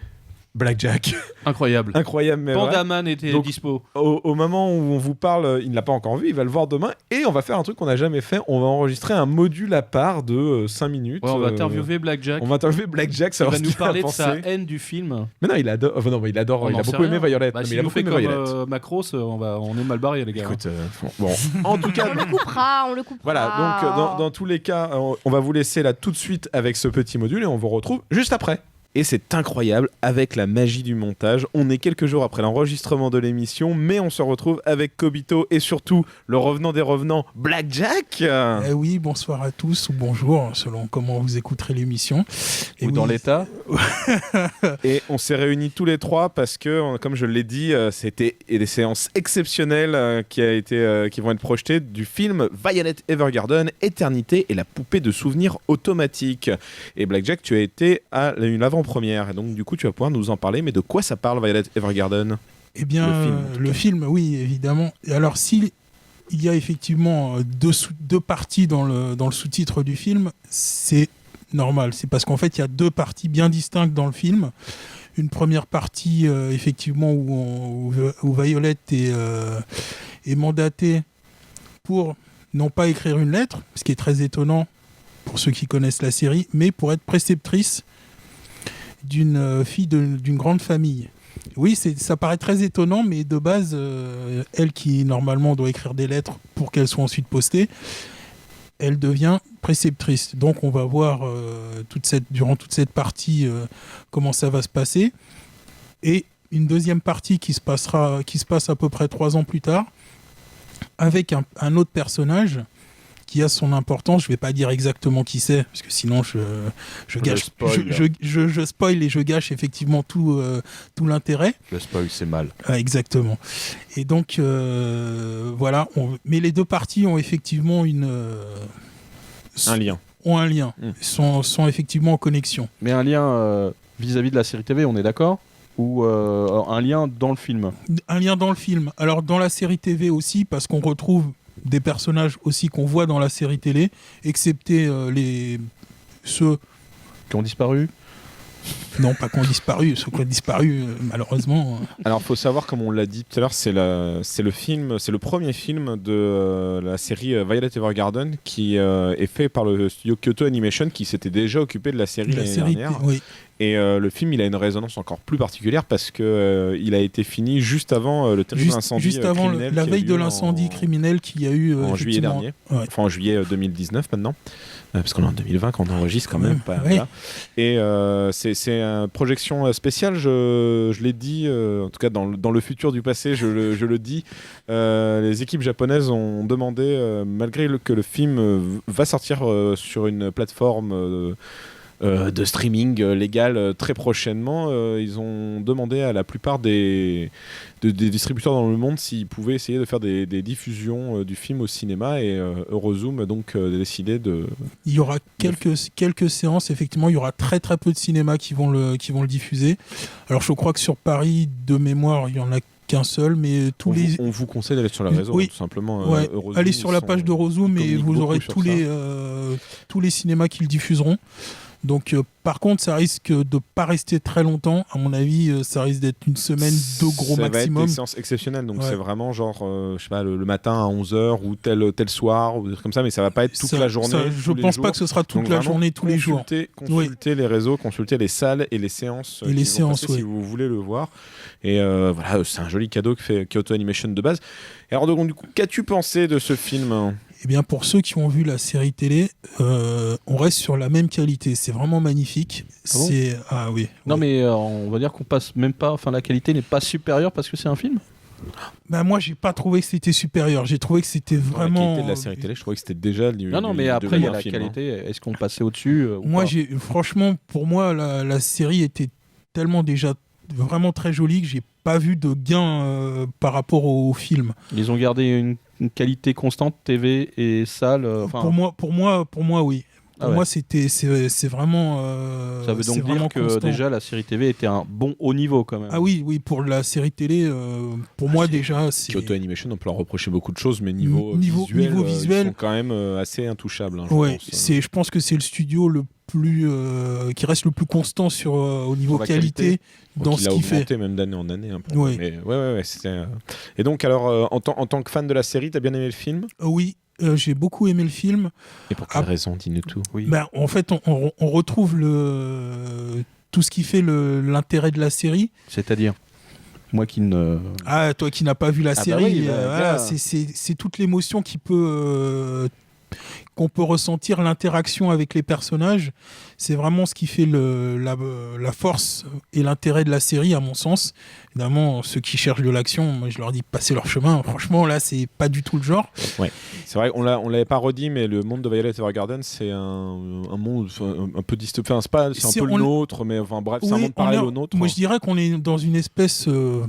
Blackjack. Incroyable. Mais Pandaman était dispo. Au moment où on vous parle, il ne l'a pas encore vu, il va le voir demain, et on va faire un truc qu'on n'a jamais fait, on va enregistrer un module à part de 5 minutes. Ouais, on va interviewer Blackjack. Il va nous parler de sa haine du film. Mais non, il adore. Il a beaucoup aimé Violet. Mais il a beaucoup aimé Violet. Macross, on est mal barré, les gars. Écoute, bon. En tout cas, on le coupera. Voilà, donc dans tous les cas, on va vous laisser là tout de suite avec ce petit module et on vous retrouve juste après. Et c'est incroyable, avec la magie du montage. On est quelques jours après l'enregistrement de l'émission, mais on se retrouve avec Kobito et surtout le revenant des revenants, Blackjack. Oui, bonsoir à tous, ou bonjour, selon comment vous écouterez l'émission. Ou dans l'état. Et on s'est réunis tous les trois parce que, comme je l'ai dit, c'était des séances exceptionnelles qui vont être projetées du film Violet Evergarden, Éternité et la poupée de souvenirs automatiques. Et Blackjack, tu as été à une avant-première, et donc du coup tu vas pouvoir nous en parler. Mais de quoi ça parle, Violet Evergarden? Eh bien, le film, oui, évidemment. Alors, il y a effectivement deux parties dans le sous-titre du film, c'est normal. C'est parce qu'en fait, il y a deux parties bien distinctes dans le film. Une première partie, effectivement, où Violet est mandatée pour non pas écrire une lettre, ce qui est très étonnant pour ceux qui connaissent la série, mais pour être préceptrice d'une fille d'une grande famille. Oui, ça paraît très étonnant, mais de base, elle qui normalement doit écrire des lettres pour qu'elles soient ensuite postées, elle devient préceptrice. Donc on va voir durant toute cette partie comment ça va se passer. Et une deuxième partie qui se passe à peu près 3 ans plus tard, avec un autre personnage qui a son importance. Je ne vais pas dire exactement qui c'est, parce que sinon je gâche, je spoil et je gâche effectivement tout l'intérêt. Le spoil, c'est mal. Exactement. Et donc, voilà. Mais les deux parties ont effectivement un lien. Ont un lien. Sont effectivement en connexion. Mais un lien vis-à-vis de la série TV, on est d'accord ? Ou un lien dans le film ? Un lien dans le film. Alors, dans la série TV aussi, parce qu'on retrouve des personnages aussi qu'on voit dans la série télé, excepté ceux qui ont disparu. Non, pas qui ont disparu, ceux qui ont disparu, malheureusement. Alors, il faut savoir, comme on l'a dit tout à l'heure, c'est le premier film de la série Violet Evergarden qui est fait par le studio Kyoto Animation qui s'était déjà occupé de la série l'année dernière. Oui. Et le film, il a une résonance encore plus particulière parce que il a été fini juste avant le terrible incendie juste avant criminel la qui a veille eu de l'incendie criminel qu'il y a eu en juillet effectivement. dernier, Ouais. enfin en juillet 2019 maintenant, parce qu'on est en 2020 quand on enregistre quand même. Pas, Ouais. voilà. Et c'est une projection spéciale, je l'ai dit, en tout cas dans le futur du passé, je le dis. Les équipes japonaises ont demandé, malgré que le film va sortir sur une plateforme de streaming légal très prochainement, ils ont demandé à la plupart des distributeurs dans le monde s'ils pouvaient essayer de faire des diffusions du film au cinéma, et Eurozoom a donc décidé de... Il y aura quelques séances, effectivement, il y aura très très peu de cinémas qui vont le diffuser. Alors je crois que sur Paris, de mémoire, il y en a qu'un seul, mais on vous conseille d'aller sur le réseau, Oui. tout simplement. Ouais. Eurozoom, Allez sur la page d'Eurozoom et communiquent vous aurez beaucoup sur tous les cinémas qui le diffuseront. Donc par contre, ça risque de pas rester très longtemps. À mon avis, ça risque d'être une semaine, 2 gros ça maximum. Ça va être des séances exceptionnelles, donc Ouais. c'est vraiment genre, je sais pas, le matin à 11h ou tel soir, ou des trucs comme ça, mais ça va pas être toute la journée. Je pense pas que ce sera toute Donc la vraiment, journée, tous les jours. Consultez les réseaux, consultez les salles et les séances. Et les séances, si vous voulez le voir. Et voilà, c'est un joli cadeau que fait Kyoto Animation de base. Et alors, donc, du coup, qu'as-tu pensé de ce film ? Eh bien, pour ceux qui ont vu la série télé, on reste sur la même qualité. C'est vraiment magnifique. Ah bon oui. Non, oui. mais on va dire qu'on passe même pas. Enfin, la qualité n'est pas supérieure parce que c'est un film. Bah, moi, j'ai pas trouvé que c'était supérieur. J'ai trouvé que c'était vraiment. La qualité de la série télé, je trouvais que c'était déjà. Non, mais après, il y a la film, qualité. Est-ce qu'on passait au-dessus ou Moi, pas franchement, pour moi, la série était tellement déjà vraiment très jolie que j'ai pas vu de gain par rapport au film. Ils ont gardé une qualité constante, TV et salle. Pour moi, oui. Pour moi, c'est vraiment. Ça veut c'est donc vraiment dire que constant. déjà la série TV était un bon haut niveau quand même. Ah oui, pour la série télé, pour moi déjà, c'est. Kyoto Animation, on peut leur reprocher beaucoup de choses, mais niveau visuel, ils sont quand même assez intouchables. Hein, je pense que c'est le studio le plus qui reste le plus constant au niveau qualité dans ce qu'il fait. Il a augmenté même d'année en année un peu. Ouais. Mais ouais, c'était. Et donc alors, en tant que fan de la série, t'as bien aimé le film ? Oui. J'ai beaucoup aimé le film. Et pour quelle raison, dis-nous tout. Oui. Ben, en fait, on retrouve tout ce qui fait l'intérêt de la série. C'est-à-dire moi qui ne... Ah, toi qui n'as pas vu la série, voilà, c'est toute l'émotion qu'on peut ressentir, l'interaction avec les personnages. C'est vraiment ce qui fait la force et l'intérêt de la série, à mon sens. Évidemment, ceux qui cherchent de l'action, moi je leur dis passer leur chemin. Franchement, là, c'est pas du tout le genre. Ouais. C'est vrai, on l'avait pas redit, mais le monde de Violet Evergarden, c'est un monde un peu dystopique. Enfin, c'est un peu le nôtre, mais enfin bref, c'est un monde pareil au nôtre. Moi, je dirais qu'on est dans une espèce. Ne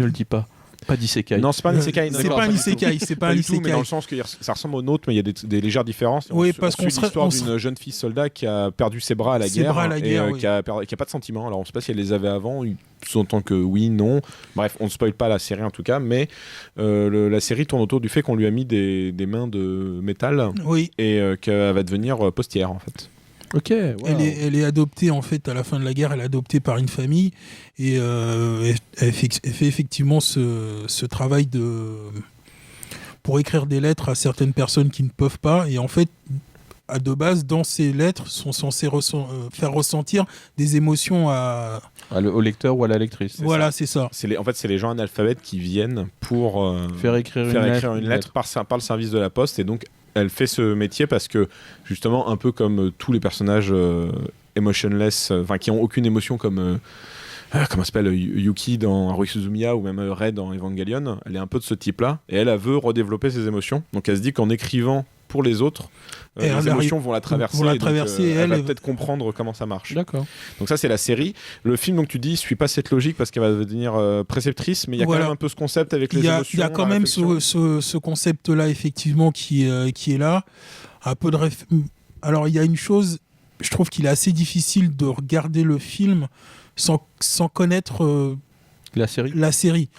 le dis pas. Pas d'isekai. Non, c'est pas un isekai. C'est pas un isekai. C'est pas un isekai. Mais dans le sens que ça ressemble au nôtre, mais il y a des légères différences. Oui, parce qu'on suit l'histoire d'une jeune fille soldat qui a perdu ses bras à la guerre et qui a pas de sentiments. Alors on sait pas si elle les avait avant, sous-entend que oui, non. Bref, on ne spoil pas la série en tout cas, mais la série tourne autour du fait qu'on lui a mis des mains de métal et qu'elle va devenir postière en fait. Ok. Wow. Elle est adoptée en fait à la fin de la guerre. Elle est adoptée par une famille et elle fait effectivement ce travail pour écrire des lettres à certaines personnes qui ne peuvent pas. Et en fait, de base, dans ces lettres, sont censées faire ressentir des émotions au lecteur ou à la lectrice. Voilà, c'est ça. En fait, c'est les gens analphabètes qui viennent pour faire écrire une lettre par le service de la poste, et donc elle fait ce métier parce que, justement, un peu comme tous les personnages emotionless, qui n'ont aucune émotion, comme comment s'appelle Yuki dans Haruhi Suzumiya ou même Rei dans Evangelion, elle est un peu de ce type-là, et elle veut redévelopper ses émotions. Donc elle se dit qu'en écrivant pour les autres, les émotions vont la traverser. Elle va peut-être comprendre comment ça marche. D'accord. Donc ça, c'est la série. Le film, donc tu dis, suit pas cette logique parce qu'elle va devenir préceptrice, mais il y a quand même un peu ce concept avec les émotions. Il y a quand même ce concept-là, effectivement, qui est là. Un peu de Alors, il y a une chose, je trouve qu'il est assez difficile de regarder le film sans connaître la série.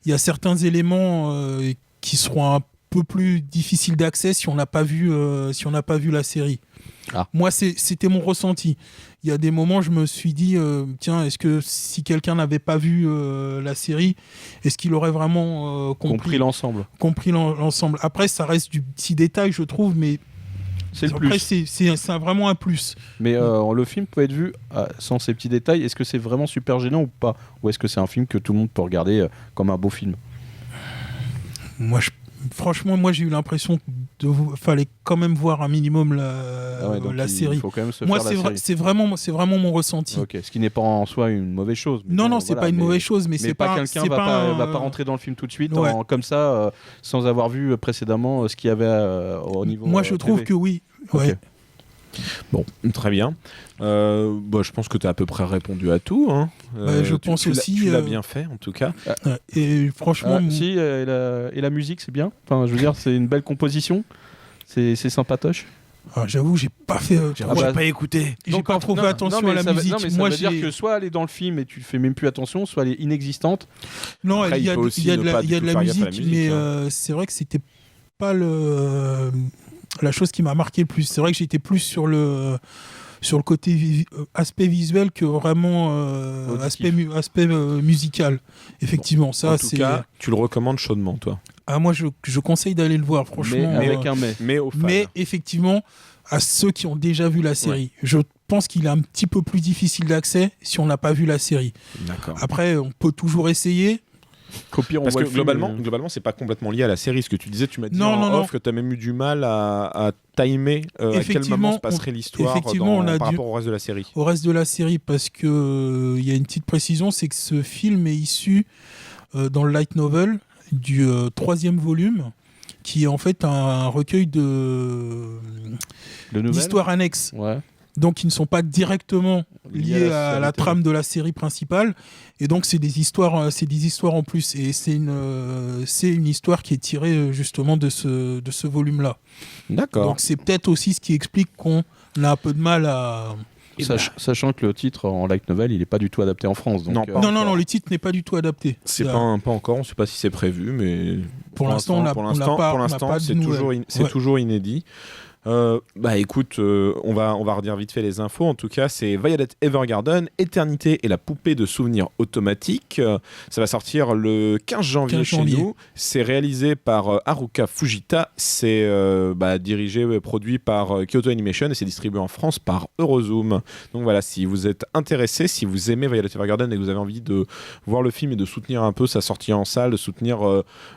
Il y a certains éléments qui seront un peu plus difficile d'accès si on n'a pas vu la série. Moi, c'était mon ressenti. Il y a des moments, je me suis dit, tiens, est-ce que si quelqu'un n'avait pas vu la série, est-ce qu'il aurait vraiment compris l'ensemble. Après, ça reste du petit détail, je trouve, mais C'est le Après, plus. c'est vraiment un plus. Mais le film peut être vu sans ces petits détails. Est-ce que c'est vraiment super gênant ou pas? Ou est-ce que c'est un film que tout le monde peut regarder comme un beau film? Franchement, moi j'ai eu l'impression qu'il fallait quand même voir un minimum Donc la il série. faut quand même se Moi, faire la série. c'est vraiment mon ressenti. Ok, ce qui n'est pas en soi une mauvaise chose. Mais Non, bon, c'est voilà, pas une mais- mauvaise chose, mais Mais c'est pas pas quelqu'un c'est va pas rentrer dans le film tout de suite Ouais. comme ça, sans avoir vu précédemment ce qu'il y avait au niveau. Moi, je trouve TV. que oui. Ok. Ouais. Bon, très bien. Je pense que tu as à peu près répondu à tout. Hein. Je pense aussi, Tu l'as bien fait, en tout cas. Ouais. Et franchement, Si, et la musique, c'est bien. Enfin, je veux dire, c'est une belle composition. C'est sympatoche. j'avoue, j'ai pas fait. bah, écouté. J'ai pas trop fait attention à la musique. Non, mais ça Moi, veut dire que soit elle est dans le film et tu fais même plus attention, soit elle est inexistante. Non, Après, il y a il peut aussi il y a ne de pas la du tout faire gaffe à la musique, musique, mais hein. c'est vrai que c'était pas la chose qui m'a marqué le plus. C'est vrai que j'étais plus sur le côté aspect visuel que vraiment Auditif. aspect musical. Effectivement, ça En tout c'est. cas, tu le recommandes chaudement, toi. Moi, je conseille d'aller le voir, franchement. Mais avec un mais. Mais aux fans. Mais effectivement, à ceux qui ont déjà vu la série, je pense qu'il est un petit peu plus difficile d'accès si on n'a pas vu la série. D'accord. Après, on peut toujours essayer. Qu'au pire, on Parce voit que le film, globalement, c'est pas complètement lié à la série. Ce que tu disais, tu m'as dit Non, en non, off que tu as même eu du mal à timer à quel moment se passerait l'histoire effectivement, on a par dû- rapport au reste de la série. Au reste de la série, parce que il y a une petite précision, c'est que ce film est issu dans le light novel du 3e volume, qui est en fait un recueil le nouvel. d'histoires annexes. Ouais. Donc qui ne sont pas directement liés à série la télé. trame de la série principale, et donc c'est des histoires en plus, et c'est une histoire qui est tirée justement de ce volume-là. D'accord. Donc c'est peut-être aussi ce qui explique qu'on a un peu de mal à. Sachant que le titre en light novel, il est pas du tout adapté en France. Donc, Non, pas Non, le titre n'est pas du tout adapté. C'est Ça- pas encore, on sait pas si c'est prévu, mais Pour l'instant, on n'a pour pas l'instant, de c'est nouvelles. toujours inédit. Écoute, on va redire vite fait les infos. En tout cas, c'est Violet Evergarden, Éternité et la poupée de souvenirs automatique. Ça va sortir le 15 janvier 15 chez janvier. nous. C'est réalisé par Haruka Fujita. C'est dirigé, produit par Kyoto Animation et c'est distribué en France par Eurozoom. Donc voilà, si vous êtes intéressé, si vous aimez Violet Evergarden et que vous avez envie de voir le film et de soutenir un peu sa sortie en salle, de soutenir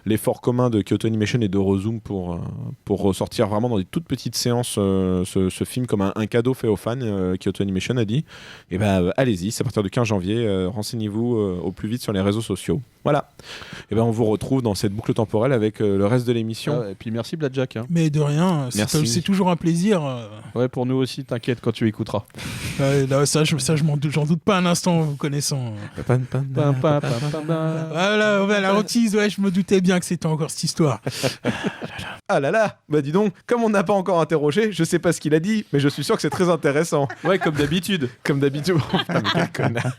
l'effort commun de Kyoto Animation et d'Eurozoom pour ressortir vraiment dans des toutes petites séances ce film comme un cadeau fait aux fans, Kyoto Animation a dit, et allez-y, c'est à partir du 15 janvier, renseignez-vous au plus vite sur les réseaux sociaux. Voilà. Et on vous retrouve dans cette boucle temporelle avec le reste de l'émission. et puis merci Blackjack. Hein. Mais de rien, Merci. c'est toujours un plaisir. Ouais, pour nous aussi, t'inquiète quand tu écouteras. J'en doute pas un instant, vous connaissant. Voilà, la hantise, je me doutais bien que c'était encore cette histoire. Ah là là, dis donc, comme on n'a pas encore interrogé, je sais pas ce qu'il a dit, mais je suis sûr que c'est très intéressant. Ouais, comme d'habitude. Comme d'habitude. Oh, putain, mais quel connard.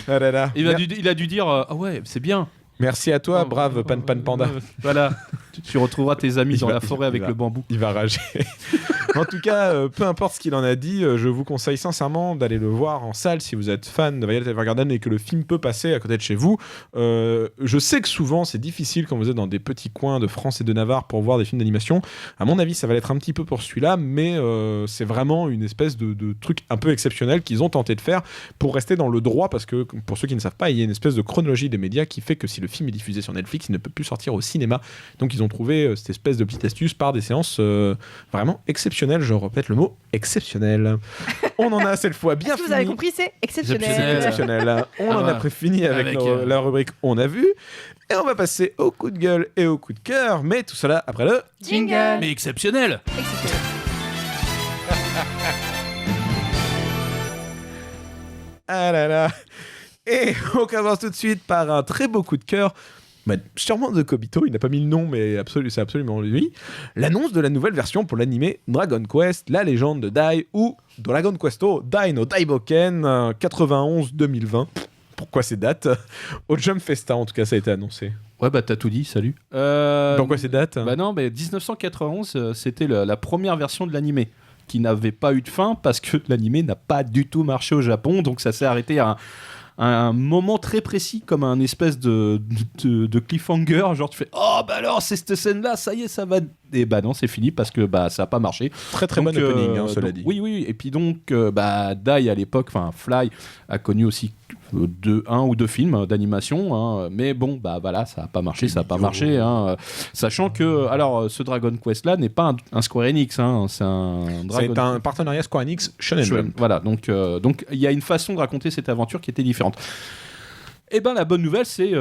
Ah là là. Il a dû dire ah ouais, c'est bien. Merci à toi, brave Pan Panda. Voilà. Tu retrouveras tes amis dans la forêt avec il va- le bambou. Il va rager. En tout cas, peu importe ce qu'il en a dit, je vous conseille sincèrement d'aller le voir en salle si vous êtes fan de Violet Evergarden et que le film peut passer à côté de chez vous. Je sais que souvent c'est difficile quand vous êtes dans des petits coins de France et de Navarre pour voir des films d'animation. À mon avis, ça va l'être un petit peu pour celui-là, mais c'est vraiment une espèce de truc un peu exceptionnel qu'ils ont tenté de faire pour rester dans le droit, parce que pour ceux qui ne savent pas, il y a une espèce de chronologie des médias qui fait que si le film est diffusé sur Netflix, il ne peut plus sortir au cinéma. Donc ils ont trouvé cette espèce de petite astuce par des séances vraiment exceptionnelles. Je répète le mot exceptionnel. On en a cette fois bien Est-ce que fini. vous avez compris, c'est exceptionnel. C'est exceptionnel. On en a fini avec, la rubrique On a vu. Et on va passer au coup de gueule et au coup de cœur. Mais tout cela après le... Jingle. Mais exceptionnel. Exceptionnel. Ah là là. Et on commence tout de suite par un très beau coup de cœur. Sûrement de Kobito, il n'a pas mis le nom, mais c'est absolument lui. L'annonce de la nouvelle version pour l'animé Dragon Quest, la légende de Dai, ou Dragon Questo Dai no Daiboken 91-2020. Pourquoi ces dates? Au Jump Festa, en tout cas, ça a été annoncé. Ouais, t'as tout dit, salut. Pourquoi ces dates? Non, mais 1991, c'était la première version de l'animé qui n'avait pas eu de fin parce que l'animé n'a pas du tout marché au Japon, donc ça s'est arrêté à un moment très précis, comme un espèce de cliffhanger, genre tu fais oh bah alors c'est cette scène là, ça y est, ça va Et bah non, c'est fini parce que ça a pas marché. Très très Donc, bon opening, cela donc, dit. Oui. Et puis donc, Dai à l'époque, enfin Fly a connu aussi un ou deux films d'animation, hein, mais bon, voilà, ça a pas marché, hein, sachant que, alors, ce Dragon Quest là n'est pas un Square Enix, hein, c'est un partenariat Square Enix Shonen Jump. Voilà, donc il y a une façon de raconter cette aventure qui était différente. Et la bonne nouvelle, c'est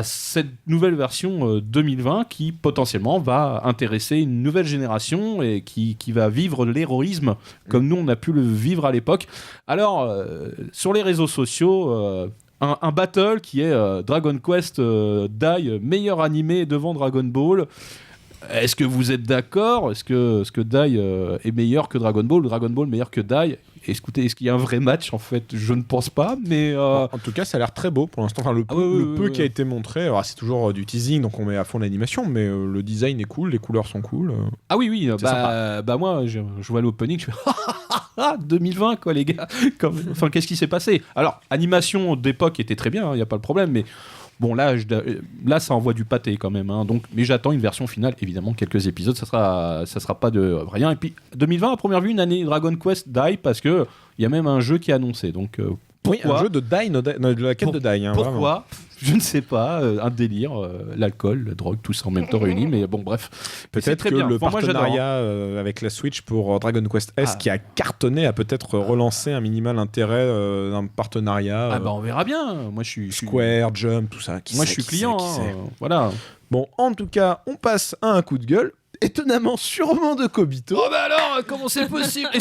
cette nouvelle version 2020 qui potentiellement va intéresser une nouvelle génération et qui va vivre l'héroïsme comme nous on a pu le vivre à l'époque. Alors, sur les réseaux sociaux, un battle qui est Dragon Quest Dai, meilleur animé devant Dragon Ball. Est-ce que vous êtes d'accord ? Est-ce que Dai est meilleur que Dragon Ball ou Dragon Ball meilleur que Dai ? Écoutez, est-ce qu'il y a un vrai match ? En fait, je ne pense pas, mais... En tout cas, ça a l'air très beau pour l'instant. Enfin, le peu qui a été montré, alors c'est toujours du teasing, donc on met à fond l'animation, mais le design est cool, les couleurs sont cool. Ah oui, moi, je vois l'opening, je fais 2020, quoi, les gars. Enfin, qu'est-ce qui s'est passé ? Alors, animation d'époque était très bien, il n'y a pas de problème, mais... Bon, là, ça envoie du pâté quand même. Hein, donc, mais j'attends une version finale, évidemment, quelques épisodes, ça sera pas de rien. Et puis, 2020, à première vue, une année Dragon Quest Dai, parce qu'il y a même un jeu qui est annoncé. Donc, pourquoi ? Oui, un jeu de Dai, de la quête de Dai. Hein, pourquoi vraiment. Je ne sais pas, un délire, l'alcool, la drogue, tout ça en même temps réuni, mais bon, bref. Peut-être que le partenariat avec la Switch pour Dragon Quest S qui a cartonné a peut-être relancé un minimal intérêt d'un partenariat. On verra bien. Moi, je suis Square, Jump, tout ça. Moi, je suis client. Voilà. Bon, en tout cas, on passe à un coup de gueule. Étonnamment, sûrement de Kobito. Oh, alors, comment c'est possible ? Et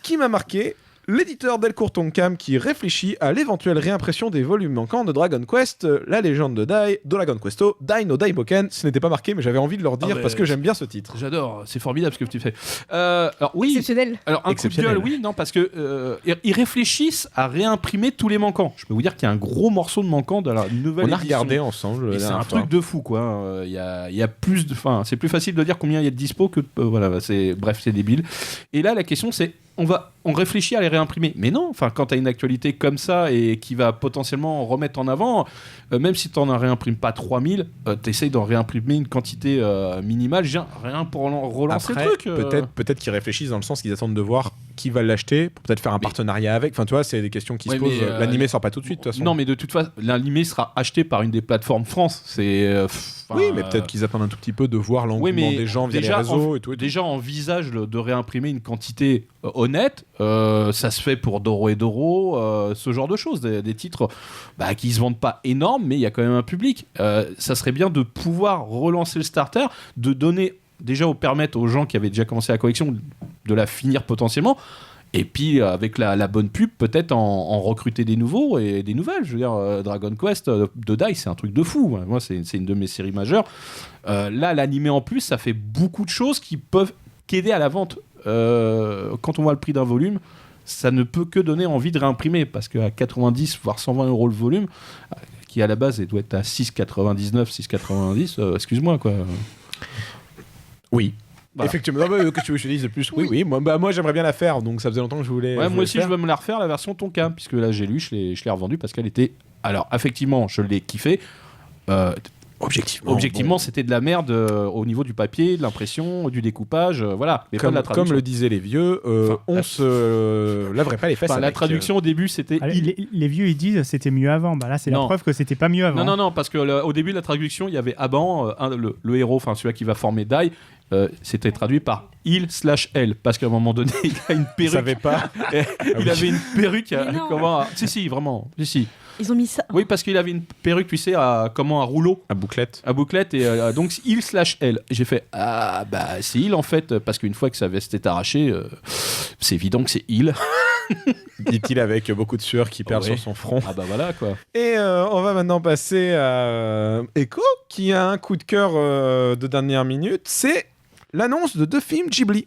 Qui m'a marqué l'éditeur Delcourt Tonkam qui réfléchit à l'éventuelle réimpression des volumes manquants de Dragon Quest, la légende de Dai, Dragon Questo, Dai no Daiboken. Ce n'était pas marqué, mais j'avais envie de leur dire parce que j'aime bien ce titre. J'adore, c'est formidable ce que tu fais. Alors oui, exceptionnel. Alors un coup de gueule, oui, non, parce que ils réfléchissent à réimprimer tous les manquants. Je peux vous dire qu'il y a un gros morceau de manquant dans la nouvelle édition. On a regardé ensemble. Et c'est un truc de fou, quoi. Il y a plus de, c'est plus facile de dire combien il y a de dispo que c'est débile. Et là, la question c'est on réfléchit à les réimprimer. Mais non, quand tu as une actualité comme ça et qui va potentiellement remettre en avant, même si tu n'en réimprimes pas 3000, tu essayes d'en réimprimer une quantité minimale, rien pour relancer après, le truc. Peut-être qu'ils réfléchissent dans le sens qu'ils attendent de voir qui va l'acheter, pour peut-être faire un partenariat avec. Enfin, tu vois, c'est des questions qui se posent. L'animé sort pas tout de suite, de toute façon. Non, mais de toute façon, l'animé sera acheté par une des plateformes France. Oui, mais peut-être qu'ils attendent un tout petit peu de voir l'engouement des gens via les réseaux et tout. Déjà, envisage de réimprimer une quantité honnête. Ça se fait pour Doro et Doro, ce genre de choses. Des titres qui se vendent pas énormes, mais il y a quand même un public. Ça serait bien de pouvoir relancer le starter, de donner déjà permettre aux gens qui avaient déjà commencé la collection de la finir potentiellement. Et puis, avec la bonne pub, peut-être en recruter des nouveaux et des nouvelles. Je veux dire, Dragon Quest de Dai, c'est un truc de fou. Moi, c'est une de mes séries majeures. Là, l'animé en plus, ça fait beaucoup de choses qui peuvent qu'aider à la vente. Quand on voit le prix d'un volume, ça ne peut que donner envie de réimprimer. Parce qu'à 90, voire 120 € le volume, qui à la base doit être à 6,99, 6,90, excuse-moi, quoi. Oui. Voilà. Effectivement, qu'est-ce que tu veux que je te dise de plus ? Oui. Moi j'aimerais bien la faire, donc ça faisait longtemps que je voulais. Moi aussi, je veux me la refaire, la version Tonkam, puisque là j'ai lu, je l'ai revendue parce qu'elle était. Alors, effectivement, je l'ai kiffé. Objectivement, c'était de la merde au niveau du papier, de l'impression, du découpage, voilà. Mais pas de la traduction. Comme le disaient les vieux, on se laverait pas les fesses. La traduction au début, c'était. Les vieux ils disent c'était mieux avant. Là, c'est la preuve que c'était pas mieux avant. Non, parce que au début de la traduction, il y avait Aban, le héros, celui qui va former Dai. C'était traduit par il/elle parce qu'à un moment donné il a une perruque. Je savais pas. Il avait une perruque. Si, vraiment. Si. Ils ont mis ça. Oui, parce qu'il avait une perruque, tu sais, comment un rouleau. À bouclette. Et donc il/elle. J'ai fait c'est il en fait, parce qu'une fois que sa veste est arrachée, c'est évident que c'est il. Dit-il avec beaucoup de sueur qui perd sur son front. Ah bah voilà quoi. Et on va maintenant passer à Echo, qui a un coup de cœur de dernière minute. C'est l'annonce de 2 films Ghibli.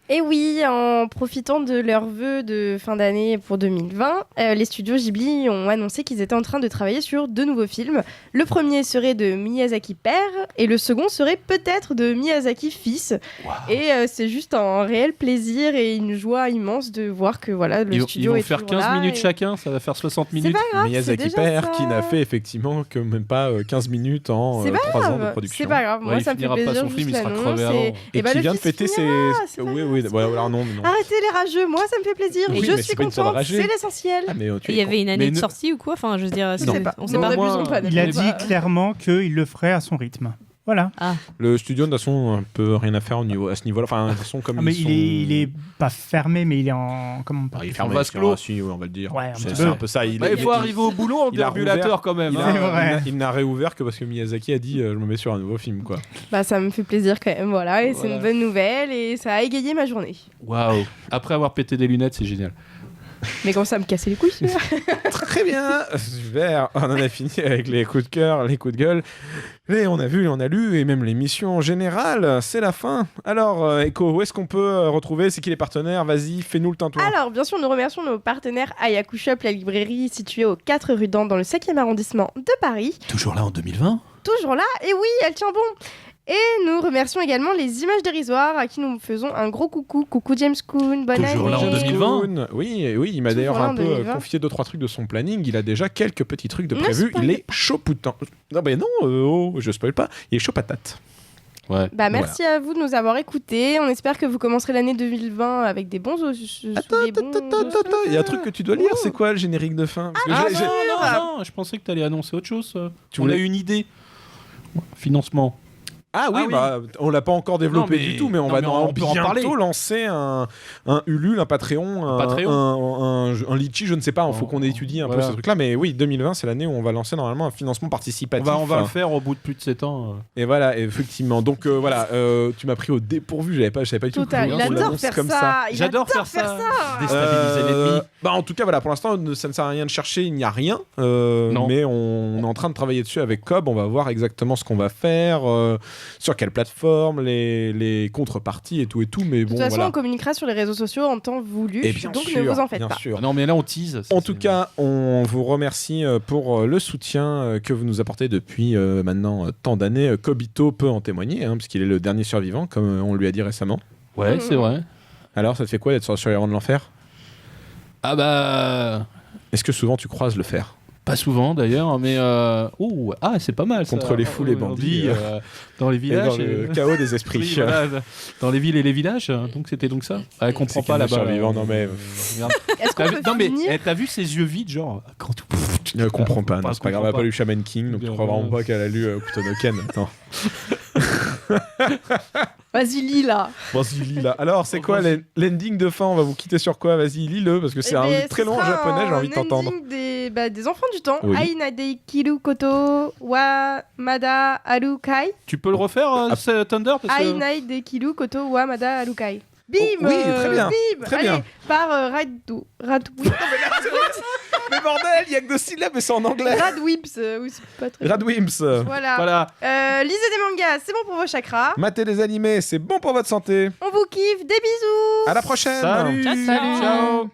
Et oui, en profitant de leurs vœux de fin d'année pour 2020, les studios Ghibli ont annoncé qu'ils étaient en train de travailler sur 2 nouveaux films. Le premier serait de Miyazaki père et le second serait peut-être de Miyazaki fils. Et c'est juste un réel plaisir et une joie immense de voir que voilà, le Ils studio vont est faire toujours 15 là minutes et- chacun, ça va faire 60 C'est minutes. pas grave, c'est Miyazaki déjà père ça. qui n'a fait effectivement que même pas 15 minutes en C'est pas 3 ans de grave, production. c'est pas grave. Moi, Ouais, il ça me fait finira pas plaisir. son juste film, il sera l'annonce crevé avant. Et bah, qui le vient de fils fêter ses... finira, c'est pas Oui, grave, oui, c'est voilà, pas voilà, non, mais non. Arrêtez les rageux, moi ça me fait plaisir. Oui, je mais suis c'est pas une histoire de contente, rager. c'est l'essentiel. Ah, mais tu Il es y avait une année Mais de ne- sortie ou quoi? Enfin, je veux dire, Je sais pas. on sait Non, pas. n'abusons pas. Il a n'abusons dit pas. clairement qu'il le ferait à son rythme. Voilà. Le studio, de toute façon, un peu rien à faire à ce niveau-là. Enfin, de toute façon, comme Ah, mais ils il sont... est pas fermé, mais il est en. Comment on peut Ah, il est dire fermé, en vase clos. si, oui, on va le dire. Ouais, un C'est petit c'est peu. un peu ça. Il faut arriver au boulot en il a déambulateur rouvert- quand même. Il hein. C'est vrai. il n'a réouvert que parce que Miyazaki a dit je me mets sur un nouveau film, quoi. Bah ça me fait plaisir quand même, voilà, et c'est Voilà. une bonne nouvelle et ça a égayé ma journée. Waouh. Après avoir pété des lunettes, c'est génial. Mais quand ça me cassait les couilles, celui-là. Très bien, super. On en a fini avec les coups de cœur, les coups de gueule. Et on a vu, on a lu, et même l'émission en général, c'est la fin. Alors, Echo, où est-ce qu'on peut retrouver? C'est qui les partenaires? Vas-y, fais-nous le tintouin. Alors, bien sûr, nous remercions nos partenaires Ayaku Shop, la librairie située au 4 rue d'An dans le 5e arrondissement de Paris. Toujours là en 2020. Toujours là, et oui, elle tient bon. Et nous remercions également les images dérisoires à qui nous faisons un gros coucou. Coucou James Kuhn, bonne Toujours là en année. 2020. Kuhn. Oui, oui, il m'a Toujours d'ailleurs là un en peu 2020. confié 2-3 trucs de son planning. Il a déjà quelques petits trucs de Ne prévu. spoil Il est chaud putain. Non, mais non, je spoil pas. Il est chaud patate. Ouais. Bah merci à vous de nous avoir écoutés. On espère que vous commencerez l'année 2020 avec des bons os. Attends, il y a un truc que tu dois lire. C'est quoi le générique de fin? Parce que Ah j'ai- non, je pensais que t'allais annoncer autre chose. Tu On voulais- a une idée. Financement. Ah oui, Ah oui. bah, on l'a pas encore développé Non, mais- du tout, mais on non, va mais on peut en bientôt parler. lancer un Ulule, un Patreon, un Litchi, je ne sais pas, il faut qu'on étudie un peu Voilà. ce truc-là, mais oui, 2020, c'est l'année où on va lancer normalement un financement participatif. On va le faire au bout de plus de 7 ans. Et voilà, effectivement. Donc voilà, tu m'as pris au dépourvu, je savais pas du tout Total, que il on adore l'annonce faire comme ça. Il J'adore adore faire ça. ça. Déstabiliser l'ennemi. Bah en tout cas voilà, pour l'instant ça ne sert à rien de chercher, il n'y a rien, Non. mais on est en train de travailler dessus avec Cobb, on va voir exactement ce qu'on va faire, sur quelle plateforme, les contreparties et tout, mais De bon toute façon, voilà. on communiquera sur les réseaux sociaux en temps voulu. Et bien donc sûr, ne vous en faites bien pas. sûr. Ah non, mais là, on tease. En tout cas, on vous remercie pour le soutien que vous nous apportez depuis maintenant tant d'années. Kobito peut en témoigner, hein, puisqu'il est le dernier survivant, comme on lui a dit récemment. Ouais, c'est vrai. Alors, ça te fait quoi d'être sur les rangs de l'enfer? Ah bah. Est-ce que souvent tu croises le fer? Pas souvent d'ailleurs, mais. Oh, ah, c'est pas mal. Ça. Contre les foules et On bandits, dit, dans les Et villages. dans le chaos des esprits. Oui, voilà, dans les villes et les villages. Donc c'était donc ça. Ah, elle comprend C'est pas qu'il y a là-bas. des survivants, non, mais- Merde. Est-ce qu'on T'as peut vu- non mais finir t'as vu ses yeux vides, genre quand tout. Je ne comprends pas, non, Pas, c'est pas grave, comprends elle a pas lu Shaman King, donc tu crois vraiment pas qu'elle a lu Kutonoken. Attends. Vas-y, lis là. Vas-y, lis là. Alors, c'est quoi l'ending de fin? On va vous quitter sur quoi? Vas-y, lis-le, parce que c'est Eh un ben, très ce long en sera japonais, j'ai envie de un t'entendre. ending des enfants du temps. Oui. Ainadei Kiru Koto wa Mada Arukai. Tu peux le refaire, ce Thunder parce que... Ainadei Kiru Koto wa Mada Arukai. Bim Oh, oui, très bien, Bim très Allez, bien. par Radwips. Mais bordel, il y a que 2 syllabes, mais c'est en anglais. Radwips. Oui, c'est pas très Radwimps. Voilà. Voilà. Lisez des mangas, c'est bon pour vos chakras. Matez des animés, c'est bon pour votre santé. On vous kiffe, des bisous. À la prochaine. Salut. Ciao, ciao. Ciao.